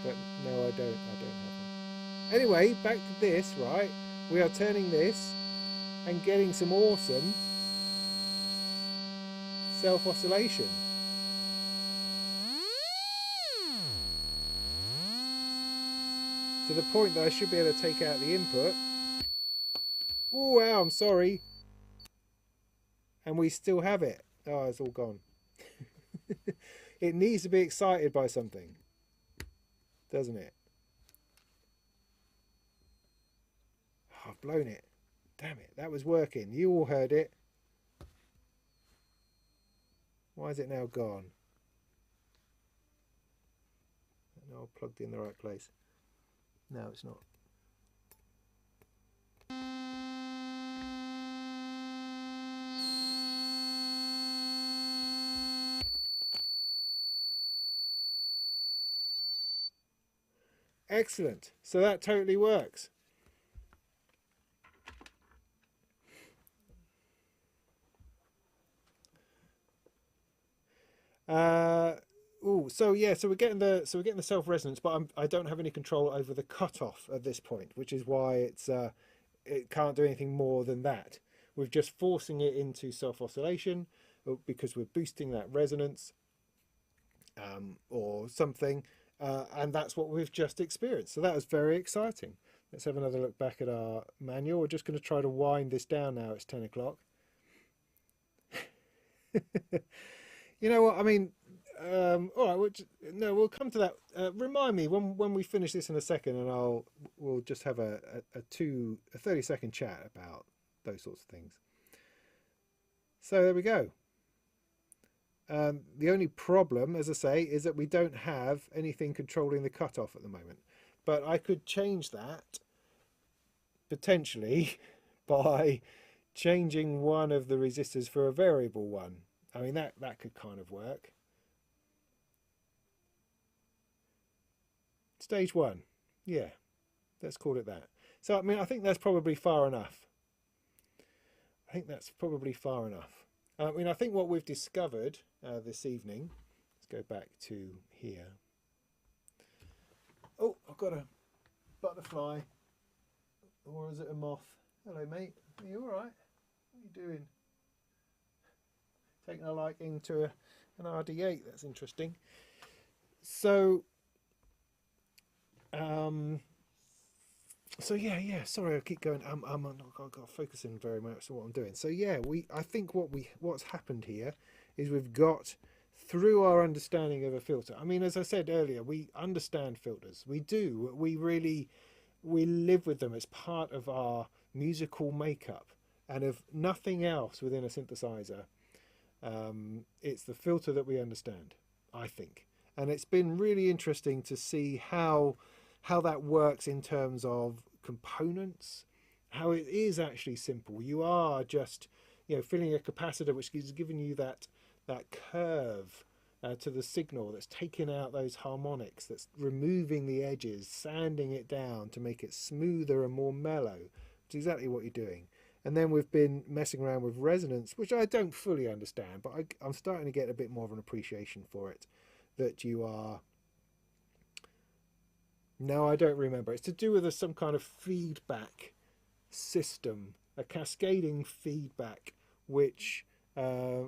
But no, I don't have one. Anyway, back to this, right? We are turning this and getting some awesome self-oscillation. To the point that I should be able to take out the input. Oh, wow, I'm sorry. and we still have it. Oh, it's all gone. It needs to be excited by something, doesn't it? Oh, I've blown it. Damn it, that was working. You all heard it. Why is it now gone? No, plugged in the right place. No, it's not. Excellent. So that totally works. So yeah, so we're getting the self resonance, but I don't have any control over the cutoff at this point, which is why it can't do anything more than that. We're just forcing it into self oscillation because we're boosting that resonance or something, and that's what we've just experienced. So that was very exciting. Let's have another look back at our manual. We're just going to try to wind this down now. It's 10 o'clock. You know what I mean? All right, we'll come to that. Remind me when we finish this in a second, and we'll just have a 30-second chat about those sorts of things. So there we go. The only problem, as I say, is that we don't have anything controlling the cutoff at the moment. But I could change that potentially by changing one of the resistors for a variable one. I mean, that could kind of work. Stage 1. Yeah, let's call it that. So, I mean, I think that's probably far enough. I think that's probably far enough. I mean, I think what we've discovered this evening, let's go back to here. Oh, I've got a butterfly. Or is it a moth? Hello, mate. Are you all right? What are you doing? Taking a liking to an RD8. That's interesting. So, yeah. Sorry, I keep going. I've got to focus in very much on what I'm doing. So yeah, I think what's happened here is we've got through our understanding of a filter. I mean, as I said earlier, we understand filters. We do. We live with them as part of our musical makeup, and of nothing else within a synthesizer. It's the filter that we understand, I think, and it's been really interesting to see how that works in terms of components, how it is actually simple. You are just, filling a capacitor, which is giving you that curve to the signal, that's taking out those harmonics, that's removing the edges, sanding it down to make it smoother and more mellow. It's exactly what you're doing. And then we've been messing around with resonance, which I don't fully understand, but I'm starting to get a bit more of an appreciation for it. That you are... No, I don't remember. It's to do with some kind of feedback system, a cascading feedback, which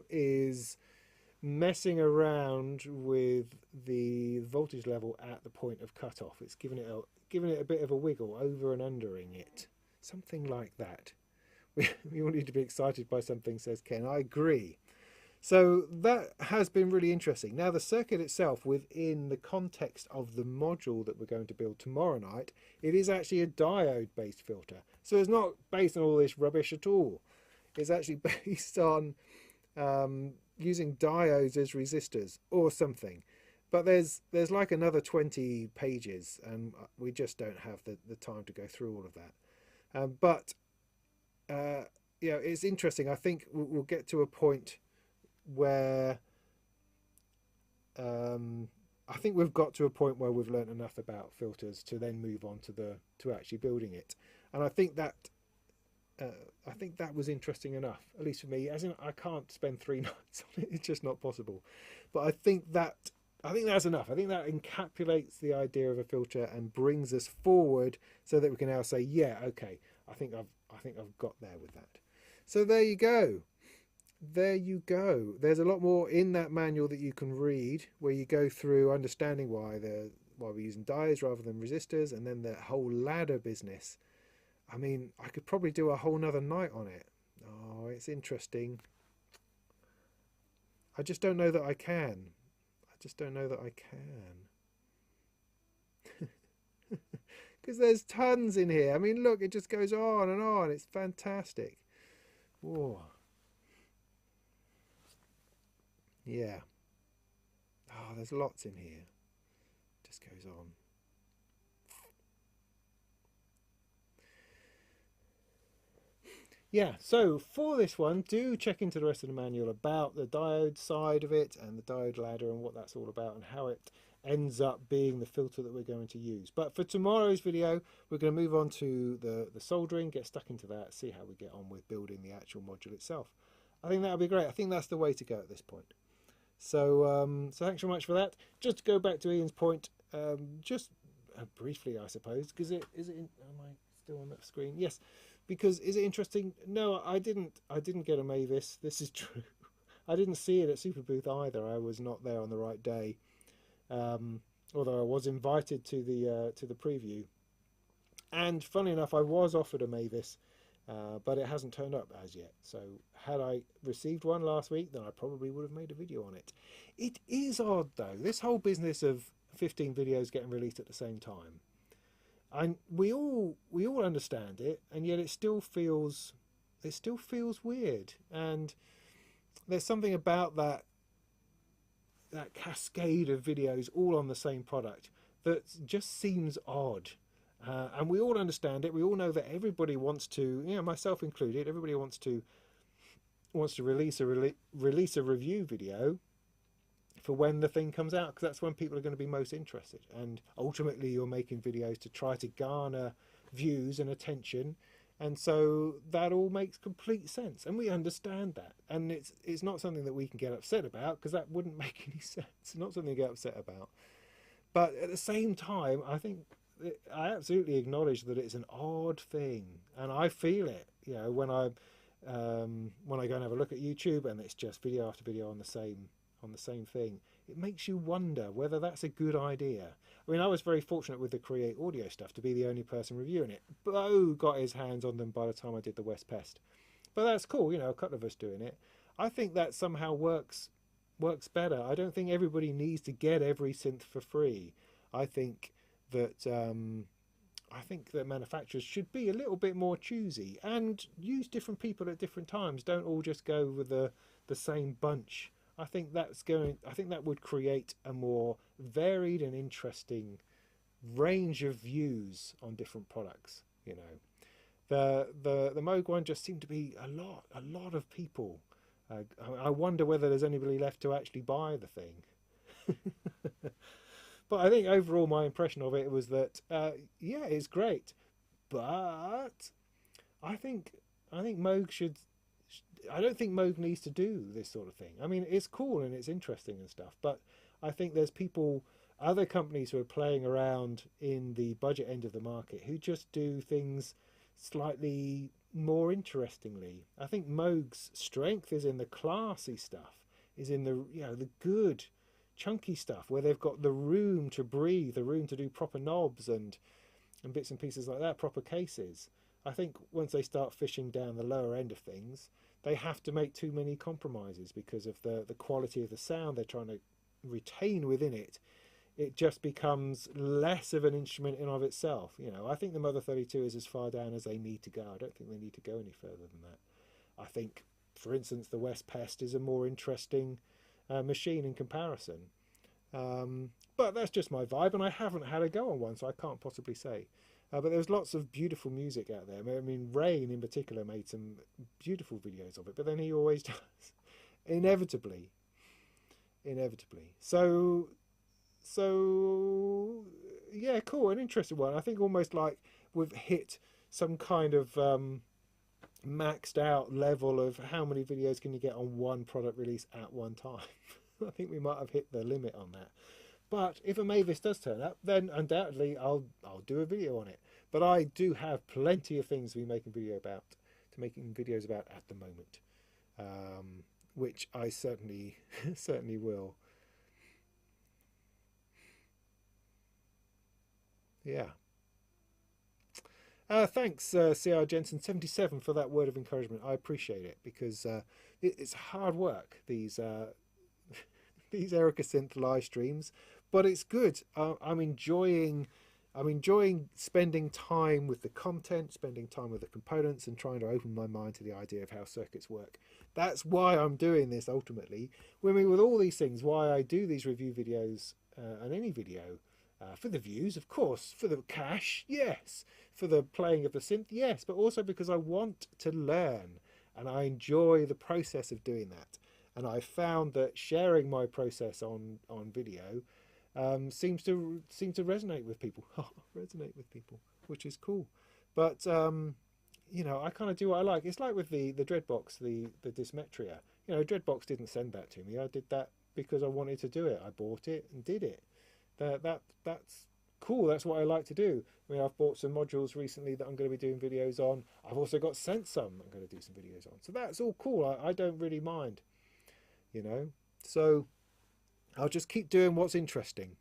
is messing around with the voltage level at the point of cutoff. It's giving it a bit of a wiggle, over and undering it. Something like that. We all need to be excited by something, says Ken. I agree. So that has been really interesting. Now the circuit itself, within the context of the module that we're going to build tomorrow night, it is actually a diode based filter. So it's not based on all this rubbish at all. It's actually based on using diodes as resistors or something. But there's like another 20 pages, and we just don't have the time to go through all of that. It's interesting. I think we'll get to a point where I think we've got to a point where we've learned enough about filters to then move on to actually building it. And I think that was interesting enough, at least for me. As in, I can't spend 3 nights on it; it's just not possible. But I think that's enough. I think that encapsulates the idea of a filter and brings us forward, so that we can now say, yeah, okay, I think I've got there with that. So there you go. There you go. There's a lot more in that manual that you can read, where you go through understanding why we're using diodes rather than resistors, and then the whole ladder business. I mean, I could probably do a whole nother night on it. Oh, it's interesting. I just don't know that I can. I just don't know that I can. Because there's tons in here. I mean, look, it just goes on and on. It's fantastic. Whoa. Yeah. Oh, there's lots in here. Just goes on. Yeah, so for this one, do check into the rest of the manual about the diode side of it and the diode ladder and what that's all about and how it ends up being the filter that we're going to use. But for tomorrow's video, we're going to move on to the soldering, get stuck into that, see how we get on with building the actual module itself. I think that'll be great. I think that's the way to go at this point. So, so thanks so much for that. Just to go back to Ian's point, just briefly, I suppose, because am I still on that screen? Yes. Because is it interesting? No, I didn't get a Mavis. This is true. I didn't see it at Super Booth either. I was not there on the right day. Although I was invited to the preview. And funny enough, I was offered a Mavis, but it hasn't turned up as yet. So had I received one last week, then I probably would have made a video on it. It is odd though, this whole business of 15 videos getting released at the same time. And we all understand it, and yet it still feels weird. And there's something about that cascade of videos all on the same product that just seems odd. And we all understand it. We all know that everybody wants to, you know, myself included, everybody wants to release a review video for when the thing comes out, because that's when people are going to be most interested. And ultimately you're making videos to try to garner views and attention, and so that all makes complete sense, and we understand that. And it's not something that we can get upset about, because that wouldn't make any sense. It's not something to get upset about. But at the same time, I think I absolutely acknowledge that it's an odd thing, and I feel it, you know, when I go and have a look at YouTube and it's just video after video on the same thing. It makes you wonder whether that's a good idea. I mean, I was very fortunate with the Create Audio stuff to be the only person reviewing it. Bo got his hands on them by the time I did the West Pest. But that's cool, you know, a couple of us doing it. I think that somehow works better. I don't think everybody needs to get every synth for free. I think that manufacturers should be a little bit more choosy and use different people at different times. Don't all just go with the same bunch. I think that would create a more varied and interesting range of views on different products. You know, the Moog one just seemed to be a lot of people. I wonder whether there's anybody left to actually buy the thing. But I think overall my impression of it was that yeah, it's great, but I think Moog should. I don't think Moog needs to do this sort of thing. I mean, it's cool and it's interesting and stuff, but I think there's other companies who are playing around in the budget end of the market who just do things slightly more interestingly. I think Moog's strength is in the classy stuff, is in the, you know, the good chunky stuff where they've got the room to breathe, the room to do proper knobs and bits and pieces like that, proper cases. I think once they start fishing down the lower end of things, they have to make too many compromises because of the quality of the sound they're trying to retain within it. It just becomes less of an instrument in of itself. You know, I think the Mother 32 is as far down as they need to go. I don't think they need to go any further than that. I think, for instance, the West Pest is a more interesting machine in comparison. But that's just my vibe, and I haven't had a go on one, so I can't possibly say. But there's lots of beautiful music out there. I mean, Rain in particular made some beautiful videos of it, but then he always does. Inevitably. So yeah, cool, an interesting one. I think almost like we've hit some kind of maxed out level of how many videos can you get on one product release at one time. I think we might have hit the limit on that. But if a Mavis does turn up, then undoubtedly I'll do a video on it. But I do have plenty of things to be making videos about at the moment, which I certainly will. Yeah. Thanks, CR Jensen 77 for that word of encouragement. I appreciate it, because it's hard work. These these Erica Synth live streams, but it's good. I'm enjoying spending time with the content, spending time with the components, and trying to open my mind to the idea of how circuits work. That's why I'm doing this ultimately. With all these things, why I do these review videos and any video. For the views, of course, for the cash, yes, for the playing of the synth, yes, but also because I want to learn and I enjoy the process of doing that. And I found that sharing my process on video seems to resonate with people. Which is cool. But you know, I kind of do what I like. It's like with the Dreadbox, the Dysmetria. You know, Dreadbox didn't send that to me. I did that because I wanted to do it. I bought it and did it. That's cool. That's what I like to do. I mean, I've bought some modules recently that I'm going to be doing videos on. I've also got sent some I'm going to do some videos on. So that's all cool. I don't really mind, you know. So I'll just keep doing what's interesting.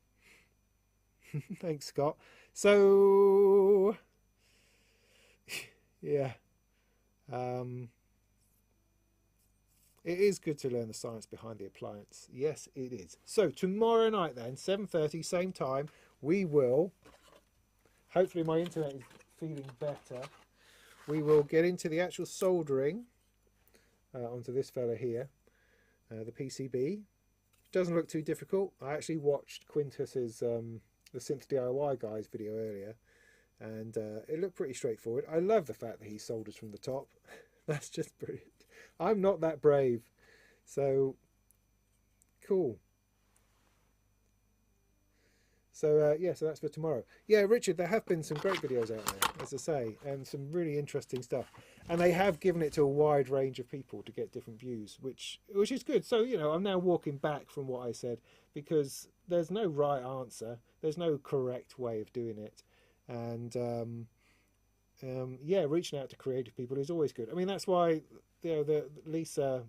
Thanks, Scott. So yeah, it is good to learn the science behind the appliance. Yes, it is. So tomorrow night then, 7:30, same time, we will, hopefully my internet is feeling better, we will get into the actual soldering onto this fella here, the PCB. Doesn't look too difficult. I actually watched Quintus's the Synth DIY guy's video earlier, and it looked pretty straightforward. I love the fact that he solders from the top. That's just brilliant. I'm not that brave. So cool. So yeah, so that's for tomorrow. Yeah, Richard, there have been some great videos out there, as I say, and some really interesting stuff. And they have given it to a wide range of people to get different views, which is good. So, you know, I'm now walking back from what I said, because there's no right answer. There's no correct way of doing it. And yeah, reaching out to creative people is always good. I mean, that's why, you know, the Lisa,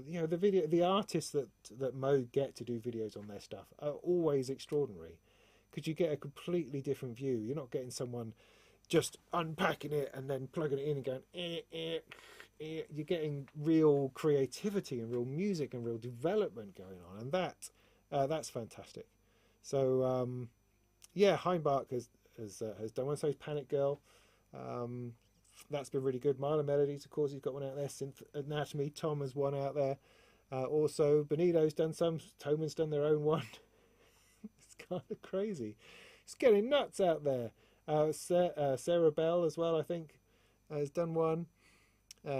you know, the artists that Mo get to do videos on their stuff are always extraordinary, because you get a completely different view. You're not getting someone just unpacking it and then plugging it in and going you're getting real creativity and real music and real development going on, and that's fantastic. So yeah, Heimbach has done one. So is Panic Girl. That's been really good. Milo Melodies, of course, he's got one out there. Synth Anatomy, Tom has one out there. Also, Benito's done some. Toman's done their own one. It's kind of crazy. It's getting nuts out there. Sarah Bell as well, I think, has done one. If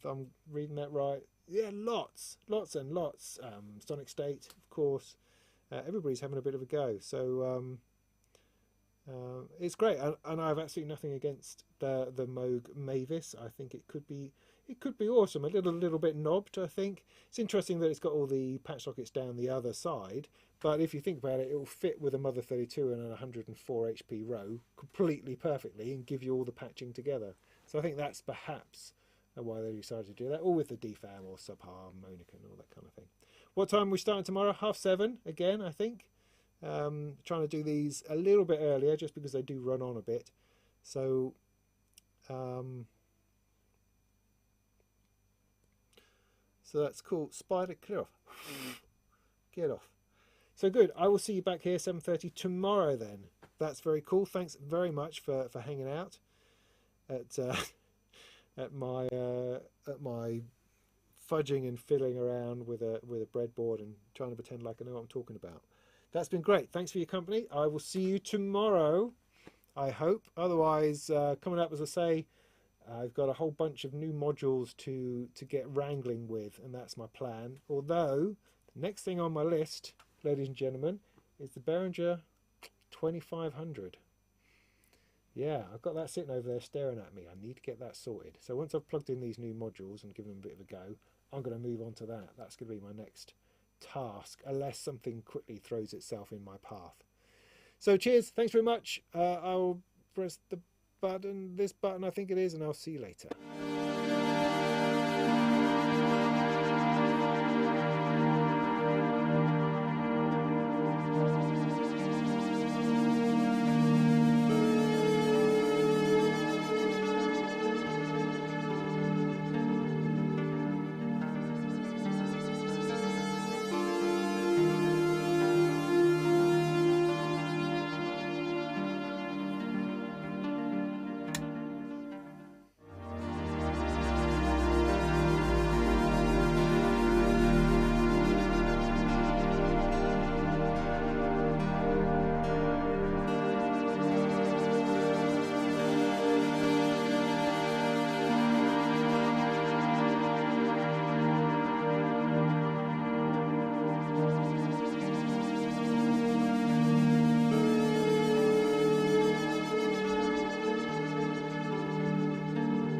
I'm reading that right. Yeah, lots and lots. Sonic State, of course. Everybody's having a bit of a go. So it's great, and I have absolutely nothing against the Moog Mavis. I think it could be awesome. A little bit knobbed, I think. It's interesting that it's got all the patch sockets down the other side, but if you think about it, it will fit with a Mother 32 and a 104 HP row completely perfectly and give you all the patching together. So I think that's perhaps why they decided to do that, or with the DFAM or subharmonic and all that kind of thing. What time are we starting tomorrow? 7:30 again, I think. Trying to do these a little bit earlier just because they do run on a bit. So so that's cool. Spider, clear off. Get off. So good. I will see you back here 7:30 tomorrow then. That's very cool. Thanks very much for hanging out at my fudging and fiddling around with a breadboard and trying to pretend like I know what I'm talking about. That's been great. Thanks for your company. I will see you tomorrow, I hope. Otherwise, coming up, as I say, I've got a whole bunch of new modules to get wrangling with, and that's my plan. Although, the next thing on my list, ladies and gentlemen, is the Behringer 2500. Yeah, I've got that sitting over there staring at me. I need to get that sorted. So once I've plugged in these new modules and given them a bit of a go, I'm going to move on to that. That's going to be my next task, unless something quickly throws itself in my path. So cheers, thanks very much. I'll press the button, this button I think it is, and I'll see you later.